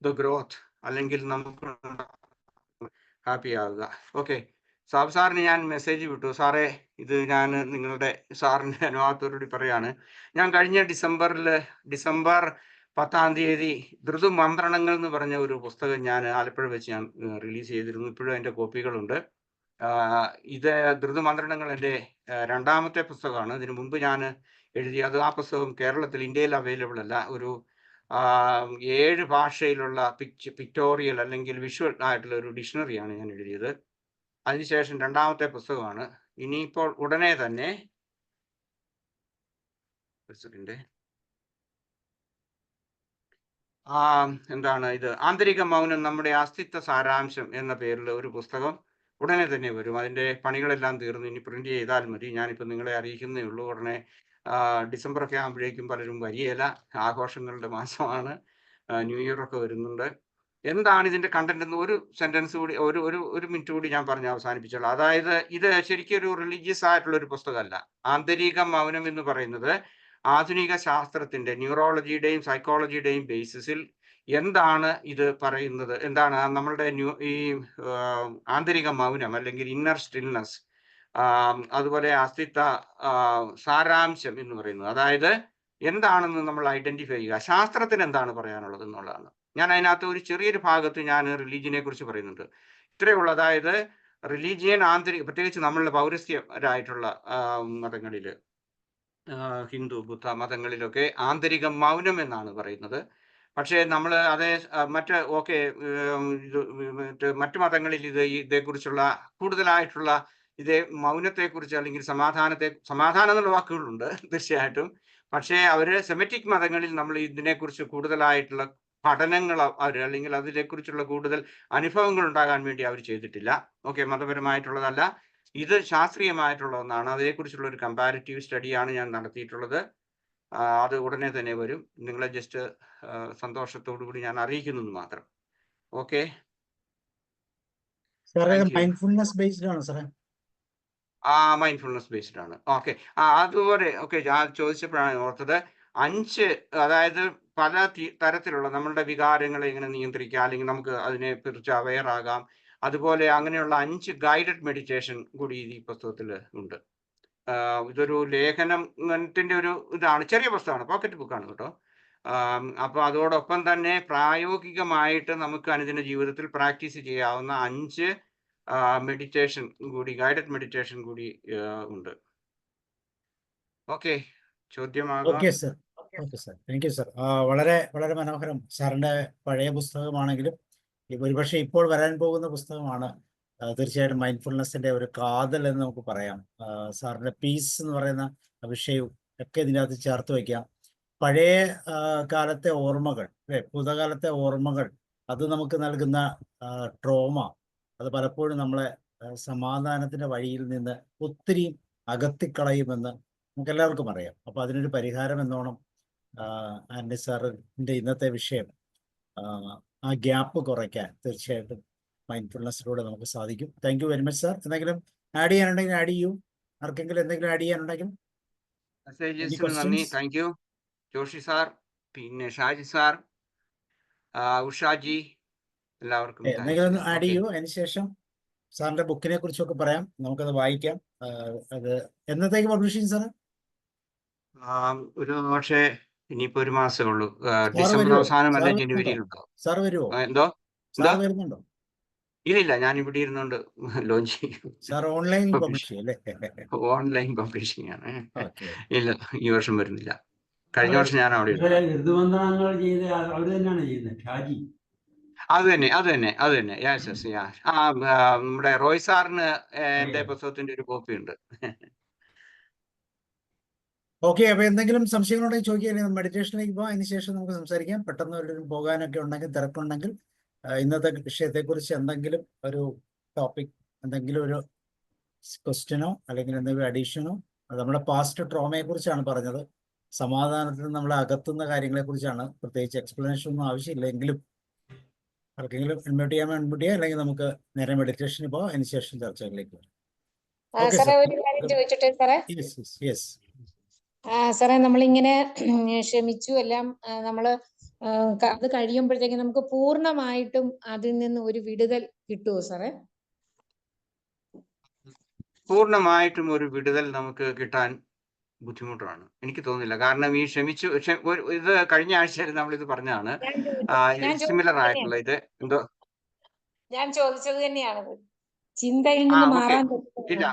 Speaker 2: the growth, അല്ലെങ്കിൽ നമുക്ക് ഹാപ്പി ആകുക. ഓക്കെ, സാറിന് ഞാൻ മെസ്സേജ് വിട്ടു. സാറേ, ഇത് ഞാൻ നിങ്ങളുടെ സാറിൻ്റെ അനുവാദത്തോടുകൂടി പറയാണ്. ഞാൻ കഴിഞ്ഞ ഡിസംബർ 10-ാം തീയതി ഋതുമന്ത്രണങ്ങൾ എന്ന് പറഞ്ഞ ഒരു പുസ്തകം ഞാൻ ആലപ്പുഴ വെച്ച് ഞാൻ റിലീസ് ചെയ്തിരുന്നു. ഇപ്പോഴും അതിൻ്റെ കോപ്പികളുണ്ട്. ഇത് ഋതുമന്ത്രണങ്ങൾ എൻ്റെ രണ്ടാമത്തെ പുസ്തകമാണ്. ഇതിനു മുമ്പ് ഞാൻ എഴുതിയത്, ആ പുസ്തകം കേരളത്തിൽ, ഇന്ത്യയിൽ അവൈലബിൾ അല്ല. ഒരു 7 ഭാഷയിലുള്ള പിക്ടോറിയൽ അല്ലെങ്കിൽ വിഷ്വൽ ആയിട്ടുള്ള ഒരു ഡിക്ഷണറിയാണ് ഞാൻ എഴുതിയത്. അതിനുശേഷം രണ്ടാമത്തെ പുസ്തകമാണ്. ഇനിയിപ്പോൾ ഉടനെ തന്നെ ഇത് ആന്തരിക മൗനം, നമ്മുടെ അസ്തിത്വ സാരാംശം എന്ന പേരിൽ ഒരു പുസ്തകം ഉടനെ തന്നെ വരും. അതിൻ്റെ പണികളെല്ലാം തീർന്നു, ഇനി പ്രിന്റ് ചെയ്താൽ മതി. ഞാനിപ്പോൾ നിങ്ങളെ അറിയിക്കുന്നേ ഉള്ളൂ. ഉടനെ ഡിസംബറൊക്കെ ആകുമ്പോഴേക്കും പലരും വരികയില്ല, ആഘോഷങ്ങളുടെ മാസമാണ്, ന്യൂ ഇയർ ഒക്കെ വരുന്നുണ്ട്. എന്താണ് ഇതിന്റെ കണ്ടന്റ് എന്ന് ഒരു സെന്റൻസ് കൂടി, ഒരു മിനിറ്റ് കൂടി ഞാൻ പറഞ്ഞ് അവസാനിപ്പിച്ചോളാം. അതായത് ഇത് ശരിക്കും ഒരു റിലീജിയസ് ആയിട്ടുള്ള ഒരു പുസ്തകമല്ല. ആന്തരിക മൗനം എന്ന് പറയുന്നത് ആധുനിക ശാസ്ത്രത്തിന്റെ, ന്യൂറോളജിയുടെയും സൈക്കോളജിയുടെയും ബേസിസിൽ എന്താണ് ഇത് പറയുന്നത്, എന്താണ് നമ്മളുടെ ഈ ആന്തരിക മൗനം, അല്ലെങ്കിൽ ഇന്നർ സ്റ്റിൽനെസ്, അതുപോലെ അസ്തിത്വ സാരാംശം എന്ന് പറയുന്നത്. അതായത് എന്താണെന്ന് നമ്മൾ ഐഡന്റിഫൈ ചെയ്യുക. ശാസ്ത്രത്തിന് എന്താണ് പറയാനുള്ളത് എന്നുള്ളതാണ്. ഞാൻ അതിനകത്ത് ഒരു ചെറിയൊരു ഭാഗത്ത് ഞാൻ റിലീജിയനെ കുറിച്ച് പറയുന്നുണ്ട്. ഇത്രയേ ഉള്ളൂ. അതായത് റിലീജിയൻ പ്രത്യേകിച്ച് നമ്മളുടെ പൗരസ്ത്യരായിട്ടുള്ള മതങ്ങളിൽ, ഹിന്ദു, ബുദ്ധ മതങ്ങളിലൊക്കെ ആന്തരിക മൗനം എന്നാണ് പറയുന്നത്. പക്ഷേ നമ്മൾ അതേ മറ്റു മതങ്ങളിൽ ഇതേക്കുറിച്ചുള്ള കൂടുതലായിട്ടുള്ള മൗനത്തെക്കുറിച്ച് അല്ലെങ്കിൽ സമാധാനം എന്നുള്ള വാക്കുകളുണ്ട് തീർച്ചയായിട്ടും. പക്ഷേ സെമിറ്റിക് മതങ്ങളിൽ നമ്മൾ ഇതിനെക്കുറിച്ച് കൂടുതലായിട്ടുള്ള പഠനങ്ങൾ അല്ലെങ്കിൽ അതിനെക്കുറിച്ചുള്ള കൂടുതൽ അനുഭവങ്ങൾ ഉണ്ടാകാൻ വേണ്ടി അവർ ചെയ്തിട്ടില്ല. മതപരമായിട്ടുള്ളതല്ല, ഇത് ശാസ്ത്രീയമായിട്ടുള്ള ഒന്നാണ്. അതേക്കുറിച്ചുള്ള ഒരു കമ്പാരിറ്റീവ് സ്റ്റഡിയാണ് ഞാൻ നടത്തിയിട്ടുള്ളത്. അത് ഉടനെ തന്നെ വരും. നിങ്ങളെ ജസ്റ്റ് സന്തോഷത്തോടു കൂടി ഞാൻ അറിയിക്കുന്നു മാത്രം. ഓക്കെ,
Speaker 1: മൈൻഡ്ഫുൾനെസ് ബേസ്ഡ് ആണ് സാറേ.
Speaker 2: മൈൻഡ്ഫുൾനെസ് ബേസ്ഡ് ആണ്. ഓക്കെ, അതുപോലെ ചോദിച്ചപ്പോഴാണ് ഓർത്തത്. 5, അതായത് പല തരത്തിലുള്ള നമ്മളുടെ വികാരങ്ങളെ എങ്ങനെ നിയന്ത്രിക്കാം, അല്ലെങ്കിൽ നമുക്ക് അതിനെ കുറിച്ച് അവെയർ ആകാം. അതുപോലെ അങ്ങനെയുള്ള 5 ഗൈഡഡ് മെഡിറ്റേഷൻ കൂടി ഈ പുസ്തകത്തിൽ ഉണ്ട്. ഇതൊരു ലേഖനത്തിന്റെ ഒരു ഇതാണ്, ചെറിയ പുസ്തകമാണ്, പോക്കറ്റ് ബുക്കാണ് കേട്ടോ. അപ്പോൾ അതോടൊപ്പം തന്നെ പ്രായോഗികമായിട്ട് നമുക്ക് അനുദിന ജീവിതത്തിൽ പ്രാക്ടീസ് ചെയ്യാവുന്ന 5 മെഡിറ്റേഷൻ കൂടി, ഗൈഡഡ് മെഡിറ്റേഷൻ കൂടി ഉണ്ട്. ഓക്കെ, ചോദ്യമാകാം.
Speaker 1: Okay sir, okay sir, thank you sir. വളരെ വളരെ മനോഹരം. സാറിന്റെ പഴയ പുസ്തകമാണെങ്കിലും ഒരുപക്ഷെ ഇപ്പോൾ വരാൻ പോകുന്ന പുസ്തകമാണ്. തീർച്ചയായിട്ടും മൈൻഡ്ഫുൾനെസ്സിന്റെ ഒരു കാതൽ എന്ന് നമുക്ക് പറയാം. സാറിന്റെ പീസ് എന്ന് പറയുന്ന വിഷയവും ഒക്കെ ഇതിനകത്ത് ചേർത്ത് വയ്ക്കാം. പഴയ കാലത്തെ ഓർമ്മകൾ, അല്ലെ, ഭൂതകാലത്തെ ഓർമ്മകൾ, അത് നമുക്ക് നൽകുന്ന ട്രോമ, അത് പലപ്പോഴും നമ്മളെ സമാധാനത്തിന്റെ വഴിയിൽ നിന്ന് ഒത്തിരി അകത്തിക്കളയുമെന്ന് നമുക്ക് എല്ലാവർക്കും അറിയാം. അപ്പൊ അതിനൊരു പരിഹാരം എന്നോണം ആന്റണി സാറിന്റെ ഇന്നത്തെ വിഷയം ആ ഗ്യാപ്പ് കുറയ്ക്കാൻ തീർച്ചയായിട്ടും മൈൻഡ്ഫുൾനെസ്സിലൂടെ നമുക്ക് സാധിക്കും. Thank you very much sir. എന്തെങ്കിലും ആഡ് ചെയ്യാനുണ്ടെങ്കിൽ ആഡ് ചെയ്യൂ. ആർക്കെങ്കിലും എന്തെങ്കിലും ആഡ് ചെയ്യാനുണ്ടെങ്കിൽ.
Speaker 2: നന്ദി. താങ്ക് യു ജോഷി സാർ, പിന്നെ ഷാജി സാർ, ഉഷാജി, എല്ലാവർക്കും
Speaker 1: എന്തെങ്കിലും ഒന്ന് ആഡ് ചെയ്യൂ. അതിനുശേഷം സാറിന്റെ ബുക്കിനെ കുറിച്ചൊക്കെ പറയാം, നമുക്കത് വായിക്കാം. അത് എന്നത്തേക്ക് പബ്ലിഷ് ചെയ്യും സാറ്?
Speaker 2: ഒരു പക്ഷേ ഇനിയിപ്പോ ഒരു മാസമേ ഉള്ളൂ. ഡിസംബർ അവസാനം അല്ലെ ജനുവരിയിലുണ്ടോ?
Speaker 1: സാർ വരുമോ?
Speaker 2: എന്തോ
Speaker 1: സാർ വരുന്നുണ്ടോ?
Speaker 2: ഇല്ല, ഞാൻ ഇവിടെ ഇരുന്നുകൊണ്ട് ലോഞ്ച് ചെയ്യും.
Speaker 1: സാർ ഓൺലൈനിൽ പബ്ലിഷ് ചെയ്യും അല്ലേ?
Speaker 2: ഓൺലൈൻ പബ്ലിഷിംഗ് ആണ്. ഇല്ല, ഈ വർഷം വരുന്നില്ല. കഴിഞ്ഞ വർഷം ഞാൻ അവിടെ അത് തന്നെ. നമ്മുടെ റോയ് സാറിന് എന്റെ പുസ്തകത്തിന്റെ ഒരു കോപ്പി ഉണ്ട്.
Speaker 1: ഓക്കെ, അപ്പൊ എന്തെങ്കിലും സംശയങ്ങളുണ്ടെങ്കിൽ ചോദിക്കുക. മെഡിറ്റേഷനിലേക്ക് പോകാം, അതിനുശേഷം നമുക്ക് സംസാരിക്കാം. പെട്ടെന്ന് ഒരു പോകാനൊക്കെ ഉണ്ടെങ്കിൽ, തിരക്കുണ്ടെങ്കിൽ ഇന്നത്തെ വിഷയത്തെക്കുറിച്ച് എന്തെങ്കിലും ഒരു ടോപ്പിക്, എന്തെങ്കിലും ഒരു ക്വസ്റ്റ്യനോ അല്ലെങ്കിൽ എന്തെങ്കിലും അഡീഷനോ. നമ്മുടെ പാസ്റ്റ് ട്രോമയെ കുറിച്ചാണ് പറഞ്ഞത്. സമാധാനത്തിന് നമ്മളെ അകത്തുന്ന കാര്യങ്ങളെ കുറിച്ചാണ്. പ്രത്യേകിച്ച് എക്സ്പ്ലനേഷൻ ഒന്നും ആവശ്യമില്ലെങ്കിലും ആർക്കെങ്കിലും അൺമ്യൂട്ട് ചെയ്യാം, അല്ലെങ്കിൽ നമുക്ക് നേരെ മെഡിറ്റേഷന് പോകാം, അതിനുശേഷം ചർച്ചകളിലേക്ക് വരാം.
Speaker 3: സാറേ, നമ്മളിങ്ങനെ ക്ഷമിച്ചു എല്ലാം നമ്മള് അത് കഴിയുമ്പോഴത്തേക്ക് നമുക്ക് പൂർണ്ണമായിട്ടും അതിൽ നിന്ന് ഒരു വിടുതൽ കിട്ടുമോ സാറേ?
Speaker 2: പൂർണ്ണമായിട്ടും ഒരു വിടുതൽ നമുക്ക് കിട്ടാൻ ബുദ്ധിമുട്ടാണ്, എനിക്ക് തോന്നുന്നില്ല. കാരണം ഈ ഇത് കഴിഞ്ഞ ആഴ്ചയിൽ നമ്മൾ ഇത് പറഞ്ഞാണ്, സിമിലർ ആയിട്ടുള്ള ഇത്. എന്തോ
Speaker 3: ഞാൻ ചോദിച്ചത് തന്നെയാണത്, ചിന്തയിൽ നിന്ന് മാറാൻ
Speaker 2: ഇല്ല,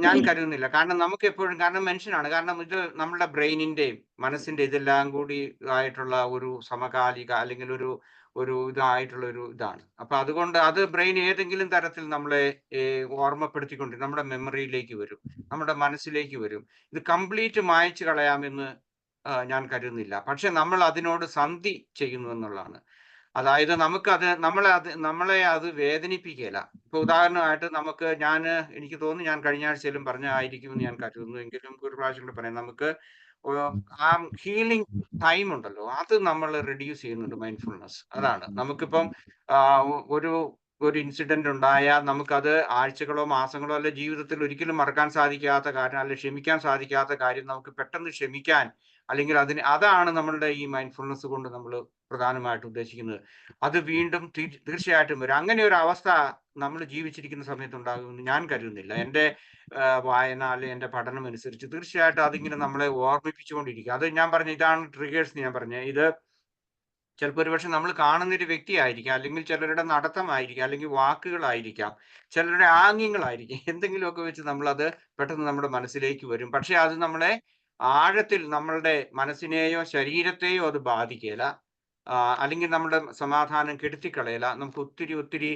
Speaker 2: ഞാൻ കരുതുന്നില്ല. കാരണം നമുക്ക് എപ്പോഴും, കാരണം മനുഷ്യനാണ്, കാരണം ഇത് നമ്മുടെ ബ്രെയിനിന്റെയും മനസ്സിന്റെ ഇതെല്ലാം കൂടി ആയിട്ടുള്ള ഒരു സമകാലിക അല്ലെങ്കിൽ ഒരു ഇതായിട്ടുള്ള ഒരു ഇതാണ്. അപ്പൊ അതുകൊണ്ട് അത് ബ്രെയിൻ ഏതെങ്കിലും തരത്തിൽ നമ്മളെ ഓർമ്മപ്പെടുത്തിക്കൊണ്ട് നമ്മുടെ മെമ്മറിയിലേക്ക് വരും, നമ്മുടെ മനസ്സിലേക്ക് വരും. ഇത് കംപ്ലീറ്റ് മായ്ച്ചു കളയാമെന്ന് ഞാൻ കരുതുന്നില്ല. പക്ഷെ നമ്മൾ അതിനോട് സന്ധി ചെയ്യുന്നു എന്നുള്ളതാണ്. അതായത് നമ്മളെ അത് വേദനിപ്പിക്കുകയില്ല. ഇപ്പൊ ഉദാഹരണമായിട്ട് എനിക്ക് തോന്നുന്നു ഞാൻ കഴിഞ്ഞ ആഴ്ചയിലും പറഞ്ഞായിരിക്കുമെന്ന് ഞാൻ കരുതുന്നു, എങ്കിലും ഒരു പ്രാവശ്യം കൂടെ പറയാം. നമുക്ക് ആ ഹീലിംഗ് ടൈം ഉണ്ടല്ലോ, അത് നമ്മൾ റെഡ്യൂസ് ചെയ്യുന്നുണ്ട് മൈൻഡ്ഫുൾനെസ്. അതാണ് നമുക്കിപ്പം ഒരു ഇൻസിഡന്റ് ഉണ്ടായാൽ നമുക്കത് ആഴ്ചകളോ മാസങ്ങളോ അല്ല ജീവിതത്തിൽ ഒരിക്കലും മറക്കാൻ സാധിക്കാത്ത കാര്യം, അല്ലെ ക്ഷമിക്കാൻ സാധിക്കാത്ത കാര്യം നമുക്ക് പെട്ടെന്ന് ക്ഷമിക്കാൻ, അല്ലെങ്കിൽ അതാണ് നമ്മളുടെ ഈ മൈൻഡ്ഫുൾനെസ് കൊണ്ട് നമ്മൾ പ്രധാനമായിട്ട് ഉദ്ദേശിക്കുന്നത്. അത് വീണ്ടും തീർച്ചയായിട്ടും വരും. അങ്ങനെ ഒരു അവസ്ഥ നമ്മൾ ജീവിച്ചിരിക്കുന്ന സമയത്ത് ഉണ്ടാകുമെന്ന് ഞാൻ കരുതുന്നില്ല. എൻ്റെ വായന അല്ലെങ്കിൽ എൻ്റെ പഠനം അനുസരിച്ച് തീർച്ചയായിട്ടും അതിങ്ങനെ നമ്മളെ ഓർമ്മിപ്പിച്ചുകൊണ്ടിരിക്കും. അത് ഞാൻ പറഞ്ഞ ഇതാണ് ട്രിഗേഴ്സ്. ഞാൻ പറഞ്ഞ ഇത് ചിലപ്പോൾ ഒരുപക്ഷെ നമ്മൾ കാണുന്ന ഒരു വ്യക്തിയായിരിക്കാം, അല്ലെങ്കിൽ ചിലരുടെ നടത്തമായിരിക്കാം, അല്ലെങ്കിൽ വാക്കുകളായിരിക്കാം, ചിലരുടെ ആംഗ്യങ്ങളായിരിക്കും, എന്തെങ്കിലുമൊക്കെ വെച്ച് നമ്മളത് പെട്ടെന്ന് നമ്മുടെ മനസ്സിലേക്ക് വരും. പക്ഷെ അത് നമ്മളെ ആഴത്തിൽ നമ്മളുടെ മനസ്സിനെയോ ശരീരത്തെയോ അത് ബാധിക്കുകയില്ല, അല്ലെങ്കിൽ നമ്മുടെ സമാധാനം കെടുത്തിക്കളയില്ല. നമുക്ക് ഒത്തിരി ഒത്തിരി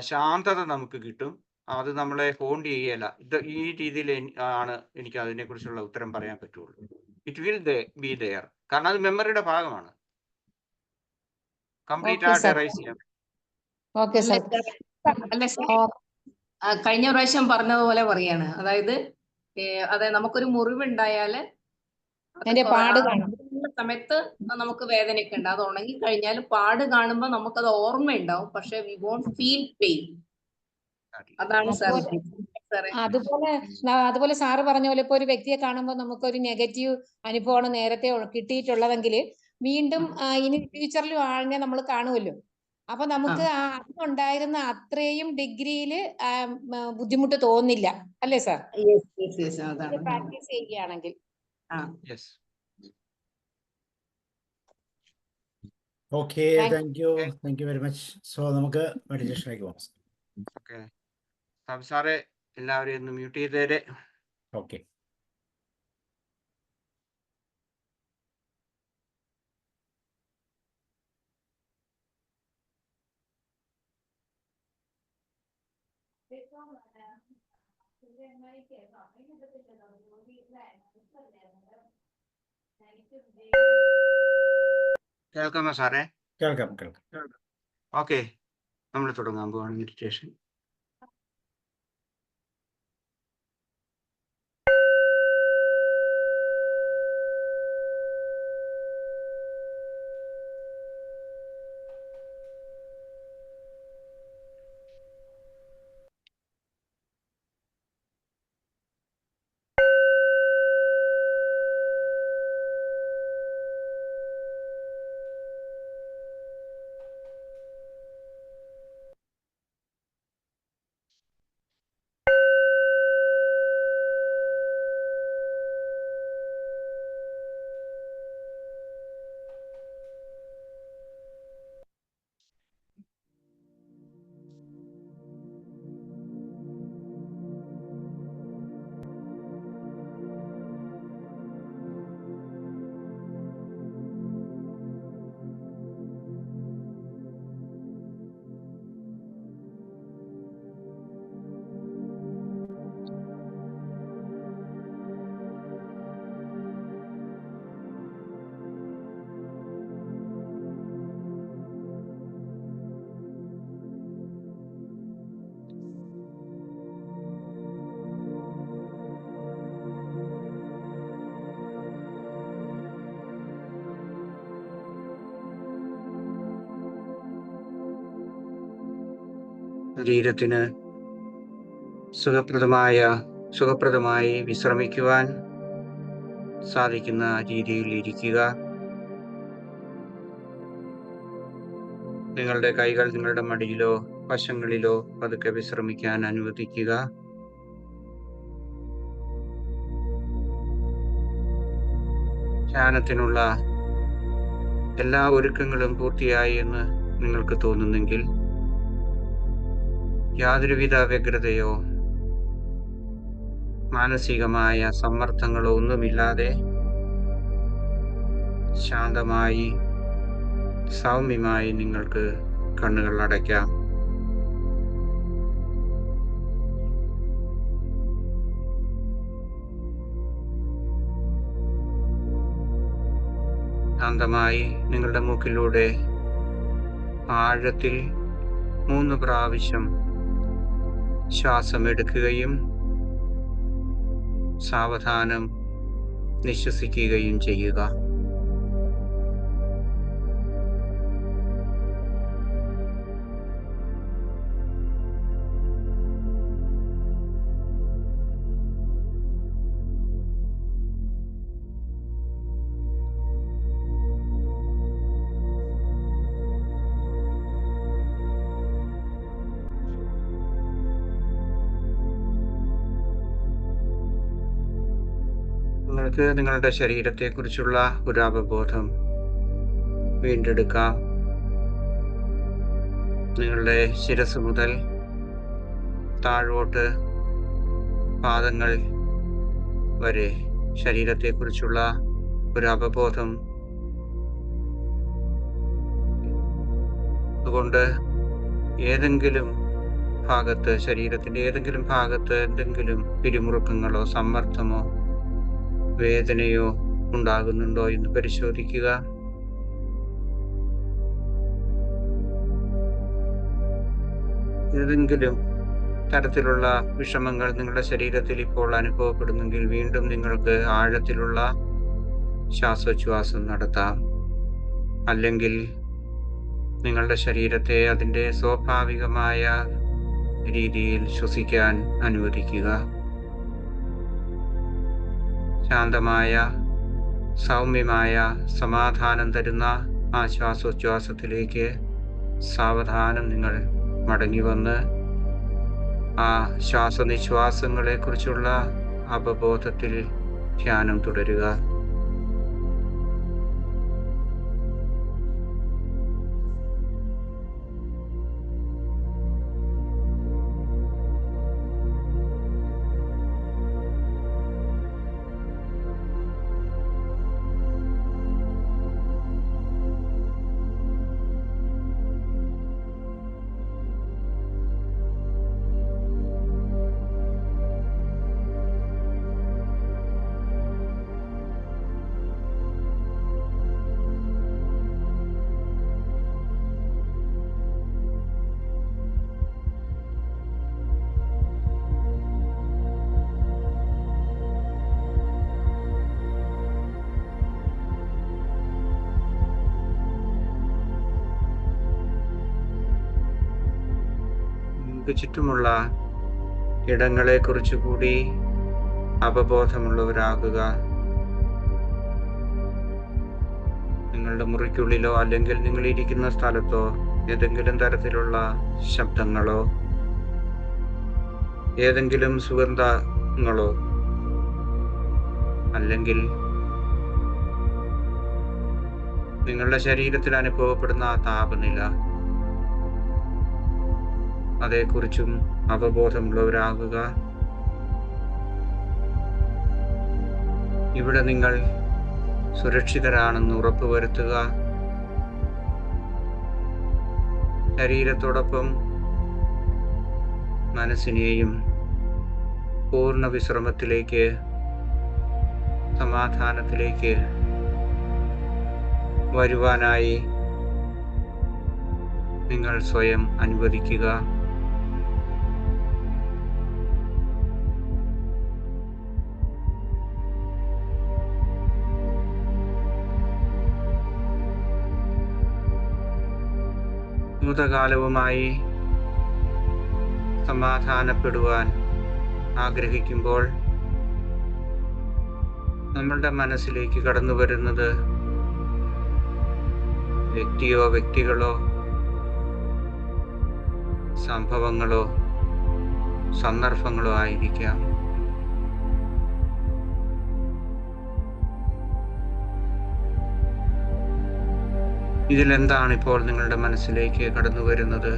Speaker 2: ശാന്തത നമുക്ക് കിട്ടും. അത് നമ്മളെ ഹോണ്ട് ചെയ്യല. ഈ രീതിയിൽ ആണ് എനിക്ക് അതിനെക്കുറിച്ചുള്ള ഉത്തരം പറയാൻ പറ്റുള്ളൂ. ഇറ്റ് വിൽ ബി ദെയർ, കാരണം അത് മെമ്മറിയുടെ ഭാഗമാണ്. കംപ്ലീറ്റ് ആയിട്ട് എറൈസ് ചെയ്യാം.
Speaker 3: Okay sir.
Speaker 4: അല്ല സർ, കഴിഞ്ഞ പ്രാവശ്യം പറഞ്ഞതുപോലെ പറയാണ്. അതായത് നമുക്കൊരു മുറിവുണ്ടായാല്
Speaker 3: അതിന്റെ പാട് കാണും
Speaker 4: സമയത്ത് നമുക്ക് വേദനയൊക്കെ ഉണ്ട്. അത് ഉണങ്ങി കഴിഞ്ഞാൽ പാട് കാണുമ്പോൾ നമുക്കത് ഓർമ്മയുണ്ടാവും, പക്ഷെ വി വോണ്ട് ഫീൽ പെയിൻ. അതാണ് സാർ.
Speaker 3: അതുപോലെ സാറ് പറഞ്ഞ പോലെ ഇപ്പൊ ഒരു വ്യക്തിയെ കാണുമ്പോൾ നമുക്കൊരു നെഗറ്റീവ് അനുഭവമാണ് നേരത്തെ കിട്ടിയിട്ടുള്ളതെങ്കിൽ വീണ്ടും ഇനി ഫ്യൂച്ചറിലും ആളിനെ നമ്മൾ കാണുമല്ലോ. അപ്പൊ നമുക്ക് അതുണ്ടായിരുന്ന അത്രയും ഡിഗ്രിയില് ബുദ്ധിമുട്ട് തോന്നില്ല, അല്ലേ സാർ? പ്രാക്ടീസ് ചെയ്യുകയാണെങ്കിൽ.
Speaker 1: Okay, thank you very much. So നമുക്ക് മെഡിറ്റേഷനിലേക്ക് പോകാം.
Speaker 2: ഓക്കെ സാറേ, എല്ലാവരെയും ഒന്ന് മ്യൂട്ട് ചെയ്തേരെ.
Speaker 1: ഓക്കെ.
Speaker 2: കേൾക്കാമോ സാറേ?
Speaker 1: കേൾക്കാം.
Speaker 2: ഓക്കെ, നമ്മൾ തുടങ്ങാൻ പോവാണ് മെഡിറ്റേഷൻ. ശരീരത്തിന് സുഖപ്രദമായി വിശ്രമിക്കുവാൻ സാധിക്കുന്ന രീതിയിൽ ഇരിക്കുക. നിങ്ങളുടെ കൈകൾ നിങ്ങളുടെ മടിയിലോ വശങ്ങളിലോ പതുക്കെ വിശ്രമിക്കാൻ അനുവദിക്കുക. ധ്യാനത്തിനുള്ള എല്ലാ ഒരുക്കങ്ങളും പൂർത്തിയായി എന്ന് നിങ്ങൾക്ക് തോന്നുന്നെങ്കിൽ യാതൊരുവിധ വ്യഗ്രതയോ മാനസികമായ സമ്മർദ്ദങ്ങളോ ഒന്നുമില്ലാതെ ശാന്തമായി സൗമ്യമായി നിങ്ങൾക്ക് കണ്ണുകൾ അടയ്ക്കാം. ശാന്തമായി നിങ്ങളുടെ മൂക്കിലൂടെ ആഴത്തിൽ 3 പ്രാവശ്യം ശ്വാസം എടുക്കുകയും സാവധാനം നിശ്വസിക്കുകയും ചെയ്യുക. നിങ്ങൾക്ക് നിങ്ങളുടെ ശരീരത്തെക്കുറിച്ചുള്ള ഒരു അവബോധം വീണ്ടെടുക്കാം. നിങ്ങളുടെ ശിരസ് മുതൽ താഴോട്ട് പാദങ്ങൾ വരെ ശരീരത്തെക്കുറിച്ചുള്ള ഒരു അവബോധം. അതുകൊണ്ട് ഏതെങ്കിലും ഭാഗത്ത്, ശരീരത്തിന്റെ ഏതെങ്കിലും ഭാഗത്ത് എന്തെങ്കിലും പിരിമുറുക്കങ്ങളോ സമ്മർദ്ദമോ വേദനയോ ഉണ്ടാകുന്നുണ്ടോ എന്ന് പരിശോധിക്കുക. ഏതെങ്കിലും തരത്തിലുള്ള വിഷമങ്ങൾ നിങ്ങളുടെ ശരീരത്തിൽ ഇപ്പോൾ അനുഭവപ്പെടുന്നെങ്കിൽ വീണ്ടും നിങ്ങൾക്ക് ആഴത്തിലുള്ള ശ്വാസോച്ഛ്വാസം നടത്താം. അല്ലെങ്കിൽ നിങ്ങളുടെ ശരീരത്തെ അതിൻ്റെ സ്വാഭാവികമായ രീതിയിൽ ശ്വസിക്കാൻ അനുവദിക്കുക. ശാന്തമായ, സൗമ്യമായ, സമാധാനം തരുന്ന ആ ശ്വാസോച്ഛ്വാസത്തിലേക്ക് സാവധാനം നിങ്ങൾ മടങ്ങി വന്ന് ആ ശ്വാസനിശ്വാസങ്ങളെ കുറിച്ചുള്ള അവബോധത്തിൽ ധ്യാനം തുടരുക. ചുറ്റുമുള്ള ഇടങ്ങളെ കുറിച്ച് കൂടി അവബോധമുള്ളവരാകുക. നിങ്ങളുടെ മുറിക്കുള്ളിലോ അല്ലെങ്കിൽ നിങ്ങൾ ഇരിക്കുന്ന സ്ഥലത്തോ ഏതെങ്കിലും തരത്തിലുള്ള ശബ്ദങ്ങളോ ഏതെങ്കിലും സുഗന്ധങ്ങളോ അല്ലെങ്കിൽ നിങ്ങളുടെ ശരീരത്തിൽ അനുഭവപ്പെടുന്ന ആ താപനില, അതേക്കുറിച്ചും അവബോധമുള്ളവരാകുക. ഇവിടെ നിങ്ങൾ സുരക്ഷിതരാണെന്ന് ഉറപ്പുവരുത്തുക. ശരീരത്തോടൊപ്പം മനസ്സിനെയും പൂർണ്ണ വിശ്രമത്തിലേക്ക്, സമാധാനത്തിലേക്ക് വരുവാനായി നിങ്ങൾ സ്വയം അനുവദിക്കുക. ഭൂതകാലവുമായി സമാധാനപ്പെടുവാൻ ആഗ്രഹിക്കുമ്പോൾ നമ്മളുടെ മനസ്സിലേക്ക് കടന്നു വരുന്നത് വ്യക്തിയോ വ്യക്തികളോ സംഭവങ്ങളോ സന്ദർഭങ്ങളോ ആയിരിക്കാം. ഇതിലെന്താണ് ഇപ്പോൾ നിങ്ങളുടെ മനസ്സിലേക്ക് കടന്നു വരുന്നത്?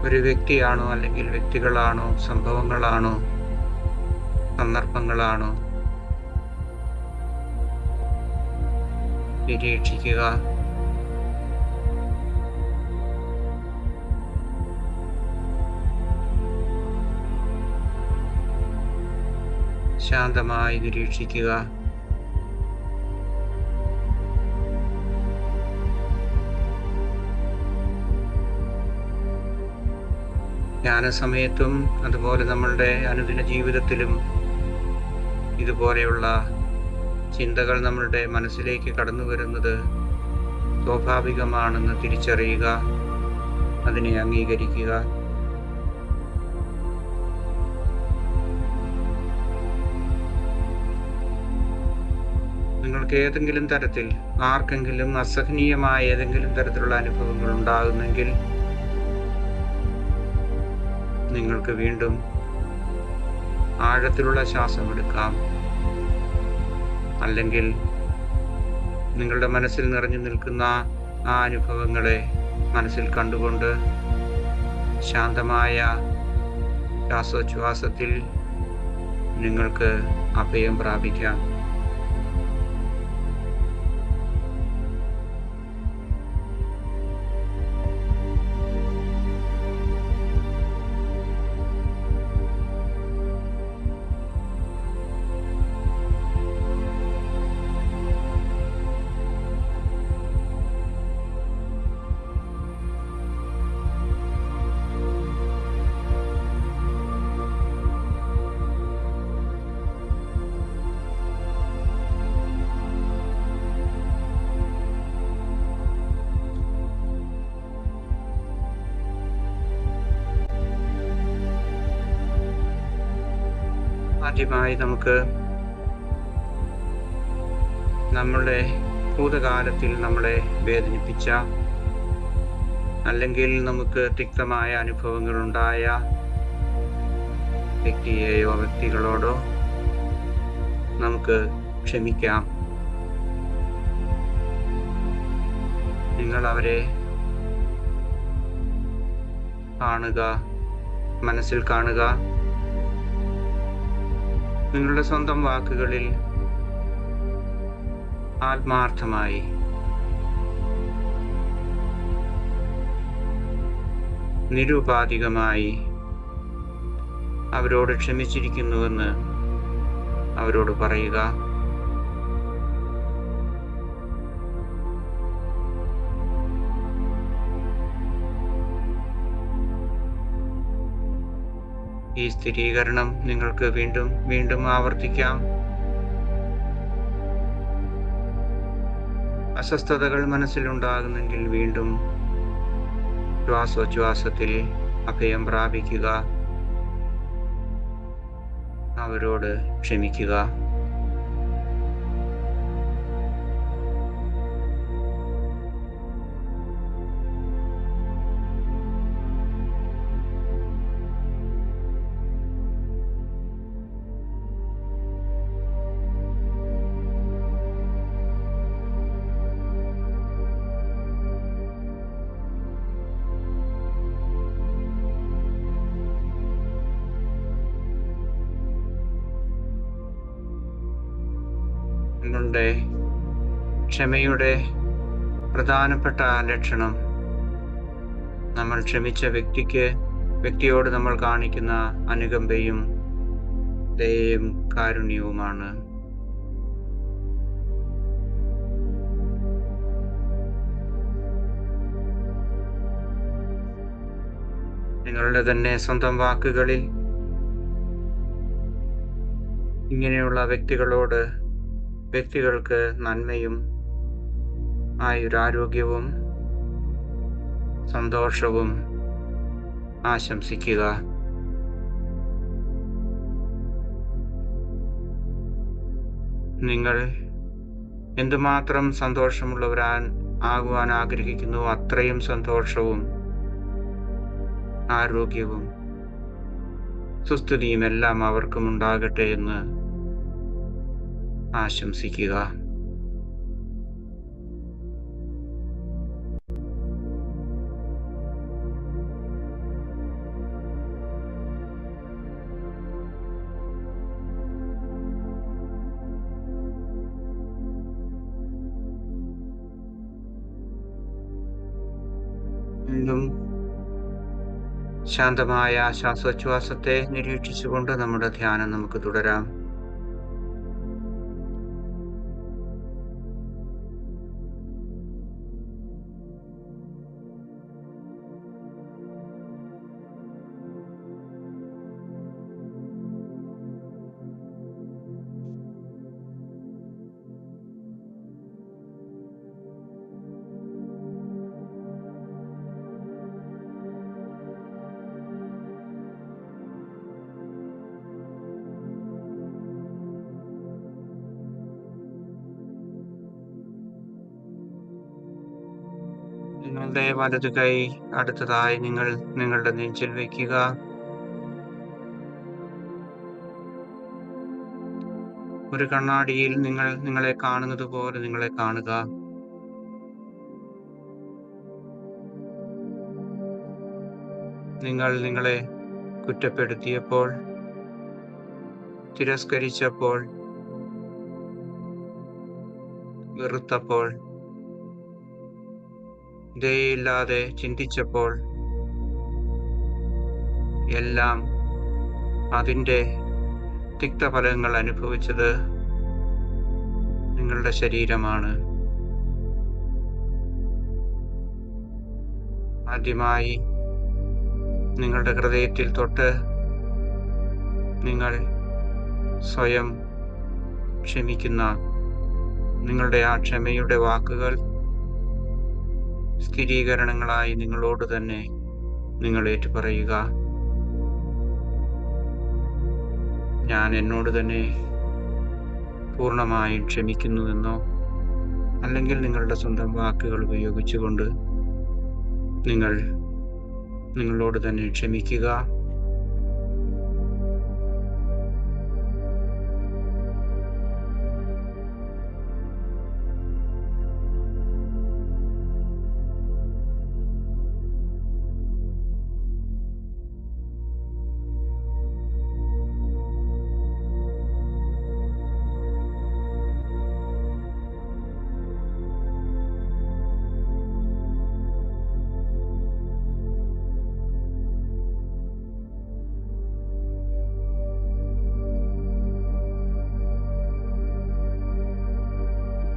Speaker 2: ഒരു വ്യക്തിയാണോ, അല്ലെങ്കിൽ വ്യക്തികളാണോ, സംഭവങ്ങളാണോ, സന്ദർഭങ്ങളാണോ? നിരീക്ഷിക്കുക. ശാന്തമായി നിരീക്ഷിക്കുക. ധ്യാനസമയത്തും അതുപോലെ നമ്മളുടെ അനുദിന ജീവിതത്തിലും ഇതുപോലെയുള്ള ചിന്തകൾ നമ്മളുടെ മനസ്സിലേക്ക് കടന്നു വരുന്നത് സ്വാഭാവികമാണെന്ന് തിരിച്ചറിയുക, അതിനെ അംഗീകരിക്കുക. നിങ്ങൾക്ക് ഏതെങ്കിലും തരത്തിൽ ആർക്കെങ്കിലും അസഹനീയമായ ഏതെങ്കിലും തരത്തിലുള്ള അനുഭവങ്ങൾ ഉണ്ടാകുന്നെങ്കിൽ നിങ്ങൾക്ക് വീണ്ടും ആഴത്തിലുള്ള ശ്വാസം എടുക്കാം. അല്ലെങ്കിൽ നിങ്ങളുടെ മനസ്സിൽ നിറഞ്ഞു നിൽക്കുന്ന ആ അനുഭവങ്ങളെ മനസ്സിൽ കണ്ടുകൊണ്ട് ശാന്തമായ ശ്വാസോച്ഛ്വാസത്തിൽ നിങ്ങൾക്ക് അഭയം പ്രാപിക്കാം. ആദ്യമായി നമുക്ക് നമ്മളുടെ ഭൂതകാലത്തിൽ നമ്മളെ വേദനിപ്പിച്ച അല്ലെങ്കിൽ നമുക്ക് തിക്തമായ അനുഭവങ്ങൾ ഉണ്ടായ വ്യക്തിയെയോ വ്യക്തികളോടോ നമുക്ക് ക്ഷമിക്കാം. നിങ്ങൾ അവരെ കാണുക, മനസ്സിൽ കാണുക. നിങ്ങളുടെ സ്വന്തം വാക്കുകളിൽ ആത്മാർത്ഥമായി നിരുപാധികമായി അവരോട് ക്ഷമിച്ചിരിക്കുന്നുവെന്ന് അവരോട് പറയുക. ഈ സ്ഥിരീകരണം നിങ്ങൾക്ക് വീണ്ടും വീണ്ടും ആവർത്തിക്കാം. അസ്വസ്ഥതകൾ മനസ്സിലുണ്ടാകുന്നെങ്കിൽ വീണ്ടും ശ്വാസോച്ഛ്വാസത്തിൽ അഭയം പ്രാപിക്കുക, അവരോട് ക്ഷമിക്കുക. നിങ്ങളുടെ ക്ഷമയുടെ പ്രധാനപ്പെട്ട ലക്ഷണം നമ്മൾ ക്ഷമിച്ച വ്യക്തിയോട് നമ്മൾ കാണിക്കുന്ന അനുകമ്പയും ദയയും കാരുണ്യവുമാണ്. നിങ്ങളുടെ തന്നെ സ്വന്തം വാക്കുകളിൽ ഇങ്ങനെയുള്ള വ്യക്തികൾക്ക് നന്മയും ആയുരാരോഗ്യവും സന്തോഷവും ആശംസിക്കുക. നിങ്ങൾ എന്തുമാത്രം ആകുവാൻ ആഗ്രഹിക്കുന്നു അത്രയും സന്തോഷവും ആരോഗ്യവും സുസ്ഥിതിയും എല്ലാം അവർക്കും ഉണ്ടാകട്ടെ എന്ന് ആശംസിക്കുക. വീണ്ടും ശാന്തമായ ശ്വാസോച്ഛ്വാസത്തെ നിരീക്ഷിച്ചുകൊണ്ട് നമ്മുടെ ധ്യാനം നമുക്ക് തുടരാം. നിങ്ങളുടെ വലതു കൈ അടുത്തതായി നിങ്ങൾ നിങ്ങളുടെ നെഞ്ചിൽ വയ്ക്കുക. ഒരു കണ്ണാടിയിൽ നിങ്ങളെ കാണുന്നത് പോലെ നിങ്ങളെ കാണുക. നിങ്ങൾ നിങ്ങളെ കുറ്റപ്പെടുത്തിയപ്പോൾ, തിരസ്കരിച്ചപ്പോൾ, വെറുത്തപ്പോൾ, ദയയില്ലാതെ ചിന്തിച്ചപ്പോൾ എല്ലാം അതിൻ്റെ തിക്തഫലങ്ങൾ അനുഭവിച്ചത് നിങ്ങളുടെ ശരീരമാണ്. ആദ്യമായി നിങ്ങളുടെ ഹൃദയത്തിൽ തൊട്ട് നിങ്ങൾ സ്വയം ക്ഷമിക്കുന്ന നിങ്ങളുടെ ആ ക്ഷമയുടെ വാക്കുകൾ സ്ഥിരീകരണങ്ങളായി നിങ്ങളോട് തന്നെ നിങ്ങൾ ഏറ്റുപറയുക. ഞാൻ എന്നോട് തന്നെ പൂർണ്ണമായും ക്ഷമിക്കുന്നുവെന്നോ, അല്ലെങ്കിൽ നിങ്ങളുടെ സ്വന്തം വാക്കുകൾ ഉപയോഗിച്ചുകൊണ്ട് നിങ്ങളോട് തന്നെ ക്ഷമിക്കുക.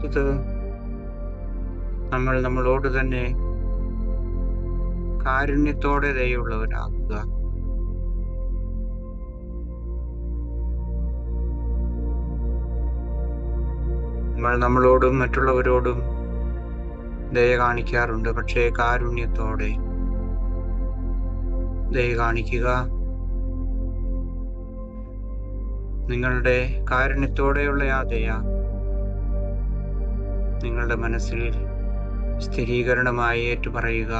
Speaker 2: ഇത് നമ്മളോട് തന്നെ കാരുണ്യത്തോടെ ദയുള്ളവരാകുക. നമ്മളോടും മറ്റുള്ളവരോടും ദയ കാണിക്കാറുണ്ട്, പക്ഷേ കാരുണ്യത്തോടെ ദയ കാണിക്കുക. നിങ്ങളുടെ കാരുണ്യത്തോടെയുള്ള ആ ദയ നിങ്ങളുടെ മനസ്സിൽ സ്ഥിരീകരണമായി ഏറ്റുപറയുക.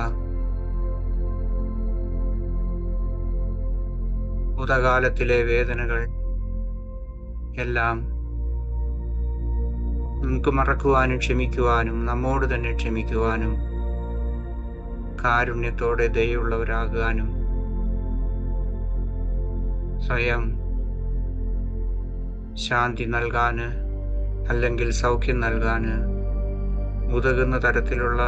Speaker 2: ഭൂതകാലത്തിലെ വേദനകൾ എല്ലാം നമുക്ക് മറക്കുവാനും ക്ഷമിക്കുവാനും നമ്മോട് തന്നെ ക്ഷമിക്കുവാനും കാരുണ്യത്തോടെ ദയുള്ളവരാകാനും സ്വയം ശാന്തി നൽകാന് അല്ലെങ്കിൽ സൗഖ്യം നൽകാന് ഉതകുന്ന തരത്തിലുള്ള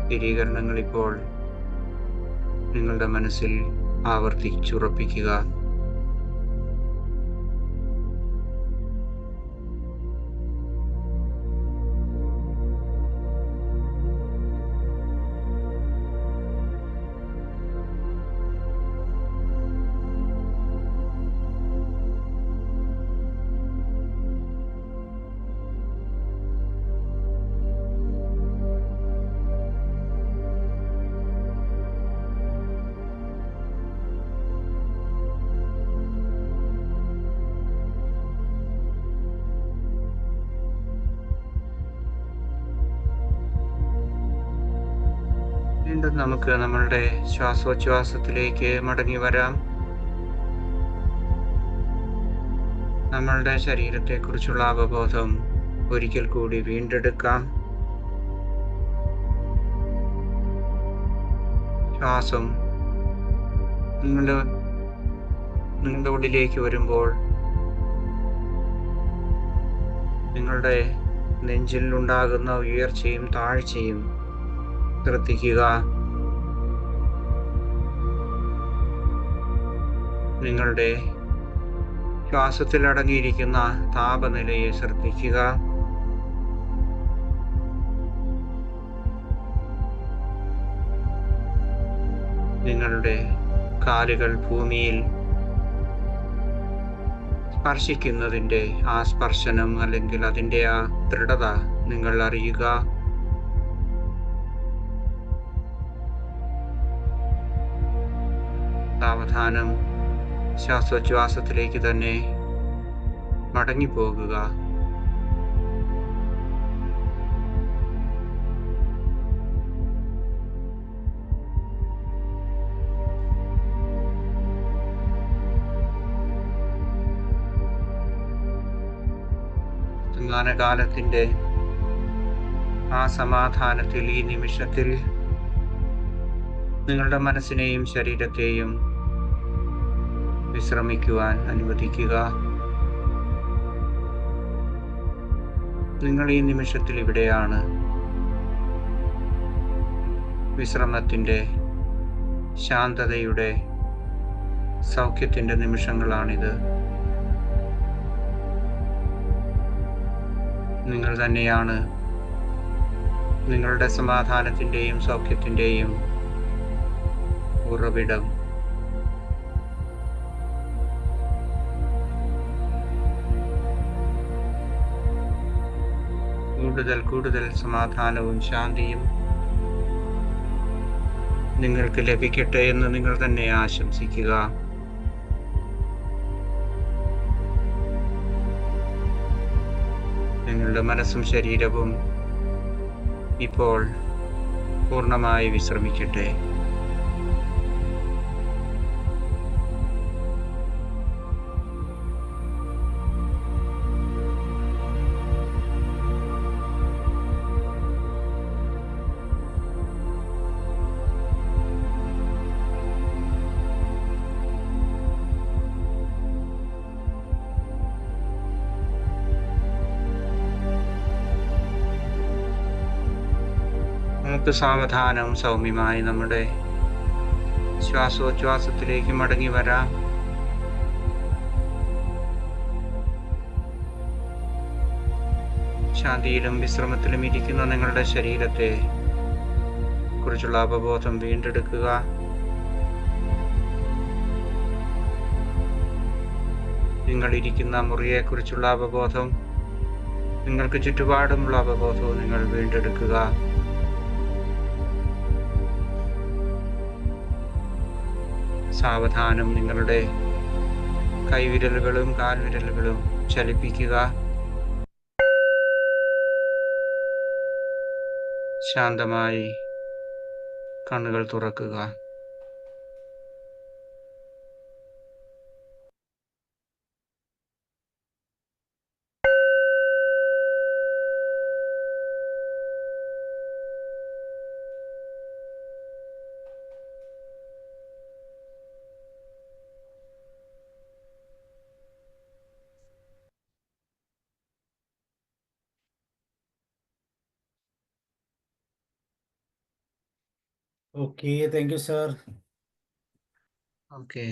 Speaker 2: സ്ഥിരീകരണങ്ങൾ ഇപ്പോൾ നിങ്ങളുടെ മനസ്സിൽ ആവർത്തിച്ചുറപ്പിക്കുക. വീണ്ടും നമുക്ക് നമ്മളുടെ ശ്വാസോച്ഛ്വാസത്തിലേക്ക് മടങ്ങി വരാം. നമ്മളുടെ ശരീരത്തെക്കുറിച്ചുള്ള അവബോധം ഒരിക്കൽ കൂടി വീണ്ടെടുക്കാം. ശ്വാസം നിങ്ങളുടെ ഉള്ളിലേക്ക് വരുമ്പോൾ നിങ്ങളുടെ നെഞ്ചിൽ ഉണ്ടാകുന്ന ഉയർച്ചയും താഴ്ചയും ശ്രദ്ധിക്കുക. നിങ്ങളുടെ ശ്വാസത്തിൽ അടങ്ങിയിരിക്കുന്ന താപനിലയെ ശ്രദ്ധിക്കുക. നിങ്ങളുടെ കാലുകൾ ഭൂമിയിൽ സ്പർശിക്കുന്നതിൻ്റെ ആ സ്പർശനം അല്ലെങ്കിൽ അതിൻ്റെ ആ ദൃഢത നിങ്ങൾ അറിയുക. സാവധാനം ശ്വാസോച്ഛ്വാസത്തിലേക്ക് തന്നെ മടങ്ങിപ്പോകുക. സമാധാനകാലത്തിൻ്റെ ആ സമാധാനത്തിൽ ഈ നിമിഷത്തിൽ നിങ്ങളുടെ മനസ്സിനെയും ശരീരത്തെയും വിശ്രമിക്കുവാൻ അനുവദിക്കുക. നിങ്ങൾ ഈ നിമിഷത്തിൽ ഇവിടെയാണ്. വിശ്രമത്തിൻ്റെ, ശാന്തതയുടെ, സൗഖ്യത്തിൻ്റെ നിമിഷങ്ങളാണിത്. നിങ്ങൾ തന്നെയാണ് നിങ്ങളുടെ സമാധാനത്തിൻ്റെയും സൗഖ്യത്തിൻ്റെയും ഉറവിടം. കൂടുതൽ കൂടുതൽ സമാധാനവും ശാന്തിയും നിങ്ങൾക്ക് ലഭിക്കട്ടെ എന്ന് നിങ്ങൾ തന്നെ ആശംസിക്കുക. നിങ്ങളുടെ മനസ്സും ശരീരവും ഇപ്പോൾ പൂർണ്ണമായി വിശ്രമിക്കട്ടെ. നമുക്ക് സാവധാനം സൗമ്യമായി നമ്മുടെ ശ്വാസോച്ഛ്വാസത്തിലേക്ക് മടങ്ങി വരാം. ശാന്തിയിലും വിശ്രമത്തിലും ഇരിക്കുന്ന നിങ്ങളുടെ ശരീരത്തെ കുറിച്ചുള്ള അവബോധം വീണ്ടെടുക്കുക. നിങ്ങൾ ഇരിക്കുന്ന മുറിയെക്കുറിച്ചുള്ള അവബോധം, നിങ്ങൾക്ക് ചുറ്റുപാടുമുള്ള അവബോധവും നിങ്ങൾ വീണ്ടെടുക്കുക. സാവധാനം നിങ്ങളുടെ കൈവിരലുകളും കാൽവിരലുകളും ചലിപ്പിക്കുക. ശാന്തമായി കണ്ണുകൾ തുറക്കുക.
Speaker 1: Okay, thank you, sir.
Speaker 2: Okay,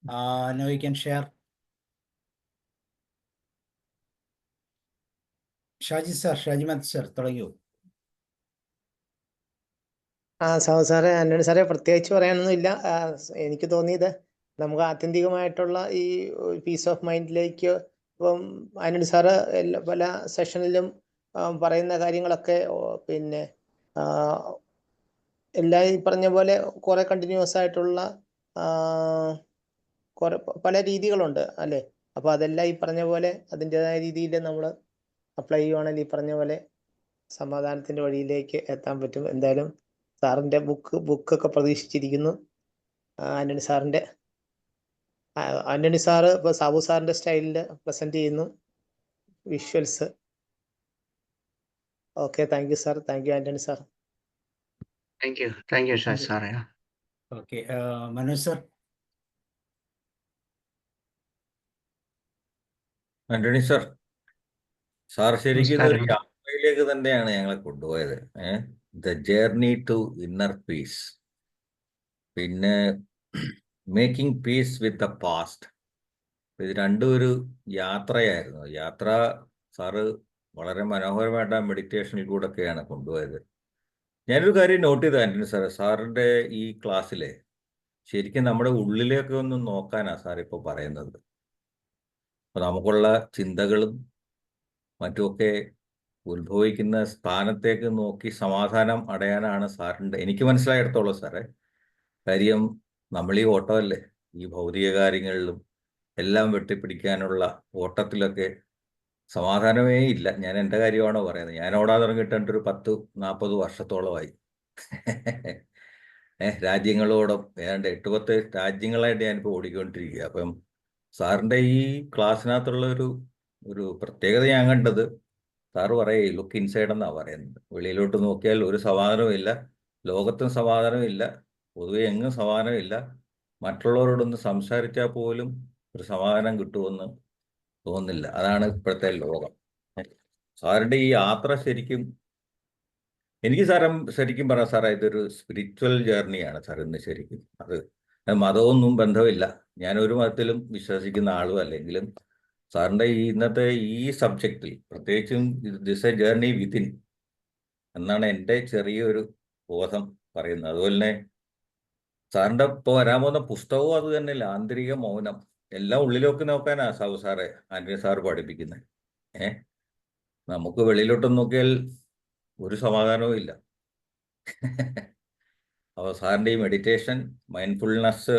Speaker 1: Now you can share. Shaji Mathew sir, തുടങ്ങിയോ?
Speaker 5: സാറേ, ആന്റണി സാറേ, പ്രത്യേകിച്ച് പറയാനൊന്നുമില്ല. എനിക്ക് തോന്നിയത് നമുക്ക് ആത്യന്തികമായിട്ടുള്ള ഈ പീസ് ഓഫ് മൈൻഡിലേക്ക് ഇപ്പം ആന്റണി സാറ് പല സെഷനിലും പറയുന്ന കാര്യങ്ങളൊക്കെ പിന്നെ എല്ലാം ഈ പറഞ്ഞ പോലെ കുറെ കണ്ടിന്യൂസ് ആയിട്ടുള്ള കുറെ പല രീതികളുണ്ട് അല്ലേ? അപ്പോൾ അതെല്ലാം ഈ പറഞ്ഞ പോലെ അതിൻ്റെതായ രീതിയിൽ നമ്മൾ അപ്ലൈ ചെയ്യുവാണെങ്കിൽ ഈ പറഞ്ഞ പോലെ സമാധാനത്തിൻ്റെ വഴിയിലേക്ക് എത്താൻ പറ്റും. എന്തായാലും സാറിൻ്റെ ബുക്കൊക്കെ പ്രതീക്ഷിച്ചിരിക്കുന്നു. ആന്റണി സാറ് ഇപ്പോൾ സാബു സാറിൻ്റെ സ്റ്റൈലിൽ പ്രസൻറ്റ് ചെയ്യുന്നു visuals. Okay, thank you sir. Thank you Antony sir.
Speaker 2: Thank you Shaji സാറേ.
Speaker 1: Okay, Manoj sir.
Speaker 6: Antony sir, ശരിക്കും ഇതൊരു
Speaker 2: നമസ്കാരം.
Speaker 6: യാത്രയിലേക്ക് തന്നെയാണ് ഞങ്ങളെ കൊണ്ടുപോയത്. The journey to inner peace, പിന്നെ making peace with the past. ഇത് രണ്ടും ഒരു യാത്രയായിരുന്നു. യാത്ര സാറ് വളരെ മനോഹരമായിട്ട് ആ മെഡിറ്റേഷനിൽ കൂടെ ഒക്കെയാണ് കൊണ്ടുപോയത്. ഞാനൊരു കാര്യം നോട്ട് ചെയ്ത ആന്റണി സാറിൻ്റെ ഈ ക്ലാസ്സിലെ ശരിക്കും നമ്മുടെ ഉള്ളിലേക്ക് ഒന്ന് നോക്കാനാണ് സാർ ഇപ്പോൾ പറയുന്നത്. അപ്പോൾ നമുക്കുള്ള ചിന്തകളും മറ്റുമൊക്കെ ഉത്ഭവിക്കുന്ന സ്ഥാനത്തേക്ക് നോക്കി സമാധാനം അടയാനാണ് സാറിൻ്റെ, എനിക്ക് മനസ്സിലായിടത്തോളം സാറേ. കാര്യം നമ്മൾ ഈ ഓട്ടമല്ലേ, ഈ ഭൗതിക കാര്യങ്ങളിലും എല്ലാം വെട്ടിപ്പിടിക്കാനുള്ള ഓട്ടത്തിലൊക്കെ സമാധാനമേ ഇല്ല. ഞാൻ എൻ്റെ കാര്യമാണോ പറയുന്നത്. ഞാൻ ഓടാൻ തുടങ്ങിയിട്ട് എൻ്റെ ഒരു 10-40 വർഷത്തോളമായി. രാജ്യങ്ങളോടും ഏതാണ്ട് 8-10 രാജ്യങ്ങളായിട്ട് ഞാനിപ്പോൾ ഓടിക്കൊണ്ടിരിക്കുക. അപ്പം സാറിൻ്റെ ഈ ക്ലാസ്സിനകത്തുള്ള ഒരു ഒരു പ്രത്യേകത ഞാൻ കണ്ടത്, സാറ് പറയേ ലുക്ക് ഇൻസൈഡ് എന്നാണ് പറയുന്നത്. വെളിയിലോട്ട് നോക്കിയാൽ ഒരു സമാധാനവും ലോകത്തും സമാധാനമില്ല, പൊതുവെ എങ്ങും സമാധാനമില്ല. മറ്റുള്ളവരോടൊന്ന് സംസാരിച്ചാൽ പോലും ഒരു സമാധാനം കിട്ടുമെന്ന് തോന്നുന്നില്ല. അതാണ് ഇപ്പോഴത്തെ ലോകം. സാറിൻ്റെ ഈ യാത്ര ശരിക്കും എനിക്ക് ശരിക്കും പറയാം സാറേ, ഇതൊരു സ്പിരിച്വൽ ജേർണിയാണ് സാർ ഇന്ന് ശരിക്കും. അത് മതമൊന്നും ബന്ധമില്ല, ഞാൻ ഒരു മതത്തിലും വിശ്വസിക്കുന്ന ആളും അല്ലെങ്കിലും സാറിൻ്റെ ഈ ഇന്നത്തെ ഈ സബ്ജക്റ്റിൽ പ്രത്യേകിച്ചും ദിസ് എ ജേർണി വിത്തിൻ എന്നാണ് എൻ്റെ ചെറിയൊരു ബോധം പറയുന്നത്. അതുപോലെ തന്നെ സാറിൻ്റെ ഇപ്പോൾ വരാൻ പോകുന്ന പുസ്തകവും അത് തന്നെയല്ല, ആന്തരിക മൗനം. എല്ലാം ഉള്ളിലൊക്കെ നോക്കാനാ സാറേ ആന്റണി സാറ് പഠിപ്പിക്കുന്നത്. നമുക്ക് വെളിയിലോട്ട് നോക്കിയാൽ ഒരു സമാധാനവും ഇല്ല. അപ്പോൾ സാറിൻ്റെ ഈ മെഡിറ്റേഷൻ, മൈൻഡ്ഫുൾനെസ്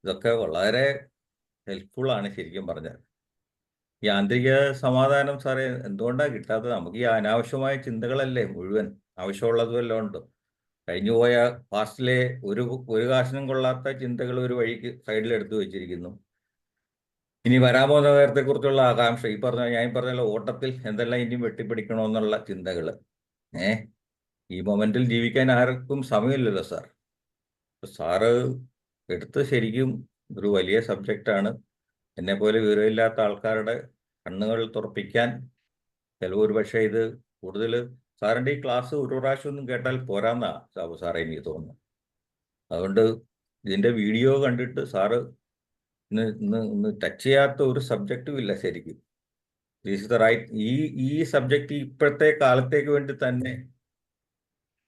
Speaker 6: ഇതൊക്കെ വളരെ ഹെൽപ്ഫുള്ളാണ് ശരിക്കും പറഞ്ഞാൽ. ഈ ആന്തരിക സമാധാനം സാറേ എന്തുകൊണ്ടാണ് കിട്ടാത്തത്? നമുക്ക് ഈ അനാവശ്യമായ ചിന്തകളല്ലേ മുഴുവൻ, ആവശ്യമുള്ളത് വല്ലതും ഉണ്ടോ? കഴിഞ്ഞുപോയ പാസ്റ്റിലെ ഒരു കാശിനും കൊള്ളാത്ത ചിന്തകൾ ഒരു വഴിക്ക് സൈഡിൽ എടുത്തു വെച്ചിരിക്കുന്നു. ഇനി വരാൻ പോകുന്ന നേരത്തെക്കുറിച്ചുള്ള ആകാംക്ഷ, ഞാൻ പറഞ്ഞ ഓട്ടത്തിൽ എന്തെല്ലാം ഇനിയും വെട്ടിപ്പിടിക്കണമെന്നുള്ള ചിന്തകൾ. ഈ മൊമെന്റിൽ ജീവിക്കാൻ ആർക്കും സമയമില്ലല്ലോ സാർ. സാറ് എടുത്ത് ശരിക്കും ഒരു വലിയ സബ്ജക്റ്റാണ്. എന്നെപ്പോലെ വിവരമില്ലാത്ത ആൾക്കാരുടെ കണ്ണുകൾ തുറപ്പിക്കാൻ ചിലവ് പക്ഷേ ഇത് കൂടുതൽ സാറിൻ്റെ ഈ ക്ലാസ് ഒരു പ്രാവശ്യം ഒന്നും കേട്ടാൽ പോരാന്നാ സാറേ എനിക്ക് തോന്നുന്നു. അതുകൊണ്ട് ഇതിൻ്റെ വീഡിയോ കണ്ടിട്ട് സാറ് ഇന്ന് ടച്ച് ചെയ്യാത്ത ഒരു സബ്ജക്റ്റും ഇല്ല ശരിക്കും. ദിസ് ദ റൈറ്റ്, ഈ സബ്ജക്റ്റ് ഇപ്പോഴത്തെ കാലത്തേക്ക് വേണ്ടി തന്നെ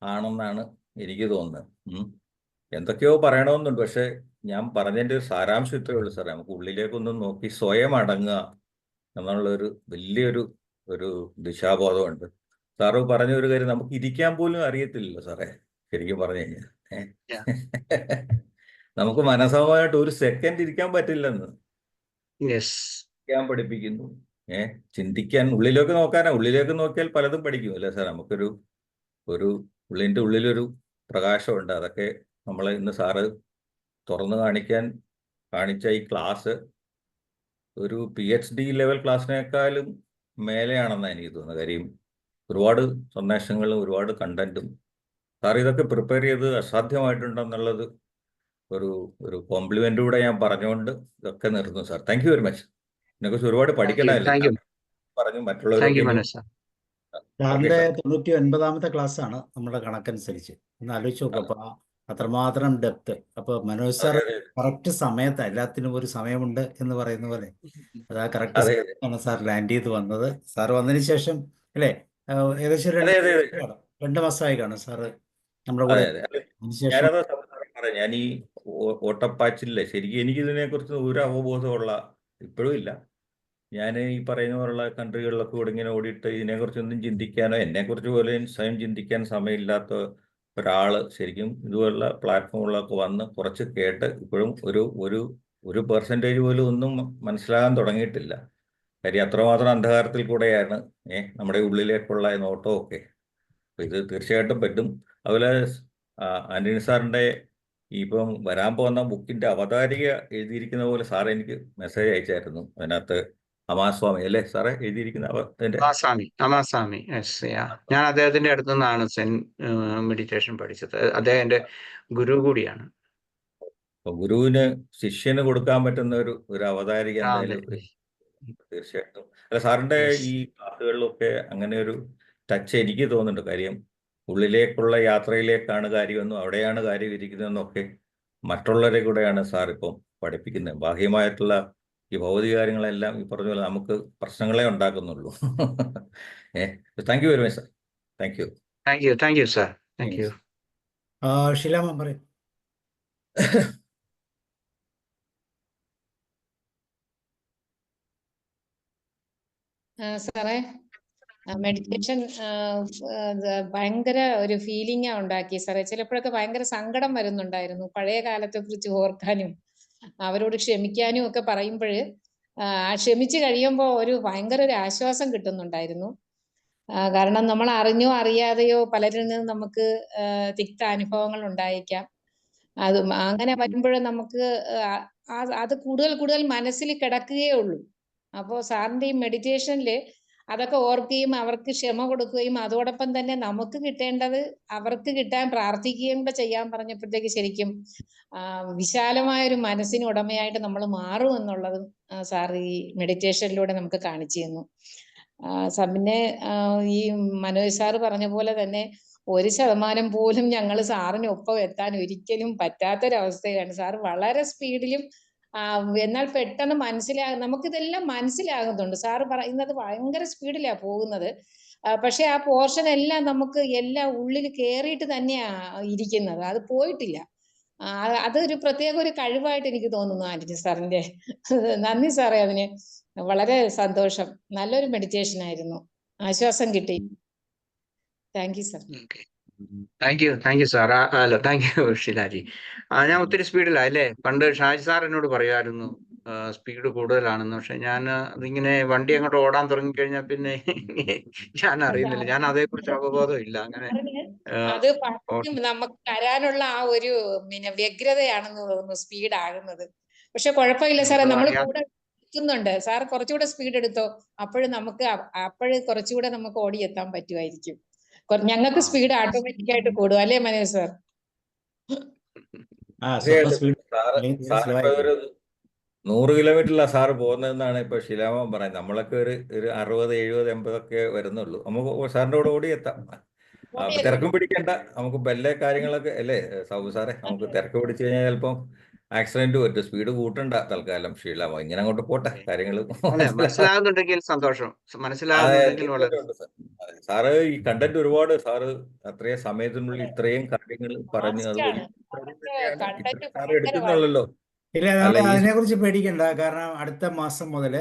Speaker 6: ആണെന്നാണ് എനിക്ക് തോന്നുന്നത്. എന്തൊക്കെയോ പറയണമെന്നുണ്ട്, പക്ഷെ ഞാൻ പറഞ്ഞതിൻ്റെ ഒരു സാരാംശം ഇത്രയേ ഉള്ളൂ സാറേ. നമുക്ക് ഉള്ളിലേക്കൊന്നും നോക്കി സ്വയം അടങ്ങുക എന്നുള്ളൊരു വലിയൊരു ദിശാബോധമുണ്ട്. സാറ് പറഞ്ഞ ഒരു കാര്യം, നമുക്ക് ഇരിക്കാൻ പോലും അറിയത്തില്ലല്ലോ സാറേ ശരിക്കും പറഞ്ഞു കഴിഞ്ഞാൽ. നമുക്ക് മനസ്സമായിട്ട് ഒരു സെക്കൻഡ് ഇരിക്കാൻ പറ്റില്ലെന്ന് ഇരിക്കാൻ പഠിപ്പിക്കുന്നു. ചിന്തിക്കാൻ, ഉള്ളിലേക്ക് നോക്കാനാ. ഉള്ളിലേക്ക് നോക്കിയാൽ പലതും പഠിക്കും അല്ലേ സാർ? നമുക്കൊരു ഉള്ളിൻ്റെ ഉള്ളിലൊരു പ്രകാശമുണ്ട്. അതൊക്കെ നമ്മളെ ഇന്ന് സാറ് തുറന്നു കാണിച്ച ഈ ക്ലാസ് ഒരു PhD ലെവൽ ക്ലാസ്സിനേക്കാളും മേലെയാണെന്നാണ് എനിക്ക് തോന്നുന്നത്. കാര്യം ഒരുപാട് സന്ദേശങ്ങളും ഒരുപാട് കണ്ടന്റും സാർ ഇതൊക്കെ പ്രിപ്പയർ ചെയ്ത് അസാധ്യമായിട്ടുണ്ടെന്നുള്ളത് ഒരു കോംപ്ലിമെന്റ് കൂടെ ഞാൻ പറഞ്ഞുകൊണ്ട് ഇതൊക്കെ നിർത്തുന്നു sir. Thank you very much. ഇതിനെക്കുറിച്ച് ഒരുപാട് പഠിക്കണമല്ലോ പറഞ്ഞു മറ്റുള്ളവരൊക്കെ.
Speaker 1: സാറിന്റെ 99ാമത്തെ ക്ലാസ് ആണ് നമ്മുടെ കണക്കനുസരിച്ച്. ഒന്ന് ആലോചിച്ച് നോക്കുക. അപ്പൊ അത്രമാത്രം ഡെപ്ത്. അപ്പൊ മനോജ് സാർ കറക്റ്റ് സമയത്ത്, എല്ലാത്തിനും ഒരു സമയമുണ്ട് എന്ന് പറയുന്ന പോലെ അത് ആ കറക്റ്റ് സമയത്താണ് സാർ ലാൻഡ് ചെയ്ത് വന്നത്. സാർ വന്നതിന് ശേഷം അല്ലേ, ഏകദേശം 2 മാസമായി കാണും സാറ് നമ്മുടെ കൂടെ. അതിനുശേഷം
Speaker 6: ഞാൻ ഈ ഓട്ടപ്പാച്ചില്ലേ ശരിക്കും എനിക്ക് ഇതിനെക്കുറിച്ച് ഒരു അവബോധമുള്ള ഇപ്പോഴും ഇല്ല. ഞാൻ ഈ പറയുന്ന പോലുള്ള കൺട്രികളിലൊക്കെ കൂടെ ഇങ്ങനെ ഓടിയിട്ട് ഇതിനെക്കുറിച്ചൊന്നും ചിന്തിക്കാനോ എന്നെക്കുറിച്ച് പോലും സ്വയം ചിന്തിക്കാൻ സമയമില്ലാത്ത ഒരാൾ ശരിക്കും ഇതുപോലുള്ള പ്ലാറ്റ്ഫോമുകളൊക്കെ വന്ന് കുറച്ച് കേട്ട് ഇപ്പോഴും ഒരു പെർസെൻറ്റേജ് പോലും ഒന്നും മനസ്സിലാകാൻ തുടങ്ങിയിട്ടില്ല. കാര്യം അത്രമാത്രം അന്ധകാരത്തിൽ കൂടെയാണ് നമ്മുടെ ഉള്ളിലേക്കുള്ള നോട്ടമൊക്കെ. അപ്പം ഇത് തീർച്ചയായിട്ടും പറ്റും. അതുപോലെ ആന്റണി സാറിൻ്റെ ഇപ്പം വരാൻ പോകുന്ന ബുക്കിൻ്റെ അവതാരിക എഴുതിയിരിക്കുന്ന പോലെ സാറ് എനിക്ക് മെസ്സേജ് അയച്ചായിരുന്നു. അതിനകത്ത് അമാസ്വാമി അല്ലേ സാറേ എഴുതിയിരിക്കുന്ന?
Speaker 2: അമാസ്വാമി, ഞാൻ അദ്ദേഹത്തിന്റെ അടുത്തു നിന്നാണ് സെൻ മെഡിറ്റേഷൻ പഠിച്ചത്. അദ്ദേഹം എൻ്റെ ഗുരു കൂടിയാണ്.
Speaker 6: ഗുരുവിന് ശിഷ്യന് കൊടുക്കാൻ പറ്റുന്ന ഒരു അവതാരിക എന്തായാലും തീർച്ചയായിട്ടും. അല്ല സാറിന്റെ ഈ ക്ലാസ്സുകളിലൊക്കെ അങ്ങനെ ഒരു ടച്ച് എനിക്ക് തോന്നുന്നുണ്ട്. കാര്യം ഉള്ളിലേക്കുള്ള യാത്രയിലേക്കാണ് കാര്യമെന്നും അവിടെയാണ് കാര്യം ഇരിക്കുന്നതെന്നൊക്കെ മറ്റുള്ളവരെ കൂടെയാണ് സാർ ഇപ്പം പഠിപ്പിക്കുന്നത്. ബാഹ്യമായിട്ടുള്ള ഈ ഭൗതിക കാര്യങ്ങളെല്ലാം ഈ പറഞ്ഞ പോലെ നമുക്ക് പ്രശ്നങ്ങളെ ഉണ്ടാക്കുന്നുള്ളൂ. Thank you very much sir.
Speaker 2: Thank you sir. Thank you.
Speaker 1: Sheelamma പറയും.
Speaker 3: സാറേ, മെഡിറ്റേഷൻ ഭയങ്കര ഒരു ഫീലിംഗാ ഉണ്ടാക്കി സാറേ. ചിലപ്പോഴൊക്കെ ഭയങ്കര സങ്കടം വരുന്നുണ്ടായിരുന്നു. പഴയ കാലത്തെ കുറിച്ച് ഓർക്കാനും അവരോട് ക്ഷമിക്കാനും ഒക്കെ പറയുമ്പോൾ ക്ഷമിച്ചു കഴിയുമ്പോൾ ഭയങ്കര ഒരു ആശ്വാസം കിട്ടുന്നുണ്ടായിരുന്നു. കാരണം നമ്മൾ അറിഞ്ഞോ അറിയാതെയോ പലരിൽ നിന്നും നമുക്ക് തിക്ത അനുഭവങ്ങൾ ഉണ്ടായേക്കാം. അങ്ങനെ വരുമ്പോൾ നമുക്ക് അത് കൂടുതൽ മനസ്സിൽ കിടക്കുകയേ ഉള്ളൂ. അപ്പോൾ സാറിന്റെ ഈ മെഡിറ്റേഷനിൽ അതൊക്കെ ഓർക്കുകയും അവർക്ക് ക്ഷമ കൊടുക്കുകയും അതോടൊപ്പം തന്നെ നമുക്ക് കിട്ടേണ്ടത് അവർക്ക് കിട്ടാൻ പ്രാർത്ഥിക്കുകയും കൂടെ ചെയ്യാൻ പറഞ്ഞപ്പോഴത്തേക്ക് ശരിക്കും വിശാലമായ ഒരു മനസ്സിന് ഉടമയായിട്ട് നമ്മൾ മാറും എന്നുള്ളതും സാർ ഈ മെഡിറ്റേഷനിലൂടെ നമുക്ക് കാണിച്ചു തന്നു. പിന്നെ ഈ മനോജ് സാറ് പറഞ്ഞ പോലെ തന്നെ 1% പോലും ഞങ്ങൾ സാറിനൊപ്പം എത്താൻ ഒരിക്കലും പറ്റാത്തൊരവസ്ഥയിലാണ്. സാറ് വളരെ സ്പീഡിലും എന്നാൽ പെട്ടെന്ന് നമുക്കിതെല്ലാം മനസ്സിലാകുന്നുണ്ട്. സാറ് പറയുന്നത് ഭയങ്കര സ്പീഡിലാണ് പോകുന്നത്. പക്ഷെ ആ പോർഷൻ എല്ലാം നമുക്ക് എല്ലാം ഉള്ളിൽ കയറിയിട്ട് തന്നെയാ ഇരിക്കുന്നത്, അത് പോയിട്ടില്ല. അതൊരു പ്രത്യേക ഒരു കഴിവായിട്ട് എനിക്ക് തോന്നുന്നു ആന്റണി സാറിന്റെ. നന്ദി സാറേ, അതിന് വളരെ സന്തോഷം. നല്ലൊരു മെഡിറ്റേഷൻ ആയിരുന്നു, ആശ്വാസം കിട്ടി. Thank you sir.
Speaker 2: Thank you sir. അല്ല, താങ്ക് യു ഷിലാജി. ഞാൻ ഒത്തിരി സ്പീഡിലല്ലേ. പണ്ട് ഷാജി സാർ എന്നോട് പറയുമായിരുന്നു സ്പീഡ് കൂടുതലാണെന്ന്. പക്ഷെ ഞാൻ അതിങ്ങനെ വണ്ടി അങ്ങോട്ട് ഓടാൻ തുടങ്ങിക്കഴിഞ്ഞാൽ പിന്നെ ഞാൻ അറിയുന്നില്ല, ഞാൻ അതേക്കുറിച്ച് അവബോധം ഇല്ല. അങ്ങനെ
Speaker 3: അത് നമുക്ക് തരാനുള്ള ആ ഒരു വ്യഗ്രതയാണെന്ന് തോന്നുന്നു സ്പീഡ് ആകുന്നത്. പക്ഷെ കുഴപ്പമില്ല സാറേ, നമ്മൾ കൂടെ എത്തുന്നുണ്ട്. സാർ കുറച്ചുകൂടെ സ്പീഡ് എടുത്തോ, അപ്പോഴും കുറച്ചുകൂടെ നമുക്ക് ഓടിയെത്താൻ പറ്റുമായിരിക്കും. ഞങ്ങൾക്ക് സ്പീഡ് ഓട്ടോമാറ്റിക് ആയിട്ട് കൂടും, അല്ലേ മനോജ് സാർ?
Speaker 6: 100 കിലോമീറ്ററിലാ സാറ് പോകുന്നതെന്നാണ് ഇപ്പൊ ശിലാമോൻ പറയുന്നത്. നമ്മളൊക്കെ ഒരു 60, 70, 80 ഒക്കെ വരുന്നുള്ളൂ. നമുക്ക് സാറിന്റെ കൂടെ ഓടിയെത്താം. തിരക്കും പിടിക്കണ്ട, നമുക്ക് വല്ല കാര്യങ്ങളൊക്കെ അല്ലേ സൗബ് സാറേ, നമുക്ക് തിരക്ക് പിടിച്ചു കഴിഞ്ഞാൽ ചിലപ്പം ആക്സിഡന്റ് പറ്റും. സ്പീഡ് കൂട്ടണ്ട തൽക്കാലം ശീലാമോ, ഇങ്ങനെ അങ്ങോട്ട് പോട്ടെ കാര്യങ്ങൾ.
Speaker 2: മനസ്സിലാകുന്നുണ്ടെങ്കിൽ സന്തോഷം, മനസ്സിലാകുന്നുണ്ടെങ്കിൽ വളരെ.
Speaker 6: സാറ് ഈ കണ്ടന്റ് ഒരുപാട്, സാറ് അത്രയും സമയത്തിനുള്ളിൽ ഇത്രയും കാര്യങ്ങൾ പറഞ്ഞ് അത് സാറ് എടുക്കുന്നുള്ളല്ലോ.
Speaker 1: ഇല്ല, അതിനെ കുറിച്ച് പേടിക്കണ്ട. കാരണം അടുത്ത മാസം മുതൽ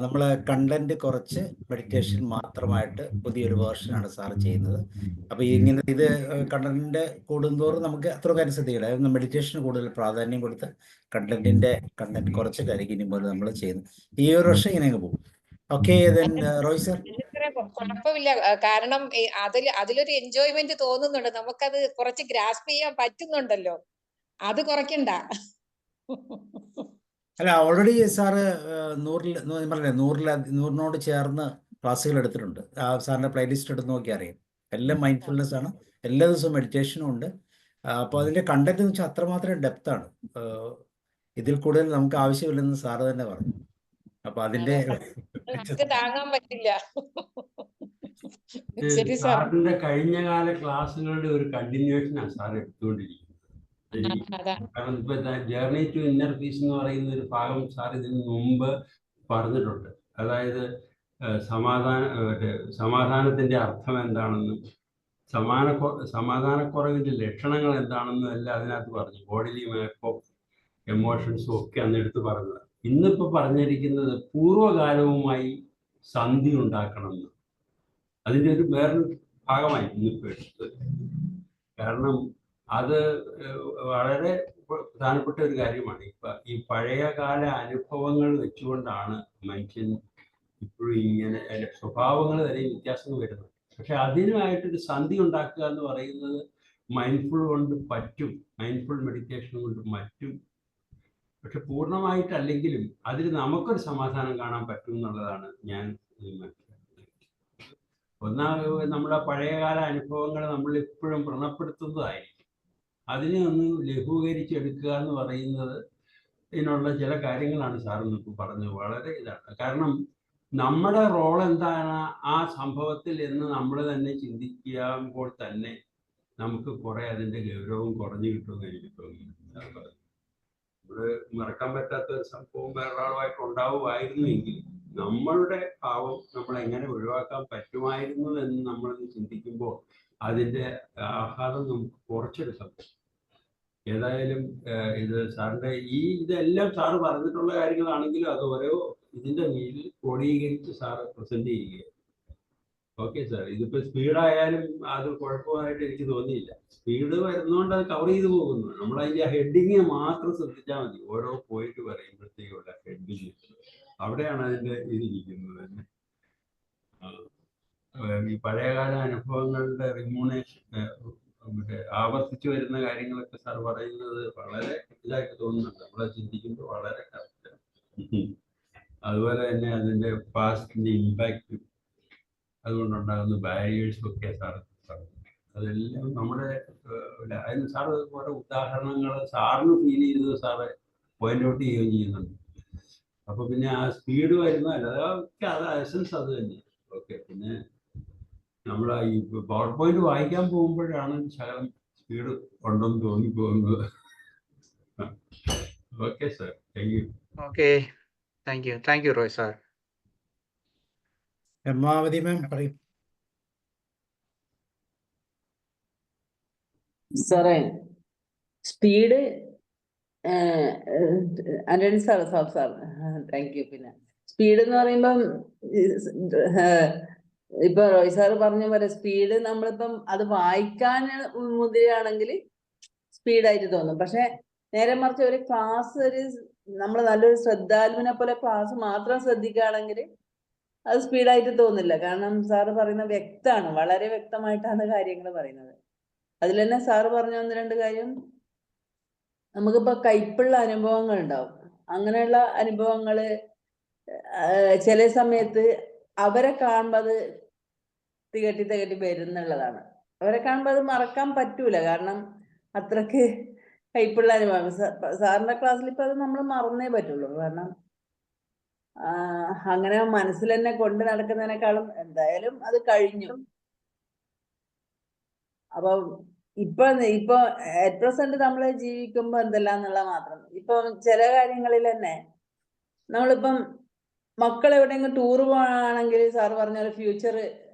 Speaker 1: നമ്മൾ കണ്ടന്റ് കുറച്ച് മെഡിറ്റേഷൻ മാത്രമായിട്ട് പുതിയൊരു വേർഷനാണ് സാർ ചെയ്യുന്നത്. അപ്പൊ ഇങ്ങനെ ഇത് കണ്ടന്റ് കൂടുന്തോറും നമുക്ക് അത്രയൊക്കെ അനുസരിക്കണം. മെഡിറ്റേഷന് കൂടുതൽ പ്രാധാന്യം കൊടുത്ത് കണ്ടന്റ് കുറച്ചിട്ടായിരിക്കും ഇനി മുതൽ നമ്മൾ ചെയ്യുന്നത്. ഈ ഒരു വർഷം ഇങ്ങനെ അങ്ങ് പോകും. Okay, Roy sir.
Speaker 3: കുഴപ്പമില്ല, കാരണം അതിലൊരു എൻജോയ്മെന്റ് തോന്നുന്നുണ്ട്. നമുക്കത് കുറച്ച് ഗ്രാസ്പ് ചെയ്യാൻ പറ്റുന്നുണ്ടല്ലോ, അത് കുറയ്ക്കണ്ട.
Speaker 1: അല്ല, ഓൾറെഡി സാറ് 100-നോട് ചേർന്ന് ക്ലാസ്സുകൾ എടുത്തിട്ടുണ്ട്. സാറിന്റെ പ്ലേലിസ്റ്റ് എടുത്ത് നോക്കി അറിയാം. എല്ലാം മൈൻഡ്ഫുൾനെസ് ആണ്, എല്ലാ ദിവസവും മെഡിറ്റേഷനും ഉണ്ട്. അപ്പോൾ അതിന്റെ കണ്ടന്റ് എന്ന് വെച്ചാൽ അത്രമാത്രം ഡെപ്താണ്. ഇതിൽ കൂടുതൽ നമുക്ക് ആവശ്യമില്ലെന്ന് സാറ് തന്നെ പറഞ്ഞു. അപ്പൊ അതിന്റെ
Speaker 3: താങ്ങാൻ പറ്റില്ല.
Speaker 7: സാറിന്റെ കഴിഞ്ഞകാല ക്ലാസ്സുകളുടെ ഒരു കണ്ടിന്യൂഷനാണ് സാർ എടുത്തുകൊണ്ടിരിക്കുന്നത്. കാരണം ഇപ്പൊ ജേർണി ടു ഇന്നർ പീസ് എന്ന് പറയുന്ന ഒരു ഭാഗം സാർ ഇതിന് മുമ്പ് പറഞ്ഞിട്ടുണ്ട്. അതായത് സമാധാനത്തിന്റെ അർത്ഥം എന്താണെന്നും സമാധാനക്കുറവിന്റെ ലക്ഷണങ്ങൾ എന്താണെന്നും എല്ലാം അതിനകത്ത് പറഞ്ഞു. ബോഡിലി മാപ്പ് ഓഫ് എമോഷൻസും ഒക്കെ അന്ന് എടുത്ത് പറഞ്ഞത്. ഇന്നിപ്പോ പറഞ്ഞിരിക്കുന്നത് പൂർവ്വകാലവുമായി സന്ധി ഉണ്ടാക്കണമെന്ന്. അതിൻ്റെ ഒരു വേറൊരു ഭാഗമായി ഇന്നിപ്പോൾ എടുത്തത്. കാരണം അത് വളരെ പ്രധാനപ്പെട്ട ഒരു കാര്യമാണ്. ഈ പഴയകാല അനുഭവങ്ങൾ വെച്ചുകൊണ്ടാണ് മനുഷ്യൻ ഇപ്പോഴും ഇങ്ങനെ സ്വഭാവങ്ങൾ വരെ വ്യത്യാസങ്ങൾ വരുന്നത്. പക്ഷെ അതിനുമായിട്ടൊരു സന്ധി ഉണ്ടാക്കുക എന്ന് പറയുന്നത് മൈൻഡ്ഫുൾ കൊണ്ട് പറ്റും, മൈൻഡ്ഫുൾ മെഡിറ്റേഷൻ കൊണ്ട് പറ്റും. പക്ഷെ പൂർണ്ണമായിട്ടല്ലെങ്കിലും അതിൽ നമുക്കൊരു സമാധാനം കാണാൻ പറ്റും എന്നുള്ളതാണ് ഞാൻ മനസ്സിലാക്കുന്നത്. നമ്മുടെ പഴയകാല അനുഭവങ്ങൾ നമ്മൾ എപ്പോഴും വ്രണപ്പെടുത്തുന്നതായിരിക്കും. അതിനെ ഒന്ന് ലഘൂകരിച്ചെടുക്കുക എന്ന് പറയുന്നത് ഇതിനുള്ള ചില കാര്യങ്ങളാണ് സാർ ഇന്നിപ്പോൾ പറഞ്ഞത്. വളരെ ഇതാണ്. കാരണം നമ്മുടെ റോൾ എന്താണ് ആ സംഭവത്തിൽ എന്ന് നമ്മൾ തന്നെ ചിന്തിക്കുമ്പോൾ തന്നെ നമുക്ക് കുറെ അതിൻ്റെ ഗൗരവം കുറഞ്ഞു കിട്ടുമെന്ന് എനിക്ക് തോന്നുന്നു. നമ്മള് മറക്കാൻ പറ്റാത്ത ഒരു സംഭവം വേറൊരാളുമായിട്ട് ഉണ്ടാവുമായിരുന്നുവെങ്കിൽ നമ്മളുടെ ഭാവം നമ്മൾ എങ്ങനെ ഒഴിവാക്കാൻ പറ്റുമായിരുന്നു എന്ന് നമ്മളൊന്ന് ചിന്തിക്കുമ്പോൾ അതിൻ്റെ ആഘാതം നമുക്ക് കുറച്ചെടുക്കാം. ഏതായാലും ഇത് സാറിൻ്റെ ഇതെല്ലാം സാറ് പറഞ്ഞിട്ടുള്ള കാര്യങ്ങളാണെങ്കിലും അത് ഓരോ ഇതിൻ്റെ കീഴിൽ ക്രോഡീകരിച്ച് സാറ് പ്രസന്റ് ചെയ്യുക. ഓക്കെ സാർ, ഇതിപ്പോൾ സ്പീഡായാലും അത് കുഴപ്പമായിട്ട് എനിക്ക് തോന്നിയില്ല. സ്പീഡ് വരുന്നതുകൊണ്ട് അത് കവർ ചെയ്ത് പോകുന്നു. നമ്മൾ അതിൻ്റെ ഹെഡിങ് മാത്രം ശ്രദ്ധിച്ചാൽ മതി. ഓരോ പോയിന്റ് പറയുമ്പോഴത്തേക്കുള്ള ഹെഡിങ് അവിടെയാണ് അതിൻ്റെ ഇതിരിക്കുന്നത് തന്നെ. ഈ പഴയകാല അനുഭവങ്ങളുടെ റിമ്യൂണേഷൻ ആവർത്തിച്ചു വരുന്ന കാര്യങ്ങളൊക്കെ സാർ പറയുന്നത് വളരെ ഇതായിട്ട് തോന്നുന്നുണ്ട്. നമ്മളെ ചിന്തിക്കുമ്പോൾ വളരെ കറക്റ്റ്. അതുപോലെ തന്നെ അതിൻ്റെ പാസ്റ്റിൻ്റെ ഇമ്പാക്റ്റും അതുകൊണ്ടുണ്ടാകുന്ന ബാരിയേഴ്സും ഒക്കെ സാറ് പറഞ്ഞു. അതെല്ലാം നമ്മുടെ അതിന് സാറ് ഓരോ ഉദാഹരണങ്ങൾ സാറിന് ഫീൽ ചെയ്തത് സാറ് പോയിന്റ് ഔട്ട് ചെയ്യുകയും ചെയ്യുന്നുണ്ട്. അപ്പൊ പിന്നെ ആ സ്പീഡ് വരുന്നതല്ല, അതൊക്കെ അത് എസൻസ് അത് തന്നെയാണ്. ഓക്കെ, പിന്നെ നമ്മൾ ഈ പവർ പോയിന്റ് വായിക്കാൻ പോകുമ്പോഴാണ് ശകലം സ്പീഡ് ഉണ്ടെന്ന് തോന്നിപ്പോകുന്നത്. Okay sir, thank you.
Speaker 2: Okay, thank you Roy sir.
Speaker 1: Ramavathi ma'am പറയും.
Speaker 8: സാറേ, speed Antony sir thank you. പിന്നെ സ്പീഡ് എന്ന് പറയുമ്പം ഇപ്പൊ റോയ് സാറ് പറഞ്ഞ പോലെ സ്പീഡ് നമ്മളിപ്പം അത് വായിക്കാൻ മുതിരുകയാണെങ്കിൽ സ്പീഡായിട്ട് തോന്നും. പക്ഷെ നേരെ മറിച്ച് ഒരു ക്ലാസ് നമ്മൾ നല്ലൊരു ശ്രദ്ധാലുവിനെ പോലെ ക്ലാസ് മാത്രം ശ്രദ്ധിക്കുകയാണെങ്കിൽ അത് സ്പീഡായിട്ട് തോന്നില്ല. കാരണം സാറ് പറയുന്നത് വ്യക്തമാണ്, വളരെ വ്യക്തമായിട്ടാണ് കാര്യങ്ങൾ പറയുന്നത്. അതിൽ തന്നെ സാറ് പറഞ്ഞ 1-2 കാര്യം, നമുക്കിപ്പോ കയ്പുള്ള അനുഭവങ്ങൾ ഉണ്ടാവും. അങ്ങനെയുള്ള അനുഭവങ്ങള് ചില സമയത്ത് അവരെ കാണുമ്പോൾ അത് തികട്ടി വരുന്നുള്ളതാണ്. അവരെ കാണുമ്പോൾ അത് മറക്കാൻ പറ്റൂല, കാരണം അത്രക്ക് കയ്പുള്ള അനുഭവം. സാറിന്റെ ക്ലാസ്സിൽ ഇപ്പൊ അത് നമ്മൾ മറന്നേ പറ്റുള്ളൂ. കാരണം അങ്ങനെ മനസ്സിൽ തന്നെ കൊണ്ട് നടക്കുന്നതിനേക്കാളും എന്തായാലും അത് കഴിഞ്ഞു. അപ്പൊ ഇപ്പൊ അറ്റ് പ്രസന്റ് നമ്മൾ ജീവിക്കുമ്പോ എന്തെല്ലാന്നുള്ള മാത്രം. ഇപ്പൊ ചില കാര്യങ്ങളിൽ തന്നെ നമ്മളിപ്പം മക്കൾ എവിടെയെങ്കിലും ടൂർ പോവാണെങ്കിൽ സാറ് പറഞ്ഞ പോലെ ഫ്യൂച്ചർ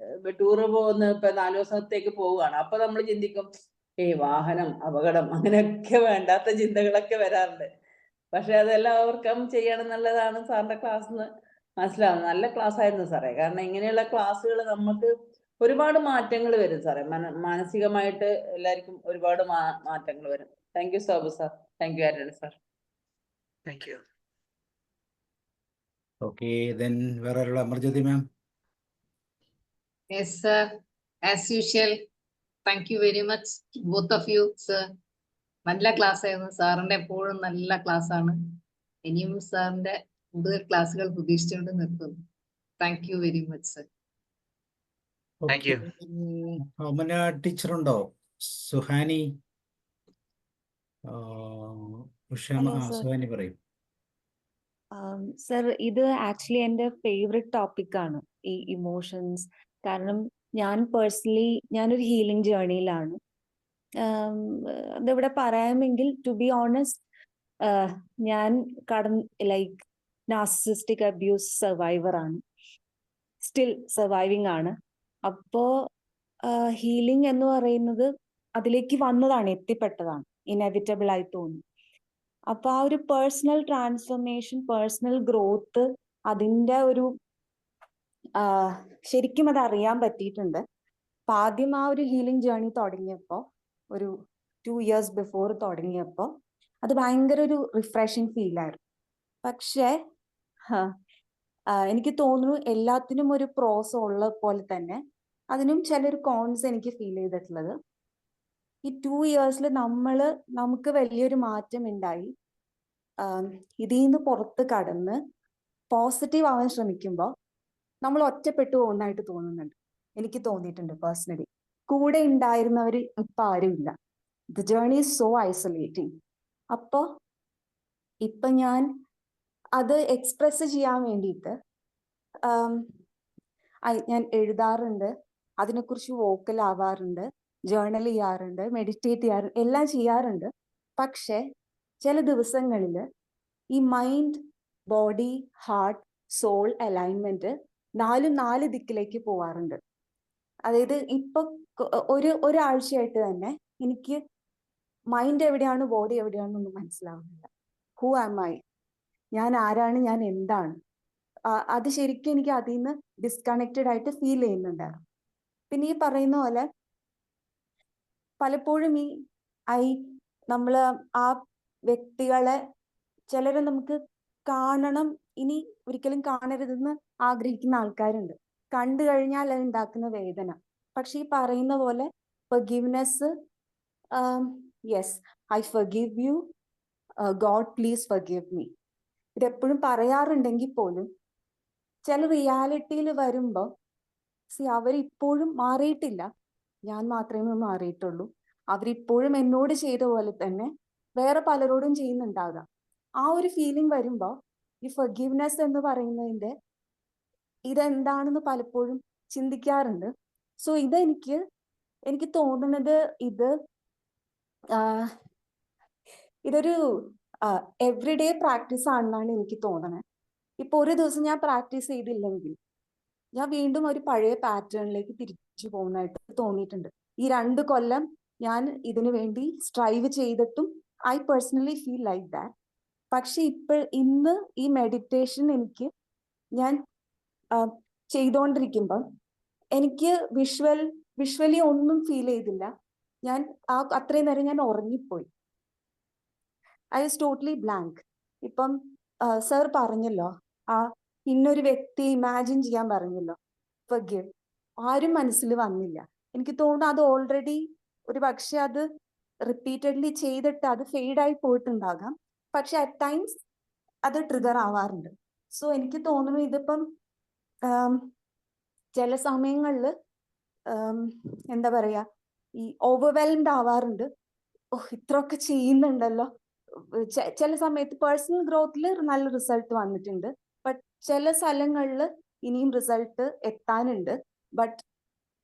Speaker 8: ടൂർ പോകുന്ന ഇപ്പൊ 4 ദിവസത്തേക്ക് പോവുകയാണ്. അപ്പൊ നമ്മൾ ചിന്തിക്കും, വാഹനം അപകടം, അങ്ങനെയൊക്കെ വേണ്ടാത്ത ചിന്തകളൊക്കെ വരാറുണ്ട്. പക്ഷെ അതെല്ലാം ഓവർകം ചെയ്യണം എന്നുള്ളതാണ് സാറിന്റെ ക്ലാസ് എന്ന് മനസ്സിലാവുന്നത്. നല്ല ക്ലാസ് ആയിരുന്നു സാറേ. കാരണം ഇങ്ങനെയുള്ള ക്ലാസ്സുകൾ നമുക്ക് ഒരുപാട് മാറ്റങ്ങൾ വരും സാറേ. മാനസികമായിട്ട് എല്ലാവർക്കും ഒരുപാട് മാറ്റങ്ങൾ വരും. Thank you Sobu sir. Thank you Antony sir.
Speaker 2: Thank you.
Speaker 1: Okay, then വേറെ ആരുള്ള? Amarjyothi ma'am.
Speaker 4: Yes, sir. As usual, thank you very much, both of you, sir. നല്ല ക്ലാസ് ആയിരുന്നു. സാറിന്റെ എപ്പോഴും നല്ല ക്ലാസ് ആണ്. ഇനിയും സാറിന്റെ കൂടുതൽ ക്ലാസ്സുകൾ പ്രതീക്ഷിച്ചുകൊണ്ട് നിർത്തുന്നു. Thank you very much, sir.
Speaker 2: Thank U.
Speaker 1: Omana teacher ഉണ്ടോ? സുഹാനി. സുഹാനി പറയും.
Speaker 9: സർ, ഇത് ആക്ച്വലി എൻ്റെ ഫേവറേറ്റ് ടോപ്പിക്കാണ്, ഈ ഇമോഷൻസ്. കാരണം ഞാനൊരു ഹീലിംഗ് ജേർണിയിലാണ്. അതിവിടെ പറയാമെങ്കിൽ, ടു ബി ഓണസ്റ്റ്, ഞാൻ നാർസിസിസ്റ്റിക് അബ്യൂസ് സർവൈവർ ആണ്, സ്റ്റിൽ സർവൈവിങ് ആണ്. അപ്പോ ഹീലിംഗ് എന്ന് പറയുന്നത് അതിലേക്ക് വന്നതാണ്, എത്തിപ്പെട്ടതാണ്, ഇനെവിറ്റബിൾ ആയി തോന്നി. അപ്പൊ ആ ഒരു പേഴ്സണൽ ട്രാൻസ്ഫോർമേഷൻ, പേഴ്സണൽ ഗ്രോത്ത്, അതിൻ്റെ ഒരു ശരിക്കും അത് അറിയാൻ പറ്റിയിട്ടുണ്ട്. അപ്പൊ ആദ്യം ആ ഒരു ഹീലിംഗ് ജേർണി തുടങ്ങിയപ്പോൾ, ഒരു 2 years ബിഫോർ തുടങ്ങിയപ്പോൾ, അത് ഭയങ്കര ഒരു റിഫ്രഷിങ് ഫീലായിരുന്നു. പക്ഷേ എനിക്ക് തോന്നുന്നു എല്ലാത്തിനും ഒരു പ്രോസ് ഉള്ള പോലെ തന്നെ അതിനും ചിലൊരു കോൺസ് എനിക്ക് ഫീൽ ചെയ്തിട്ടുള്ളത്. ഈ 2 years നമുക്ക് വലിയൊരു മാറ്റം ഉണ്ടായി. ഇതിൽ നിന്ന് പുറത്ത് കടന്ന് പോസിറ്റീവ് ആവാൻ ശ്രമിക്കുമ്പോൾ നമ്മൾ ഒറ്റപ്പെട്ടു പോകുന്നതായിട്ട് തോന്നുന്നുണ്ട്. എനിക്ക് തോന്നിയിട്ടുണ്ട് പേഴ്സണലി. കൂടെ ഉണ്ടായിരുന്നവർ ഇപ്പൊ ആരുമില്ല. The journey is so isolating. അപ്പോ ഇപ്പൊ ഞാൻ അത് എക്സ്പ്രസ് ചെയ്യാൻ വേണ്ടിയിട്ട് ഞാൻ എഴുതാറുണ്ട്, അതിനെക്കുറിച്ച് വോക്കൽ ആവാറുണ്ട്, ജേർണൽ ചെയ്യാറുണ്ട്, മെഡിറ്റേറ്റ് ചെയ്യാറുണ്ട്, എല്ലാം ചെയ്യാറുണ്ട്. പക്ഷെ ചില ദിവസങ്ങളിൽ ഈ mind, body, heart, soul alignment 4 ദിക്കിലേക്ക് പോവാറുണ്ട്. അതായത് ഇപ്പൊ ഒരാഴ്ചയായിട്ട് തന്നെ എനിക്ക് മൈൻഡ് എവിടെയാണ്, ബോഡി എവിടെയാണെന്നൊന്നും മനസ്സിലാവുന്നില്ല. Who am I? ഞാൻ ആരാണ്, ഞാൻ എന്താണ്? അത് ശരിക്കും എനിക്ക് അതിൽ നിന്ന് ഡിസ്കണക്റ്റഡ് ആയിട്ട് ഫീൽ ചെയ്യുന്നുണ്ടായിരുന്നു. പിന്നെ ഈ പറയുന്ന പോലെ പലപ്പോഴും നമ്മള് ആ വ്യക്തികളെ, ചിലരെ നമുക്ക് കാണണം, ഇനി ഒരിക്കലും കാണരുതെന്ന് ആഗ്രഹിക്കുന്ന ആൾക്കാരുണ്ട്. കണ്ടു കഴിഞ്ഞാൽ അത് ഉണ്ടാക്കുന്ന വേദന. പക്ഷെ ഈ പറയുന്ന പോലെ forgiveness, yes, I forgive you, God please forgive me. ഇതെപ്പോഴും പറയാറുണ്ടെങ്കിൽ പോലും ചില റിയാലിറ്റിയിൽ വരുമ്പോൾ അവരിപ്പോഴും മാറിയിട്ടില്ല. ഞാൻ മാത്രമേ മാറിയിട്ടുള്ളൂ. അവരിപ്പോഴും എന്നോട് ചെയ്ത പോലെ തന്നെ വേറെ പലരോടും ചെയ്യുന്നുണ്ടാകാം. ആ ഒരു ഫീലിംഗ് വരുമ്പോൾ ഈ ഫർഗീവ്നെസ് എന്ന് പറയുന്നതിന്റെ ഇതെന്താണെന്ന് പലപ്പോഴും ചിന്തിക്കാറുണ്ട്. സോ എനിക്ക് തോന്നുന്നത് ഇതൊരു എവറിഡേ പ്രാക്ടീസ് ആണെന്നാണ് എനിക്ക് തോന്നുന്നത്. ഇപ്പൊ ഒരു ദിവസം ഞാൻ പ്രാക്ടീസ് ചെയ്തില്ലെങ്കിൽ ഞാൻ വീണ്ടും ഒരു പഴയ പാറ്റേണിലേക്ക് തിരിച്ചു പോകുന്നതായിട്ട് തോന്നിയിട്ടുണ്ട്. ഈ 2 കൊല്ലം ഞാൻ ഇതിനു വേണ്ടി സ്ട്രൈവ് ചെയ്തിട്ടും I personally feel like that. പക്ഷെ ഇന്ന് ഈ മെഡിറ്റേഷൻ ഞാൻ ചെയ്തുകൊണ്ടിരിക്കുമ്പം എനിക്ക് വിഷ്വലി ഒന്നും ഫീൽ ചെയ്തില്ല. ഞാൻ അത്രയും നേരം ഞാൻ ഉറങ്ങിപ്പോയി. I was totally blank. ഇപ്പം സർ പറഞ്ഞല്ലോ, ഇന്നൊരു വ്യക്തി ഇമാജിൻ ചെയ്യാൻ പറഞ്ഞല്ലോ, ഫർഗിവ്. ആരും മനസ്സിൽ വന്നില്ല. എനിക്ക് തോന്നുന്നു അത് ഓൾറെഡി ഒരു പക്ഷെ അത് റിപ്പീറ്റഡ്ലി ചെയ്തിട്ട് അത് ഫെയ്ഡായി പോയിട്ടുണ്ടാകാം. പക്ഷെ അറ്റ് ടൈംസ് അത് ട്രിഗർ ആവാറുണ്ട്. സോ എനിക്ക് തോന്നുന്നു ഇതിപ്പം ചില സമയങ്ങളിൽ എന്താ പറയാ, ഈ ഓവർവെൽംഡ് ആവാറുണ്ട്. ഇത്രയൊക്കെ ചെയ്യുന്നുണ്ടല്ലോ. ചില സമയത്ത് പേഴ്സണൽ ഗ്രോത്തിൽ നല്ല റിസൾട്ട് വന്നിട്ടുണ്ട്. ബട്ട് ചില സ്ഥലങ്ങളിൽ ഇനിയും റിസൾട്ട് എത്താനുണ്ട്. ബട്ട്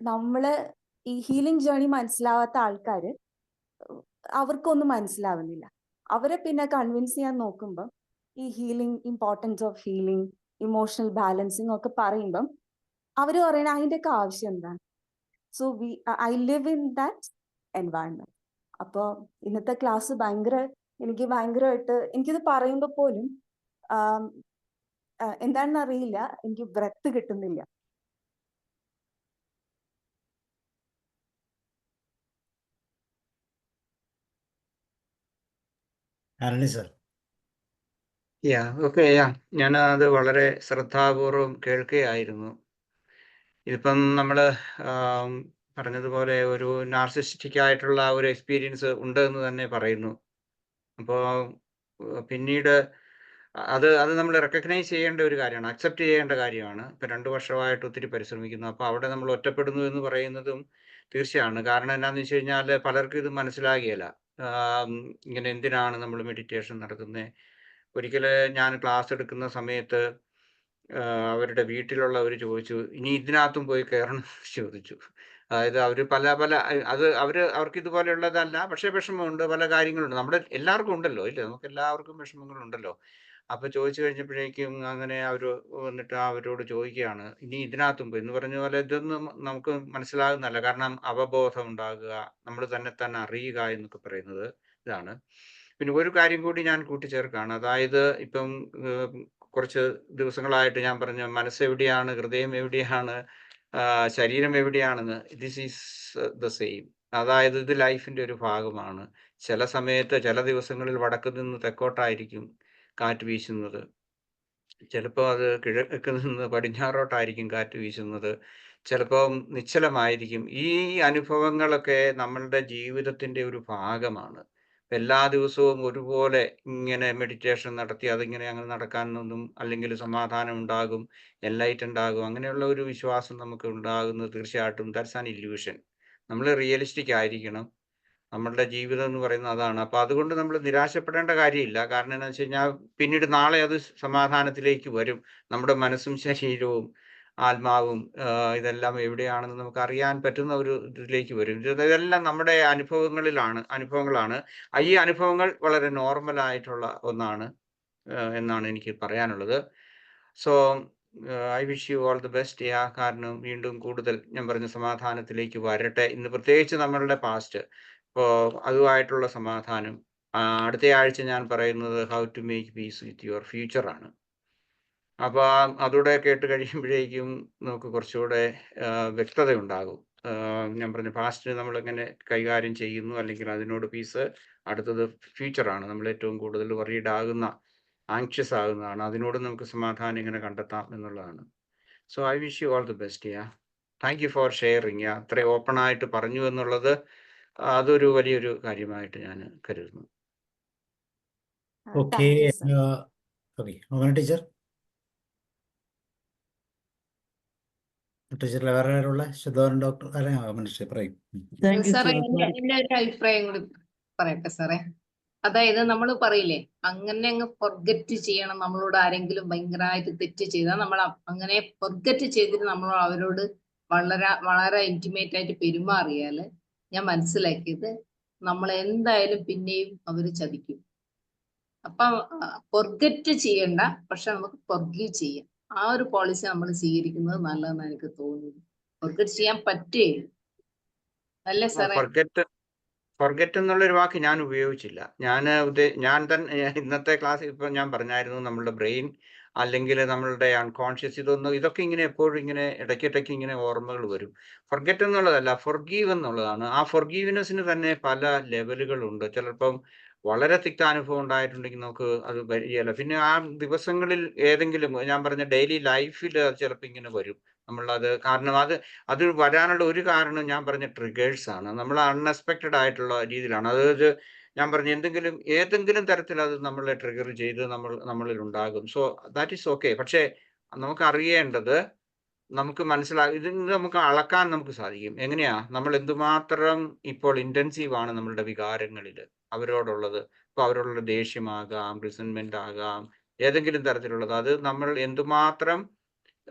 Speaker 9: നമ്മള് ഈ ഹീലിംഗ് ജേർണി മനസ്സിലാവാത്ത ആൾക്കാര് അവർക്കൊന്നും മനസ്സിലാവുന്നില്ല. അവരെ പിന്നെ കൺവിൻസ് ചെയ്യാൻ നോക്കുമ്പോൾ ഈ healing, importance of healing, emotional balancing ഒക്കെ പറയുമ്പം അവര് പറയണ അതിൻ്റെയൊക്കെ ആവശ്യം എന്താണ്? So I live in that environment. അപ്പോൾ ഇന്നത്തെ ക്ലാസ് എനിക്ക് ഭയങ്കരമായിട്ട് എനിക്കിത് പറയുമ്പോൾ പോലും എന്താണെന്ന് അറിയില്ല, എനിക്ക് ബ്രെത്ത് കിട്ടുന്നില്ല.
Speaker 1: ആരണി സർ.
Speaker 2: ഞാൻ അത് വളരെ ശ്രദ്ധാപൂർവം കേൾക്കുകയായിരുന്നു. ഇതിപ്പം നമ്മൾ പറഞ്ഞതുപോലെ ഒരു നാർസിസ്റ്റിക് ആയിട്ടുള്ള ഒരു എക്സ്പീരിയൻസ് ഉണ്ട് എന്ന് തന്നെ പറയുന്നു. അപ്പോൾ പിന്നീട് അത് നമ്മൾ റെക്കഗ്നൈസ് ചെയ്യേണ്ട ഒരു കാര്യമാണ്, അക്സെപ്റ്റ് ചെയ്യേണ്ട കാര്യമാണ്. ഇപ്പം 2 വർഷമായിട്ട് ഒത്തിരി പരിശ്രമിക്കുന്നു. അപ്പോൾ അവിടെ നമ്മൾ ഒറ്റപ്പെടുന്നു എന്ന് പറയുന്നതും തീർച്ചയാണ്. കാരണം എന്താണെന്ന് വെച്ച് കഴിഞ്ഞാൽ പലർക്കും ഇത് മനസ്സിലാകുകയില്ല. ഇങ്ങനെ എന്തിനാണ് നമ്മൾ മെഡിറ്റേഷൻ നടത്തുന്നത്? ഒരിക്കൽ ഞാൻ ക്ലാസ് എടുക്കുന്ന സമയത്ത് അവരുടെ വീട്ടിലുള്ളവർ ചോദിച്ചു, ഇനി ഇതിനകത്തും പോയി കയറണം ചോദിച്ചു. അതായത് അവർ അവർക്ക് ഇതുപോലെയുള്ളതല്ല, പക്ഷേ വിഷമമുണ്ട്, പല കാര്യങ്ങളുണ്ട്. നമ്മുടെ എല്ലാവർക്കും ഉണ്ടല്ലോ, ഇല്ലേ? നമുക്ക് എല്ലാവർക്കും വിഷമങ്ങളുണ്ടല്ലോ. അപ്പോൾ ചോദിച്ചു കഴിഞ്ഞപ്പോഴേക്കും അങ്ങനെ അവർ വന്നിട്ട് അവരോട് ചോദിക്കുകയാണ്, ഇനി ഇതിനകത്തും പോയി എന്ന് പറഞ്ഞ പോലെ ഇതൊന്നും നമുക്ക് മനസ്സിലാകുന്നതല്ല. കാരണം അവബോധം ഉണ്ടാകുക, നമ്മൾ തന്നെ അറിയുക എന്നൊക്കെ പറയുന്നത് ഇതാണ്. പിന്നെ ഒരു കാര്യം കൂടി ഞാൻ കൂട്ടിച്ചേർക്കാണ്. അതായത് ഇപ്പം കുറച്ച് ദിവസങ്ങളായിട്ട് ഞാൻ പറഞ്ഞു, മനസ്സെവിടെയാണ്, ഹൃദയം എവിടെയാണ്, ശരീരം എവിടെയാണെന്ന്. This is the same. അതായത് ഇത് ലൈഫിൻ്റെ ഒരു ഭാഗമാണ്. ചില സമയത്ത് ചില ദിവസങ്ങളിൽ വടക്ക് നിന്ന് തെക്കോട്ടായിരിക്കും കാറ്റ് വീശുന്നത്, ചിലപ്പോൾ അത് കിഴക്ക് നിന്ന് പടിഞ്ഞാറോട്ടായിരിക്കും കാറ്റ് വീശുന്നത്, ചിലപ്പോൾ നിശ്ചലമായിരിക്കും. ഈ അനുഭവങ്ങളൊക്കെ നമ്മളുടെ ജീവിതത്തിൻ്റെ ഒരു ഭാഗമാണ്. എല്ലാ ദിവസവും ഒരുപോലെ ഇങ്ങനെ മെഡിറ്റേഷൻ നടത്തി അതിങ്ങനെ അങ്ങനെ നടക്കാനൊന്നും, അല്ലെങ്കിൽ സമാധാനം ഉണ്ടാകും, എൻലൈറ്റ് ഉണ്ടാകും, അങ്ങനെയുള്ള ഒരു വിശ്വാസം നമുക്ക് ഉണ്ടാകുന്നത് തീർച്ചയായിട്ടും ദാറ്റ്സ് ആൻ ഇല്യൂഷൻ. നമ്മൾ റിയലിസ്റ്റിക് ആയിരിക്കണം. നമ്മളുടെ ജീവിതം എന്ന് പറയുന്നത് അതാണ്. അപ്പോൾ അതുകൊണ്ട് നമ്മൾ നിരാശപ്പെടേണ്ട കാര്യമില്ല. കാരണം എന്താണെന്ന് വെച്ച് കഴിഞ്ഞാൽ പിന്നീട് നാളെ അത് സമാധാനത്തിലേക്ക് വരും. നമ്മുടെ മനസ്സും ശരീരവും ആത്മാവും ഇതെല്ലാം എവിടെയാണെന്ന് നമുക്ക് അറിയാൻ പറ്റുന്ന ഒരു ഇതിലേക്ക് വരും. ഇതെല്ലാം നമ്മുടെ അനുഭവങ്ങളാണ്. ഈ അനുഭവങ്ങൾ വളരെ നോർമലായിട്ടുള്ള ഒന്നാണ് എന്നാണ് എനിക്ക് പറയാനുള്ളത്. So I wish you all the best. കാരണം വീണ്ടും കൂടുതൽ ഞാൻ പറഞ്ഞ സമാധാനത്തിലേക്ക് വരട്ടെ. ഇന്ന് പ്രത്യേകിച്ച് നമ്മളുടെ പാസ്റ്റ്, അപ്പോൾ അതുമായിട്ടുള്ള സമാധാനം. അടുത്ത ആഴ്ച ഞാൻ പറയുന്നത് how to make peace with your ഫ്യൂച്ചറാണ്. അപ്പോൾ അതൂടെ കേട്ട് കഴിയുമ്പോഴേക്കും നമുക്ക് കുറച്ചുകൂടെ വ്യക്തത ഉണ്ടാകും. ഞാൻ പറഞ്ഞ പാസ്റ്റ് നമ്മളെങ്ങനെ കൈകാര്യം ചെയ്യുന്നു, അല്ലെങ്കിൽ അതിനോട് പീസ്. അടുത്തത് ഫ്യൂച്ചറാണ്. നമ്മൾ ഏറ്റവും കൂടുതൽ വറീഡ് ആകുന്ന, ആങ്ഷ്യസ് ആകുന്നതാണ്. അതിനോട് നമുക്ക് സമാധാനം എങ്ങനെ കണ്ടെത്താം എന്നുള്ളതാണ്. So I wish you all the best. Thank you for sharing. അത്രയും ഓപ്പണായിട്ട് പറഞ്ഞു എന്നുള്ളത് അതൊരു വലിയൊരു കാര്യമായിട്ട് ഞാൻ കരുതുന്നു.
Speaker 1: ഓക്കെ, ഓക്കെ, ഓമന ടീച്ചർ. ടീച്ചറിലെ വേറെ ആരുള്ള ശുദ്ധോരൻ ഡോക്ടർ ഓമന ടീച്ചർ പറയും.
Speaker 4: സാറേ എന്റെ ഒരു അഭിപ്രായം കൂടി പറയട്ടെ സാറേ. അതായത് നമ്മൾ പറയില്ലേ, അങ്ങനെ അങ്ങ് ഫൊർഗറ്റ് ചെയ്യണം. നമ്മളോട് ആരെങ്കിലും ഭയങ്കരമായിട്ട് തെറ്റ് ചെയ്താൽ നമ്മൾ അങ്ങനെ ഫൊർഗറ്റ് ചെയ്തിട്ട് നമ്മൾ അവരോട് വളരെ ഇന്റിമേറ്റ് ആയിട്ട് പെരുമാറിയാല് ഞാൻ മനസ്സിലാക്കിയത് നമ്മൾ എന്തായാലും പിന്നെയും അവര് ചതിക്കും. അപ്പൊ ഫൊർഗറ്റ് ചെയ്യണ്ട, പക്ഷെ നമുക്ക് ഫൊർഗീവ് ചെയ്യാം. ആ ഒരു പോളിസി നമ്മൾ സ്വീകരിക്കുന്നത് നല്ലതെന്ന് എനിക്ക് തോന്നുന്നു. ഫൊർഗറ്റ് ചെയ്യാൻ പറ്റേ അല്ലേ സാറേ?
Speaker 2: ഫൊർഗറ്റ് എന്നുള്ളൊരു വാക്ക് ഞാൻ ഉപയോഗിച്ചില്ല. ഞാൻ തന്നെ ഇന്നത്തെ ക്ലാസ് ഇപ്പൊ ഞാൻ പറഞ്ഞായിരുന്നു, നമ്മളുടെ ബ്രെയിൻ അല്ലെങ്കിൽ നമ്മളുടെ അൺകോൺഷ്യസ് ഇതൊക്കെ ഇങ്ങനെ എപ്പോഴും ഇങ്ങനെ ഇടയ്ക്കിടയ്ക്ക് ഇങ്ങനെ ഓർമ്മകൾ വരും. ഫൊർഗറ്റ് എന്നുള്ളതല്ല, ഫൊർഗീവ് എന്നുള്ളതാണ്. ആ ഫൊർഗീവ്നെസ്സിന് തന്നെ പല ലെവലുകളുണ്ട്. ചിലപ്പം വളരെ തിക്ത അനുഭവം ഉണ്ടായിട്ടുണ്ടെങ്കിൽ നമുക്ക് അത് വരികയില്ല. പിന്നെ ആ ദിവസങ്ങളിൽ ഏതെങ്കിലും ഞാൻ പറഞ്ഞ ഡെയിലി ലൈഫിൽ ചിലപ്പോൾ ഇങ്ങനെ വരും. നമ്മളത് കാരണം അത് വരാനുള്ള ഒരു കാരണം ഞാൻ പറഞ്ഞ ട്രിഗേഴ്സ് ആണ്. നമ്മൾ അൺഎക്സ്പെക്റ്റഡ് ആയിട്ടുള്ള രീതിയിലാണ്. അതായത് ഞാൻ പറഞ്ഞ ഏതെങ്കിലും തരത്തിൽ അത് നമ്മളെ ട്രിഗർ ചെയ്ത് നമ്മളിൽ ഉണ്ടാകും. So that is okay. പക്ഷേ നമുക്ക് അറിയേണ്ടത്, നമുക്ക് ഇതിന് നമുക്ക് അളക്കാൻ നമുക്ക് സാധിക്കും. എങ്ങനെയാ നമ്മൾ എന്തുമാത്രം ഇപ്പോൾ ഇന്റൻസീവ് ആണ് നമ്മളുടെ വികാരങ്ങളിൽ അവരോടുള്ളത്. ഇപ്പൊ അവരോടുള്ള ദേഷ്യമാകാം, റിസൻമെന്റ് ആകാം, ഏതെങ്കിലും തരത്തിലുള്ളത്. അത് നമ്മൾ എന്തുമാത്രം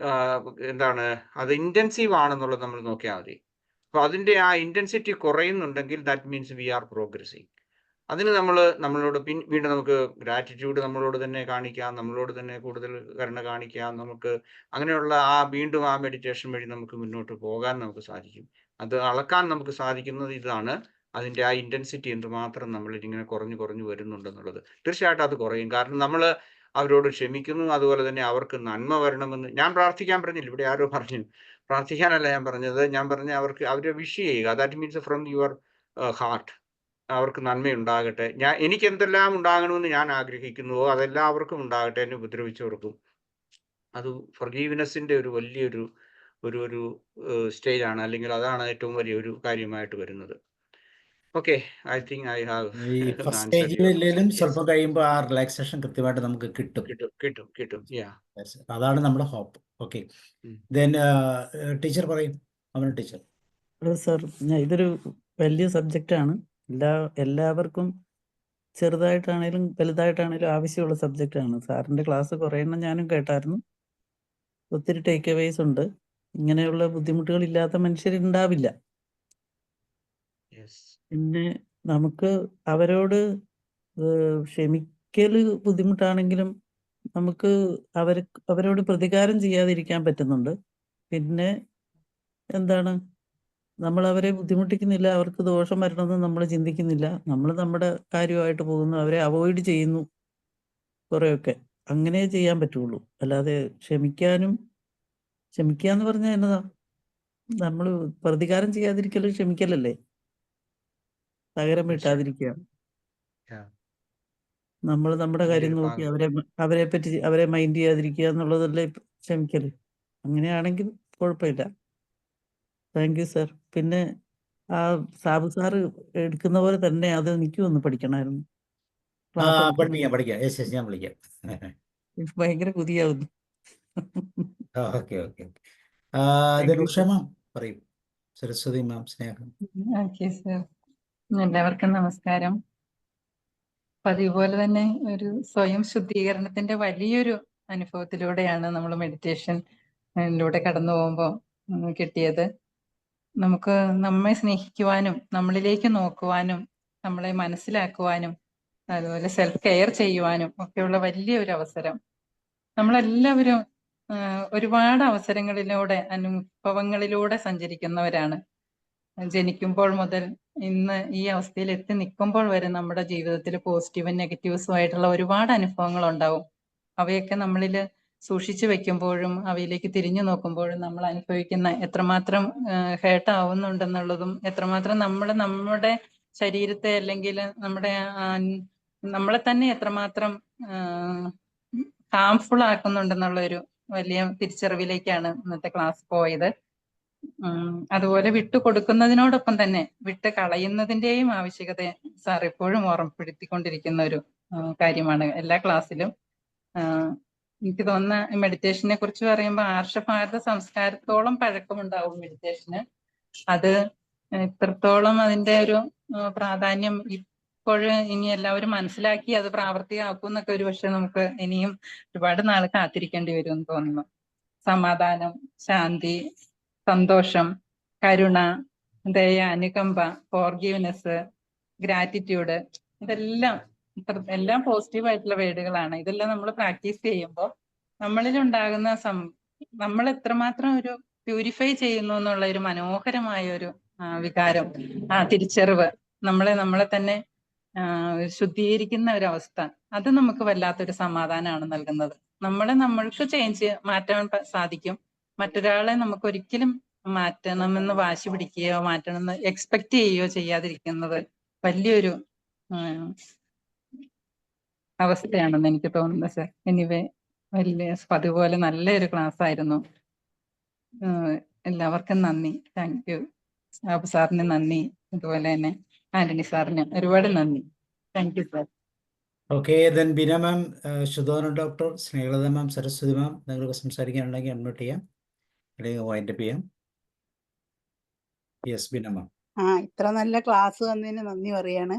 Speaker 2: എന്താണ് അത് ഇന്റൻസീവ് ആണെന്നുള്ളത് നമ്മൾ നോക്കിയാൽ മതി. അപ്പൊ അതിന്റെ ആ ഇന്റൻസിറ്റി കുറയുന്നുണ്ടെങ്കിൽ that means we are progressing. അതിന് നമ്മളോട് വീണ്ടും നമുക്ക് ഗ്രാറ്റിറ്റ്യൂഡ് നമ്മളോട് തന്നെ കാണിക്കാം, നമ്മളോട് തന്നെ കൂടുതൽ കരുണ കാണിക്കാം. നമുക്ക് അങ്ങനെയുള്ള വീണ്ടും ആ മെഡിറ്റേഷൻ വഴി നമുക്ക് മുന്നോട്ട് പോകാൻ നമുക്ക് സാധിക്കും. അത് അളക്കാൻ നമുക്ക് സാധിക്കുന്നത് ഇതാണ്, അതിന്റെ ആ ഇന്റൻസിറ്റി എന്തുമാത്രം നമ്മളിൽ ഇങ്ങനെ കുറഞ്ഞു വരുന്നുണ്ടെന്നുള്ളത്. തീർച്ചയായിട്ടും അത് കുറയും. കാരണം നമ്മൾ അവരോട് ക്ഷമിക്കുന്നു, അതുപോലെ തന്നെ അവർക്ക് നന്മ വരണമെന്ന് ഞാൻ പ്രാർത്ഥിക്കാൻ പറഞ്ഞില്ല. ഇവിടെ ആരോ പറഞ്ഞു, പ്രാർത്ഥിക്കാനല്ല ഞാൻ പറഞ്ഞത്. ഞാൻ പറഞ്ഞ അവരെ വിഷ് ചെയ്യുക. That means from your heart അവർക്ക് നന്മയുണ്ടാകട്ടെ. എനിക്ക് എന്തെല്ലാം ഉണ്ടാകണമെന്ന് ഞാൻ ആഗ്രഹിക്കുന്നുവോ അതെല്ലാം അവർക്കും ഉണ്ടാകട്ടെ, എന്നെ ഉപദ്രവിച്ചവർക്കും. അത് ഫൊർഗീവ്നെസ്സിന്റെ ഒരു വലിയൊരു ഒരു സ്റ്റേജ് ആണ്, അല്ലെങ്കിൽ അതാണ് ഏറ്റവും വലിയ ഒരു കാര്യമായിട്ട് വരുന്നത്. Okay, I think I have
Speaker 1: ഈ ഫസ്റ്റ് സ്റ്റേജിലും സ്വല്പം കഴിയുമ്പോൾ ആ റിലാക്സേഷൻ കൃത്യമായിട്ട് നമുക്ക് കിട്ടും. അതാണ് നമ്മുടെ ഹോപ്പ്. ഓക്കെ, ദെൻ ടീച്ചർ പറയും. അവൻ ടീച്ചർ.
Speaker 10: സർ, ഇതൊരു വലിയ സബ്ജക്റ്റാണ്. എല്ലാവർക്കും ചെറുതായിട്ടാണേലും വലുതായിട്ടാണേലും ആവശ്യമുള്ള സബ്ജക്റ്റാണ്. സാറിൻ്റെ ക്ലാസ് കുറേ എണ്ണം ഞാനും കേട്ടായിരുന്നു. ഒത്തിരി ടേക്ക് അവേസ് ഉണ്ട്. ഇങ്ങനെയുള്ള ബുദ്ധിമുട്ടുകൾ ഇല്ലാത്ത മനുഷ്യരുണ്ടാവില്ല. പിന്നെ നമുക്ക് അവരോട് ക്ഷമിക്കൽ ബുദ്ധിമുട്ടാണെങ്കിലും നമുക്ക് അവരോട് പ്രതികാരം ചെയ്യാതിരിക്കാൻ പറ്റുന്നുണ്ട്. പിന്നെ എന്താണ്, നമ്മൾ അവരെ ബുദ്ധിമുട്ടിക്കുന്നില്ല, അവർക്ക് ദോഷം വരണമെന്ന് നമ്മൾ ചിന്തിക്കുന്നില്ല. നമ്മൾ നമ്മുടെ കാര്യമായിട്ട് പോകുന്നു, അവരെ അവോയ്ഡ് ചെയ്യുന്നു. കുറേയൊക്കെ അങ്ങനെ ചെയ്യാൻ പറ്റുള്ളൂ. അല്ലാതെ ക്ഷമിക്കാന്ന് പറഞ്ഞാൽ എന്നതാ, നമ്മൾ പ്രതികാരം ചെയ്യാതിരിക്കലും ക്ഷമിക്കലല്ലേ. പകരം വീട്ടാതിരിക്കുക. നമ്മൾ നമ്മുടെ കാര്യം നോക്കി അവരെ മൈൻഡ് ചെയ്യാതിരിക്കുക എന്നുള്ളതല്ലേ ക്ഷമിക്കല്. അങ്ങനെയാണെങ്കിൽ കുഴപ്പമില്ല. Thank you sir. പിന്നെ ആ സാബു സാറ് എടുക്കുന്ന പോലെ തന്നെ അത് എനിക്കും ഒന്ന് പഠിക്കണമായിരുന്നു.
Speaker 1: പഠിക്കാം. ഞാൻ വിളിക്കാം.
Speaker 10: ഭയങ്കര കൊതിയാവുന്നു.
Speaker 1: ഓക്കെ. പറയും. സരസ്വതി മാം, സ്നേഹം.
Speaker 11: ഓക്കെ സർ, എല്ലാവർക്കും നമസ്കാരം. പതിവ് പോലെ തന്നെ ഒരു സ്വയം ശുദ്ധീകരണത്തിന്റെ വലിയൊരു അനുഭവത്തിലൂടെയാണ് നമ്മൾ മെഡിറ്റേഷനിലൂടെ കടന്നു പോകുമ്പോൾ കിട്ടിയത്. നമുക്ക് നമ്മെ സ്നേഹിക്കുവാനും നമ്മളിലേക്ക് നോക്കുവാനും നമ്മളെ മനസ്സിലാക്കുവാനും അതുപോലെ സെൽഫ് കെയർ ചെയ്യുവാനും ഒക്കെയുള്ള വലിയൊരു അവസരം. നമ്മളെല്ലാവരും ഒരുപാട് അവസരങ്ങളിലൂടെ അനുഭവങ്ങളിലൂടെ സഞ്ചരിക്കുന്നവരാണ്. ജനിക്കുമ്പോൾ മുതൽ ഇന്ന് ഈ അവസ്ഥയിൽ എത്തി നിൽക്കുമ്പോൾ വരെ നമ്മുടെ ജീവിതത്തിൽ പോസിറ്റീവും നെഗറ്റീവ്സും ആയിട്ടുള്ള ഒരുപാട് അനുഭവങ്ങൾ ഉണ്ടാവും. അവയൊക്കെ നമ്മളിൽ സൂക്ഷിച്ചു വെക്കുമ്പോഴും അവയിലേക്ക് തിരിഞ്ഞു നോക്കുമ്പോഴും നമ്മൾ അനുഭവിക്കുന്ന എത്രമാത്രം ഹേർട്ട് ആവുന്നുണ്ടെന്നുള്ളതും എത്രമാത്രം നമ്മുടെ ശരീരത്തെ അല്ലെങ്കിൽ നമ്മളെ തന്നെ എത്രമാത്രം ഹാംഫുൾ ആക്കുന്നുണ്ടെന്നുള്ള ഒരു വലിയ തിരിച്ചറിവിലേക്കാണ് ഇന്നത്തെ ക്ലാസ് പോയത്. അതുപോലെ വിട്ടുകൊടുക്കുന്നതിനോടൊപ്പം തന്നെ വിട്ട് കളയുന്നതിന്റെയും ആവശ്യകത സാർ എപ്പോഴും ഓർമ്മപ്പെടുത്തിക്കൊണ്ടിരിക്കുന്ന ഒരു കാര്യമാണ് എല്ലാ ക്ലാസ്സിലും. എനിക്ക് തോന്നുന്ന മെഡിറ്റേഷനെ കുറിച്ച് പറയുമ്പോൾ ആർഷഭാരത സംസ്കാരത്തോളം പഴക്കമുണ്ടാവും മെഡിറ്റേഷന്. അത് ഇത്രത്തോളം അതിന്റെ ഒരു പ്രാധാന്യം ഇപ്പോഴും ഇനി എല്ലാവരും മനസ്സിലാക്കി അത് പ്രാവർത്തികമാക്കും എന്നൊക്കെ ഒരു പക്ഷെ നമുക്ക് ഇനിയും ഒരുപാട് നാൾ കാത്തിരിക്കേണ്ടി വരും എന്ന് തോന്നുന്നു. സമാധാനം, ശാന്തി, സന്തോഷം, കരുണ, ദയ, അനുകമ്പ, ഫോർഗീവ്നെസ്, ഗ്രാറ്റിറ്റ്യൂഡ്, ഇതെല്ലാം എല്ലാം പോസിറ്റീവ് ആയിട്ടുള്ള വേർഡുകളാണ്. ഇതെല്ലാം നമ്മൾ പ്രാക്ടീസ് ചെയ്യുമ്പോൾ നമ്മളിൽ ഉണ്ടാകുന്ന നമ്മൾ എത്രമാത്രം ഒരു പ്യൂരിഫൈ ചെയ്യുന്നു എന്നുള്ള ഒരു മനോഹരമായ ഒരു വികാരം, തിരിച്ചറിവ്, നമ്മളെ തന്നെ ശുദ്ധീകരിക്കുന്ന ഒരു അവസ്ഥ, അത് നമുക്ക് വല്ലാത്തൊരു സമാധാനമാണ് നൽകുന്നത്. നമ്മൾക്ക് മാറ്റാൻ സാധിക്കും. മറ്റൊരാളെ നമുക്ക് ഒരിക്കലും മാറ്റണമെന്ന് വാശി പിടിക്കുകയോ മാറ്റണമെന്ന് എക്സ്പെക്ട് ചെയ്യുകയോ ചെയ്യാതിരിക്കുന്നത് വലിയൊരു അവസ്ഥയാണെന്ന് എനിക്ക് തോന്നുന്നത് സർ. എനിവേ, അതുപോലെ നല്ലൊരു ക്ലാസ് ആയിരുന്നു. എല്ലാവർക്കും നന്ദി. Thank U. സാബു സാറിന് നന്ദി, അതുപോലെ തന്നെ ആന്റണി സാറിന് ഒരുപാട് നന്ദി. Thank you sir.
Speaker 1: Okay, then Beena ma'am, Shuddhona doctor, Snehalatha ma'am, Saraswathi ma'am, നിങ്ങൾക്ക് സംസാരിക്കാനുണ്ടെങ്കിൽ അൺമ്യൂട്ട് ചെയ്യാം, അല്ലെങ്കിൽ വൈൻഡപ്പ് ചെയ്യാം. Yes Beena ma'am.
Speaker 12: ഇത്ര നല്ല ക്ലാസ് വന്നതിന് നന്ദി പറയാണ്.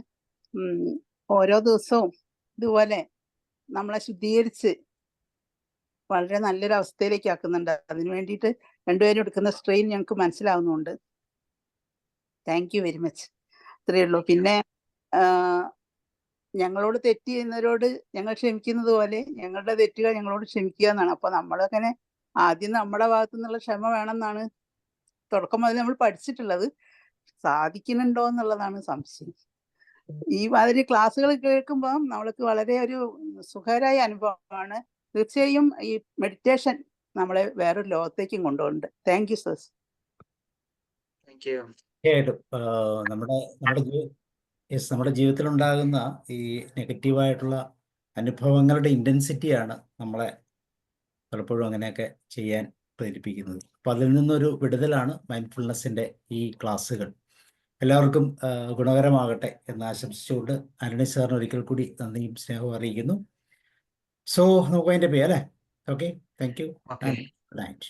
Speaker 12: ഓരോ ദിവസവും ഇതുപോലെ നമ്മളെ ശുദ്ധീകരിച്ച് വളരെ നല്ലൊരു അവസ്ഥയിലേക്ക് ആക്കുന്നുണ്ട്. അതിനു വേണ്ടിയിട്ട് രണ്ടുപേരും എടുക്കുന്ന സ്ട്രെയിൻ ഞങ്ങൾക്ക് മനസ്സിലാവുന്നുണ്ട്. Thank you very much. ഇത്രയേ ഉള്ളൂ. പിന്നെ ഞങ്ങളോട് തെറ്റ് ചെയ്യുന്നവരോട് ഞങ്ങൾ ക്ഷമിക്കുന്നത് പോലെ ഞങ്ങളുടെ തെറ്റുകൾ ഞങ്ങളോട് ക്ഷമിക്കുക എന്നാണ്. അപ്പൊ നമ്മളങ്ങനെ ആദ്യം നമ്മുടെ ഭാഗത്തു നിന്നുള്ള ക്ഷമ വേണമെന്നാണ് തുടക്കം മുതൽ നമ്മൾ പഠിച്ചിട്ടുള്ളത്. സാധിക്കുന്നുണ്ടോ എന്നുള്ളതാണ് സംശയം. ഈ മാതിരി ക്ലാസ്സുകൾ കേൾക്കുമ്പോൾ നമ്മൾക്ക് വളരെ ഒരു സുഖകരമായ അനുഭവമാണ്. തീർച്ചയായും ഈ മെഡിറ്റേഷൻ നമ്മളെ വേറൊരു ലോകത്തേക്കും കൊണ്ടുപോകുന്നുണ്ട്. Thank you sir.
Speaker 1: നമ്മുടെ ജീവിതത്തിൽ ഉണ്ടാകുന്ന ഈ നെഗറ്റീവായിട്ടുള്ള അനുഭവങ്ങളുടെ ഇൻറ്റൻസിറ്റിയാണ് നമ്മളെ പലപ്പോഴും അങ്ങനെയൊക്കെ ചെയ്യാൻ പ്രേരിപ്പിക്കുന്നത്. അപ്പോൾ അതിൽ നിന്നൊരു വിടുതലാണ് മൈൻഡ്ഫുൾനെസ്സിൻ്റെ ഈ ക്ലാസ്സുകൾ. എല്ലാവർക്കും ഗുണകരമാകട്ടെ എന്ന് ആശംസിച്ചുകൊണ്ട് ആന്റണി സാറിന് ഒരിക്കൽ കൂടി നന്ദിയും സ്നേഹവും അറിയിക്കുന്നു. സോ നമുക്ക് അതിൻ്റെ പേര് അല്ലേ? Okay, thank you and good night.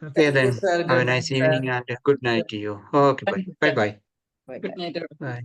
Speaker 2: Okay then, have a nice evening and good night to you. Okay, bye. Bye bye.
Speaker 11: Good night.
Speaker 2: Bye.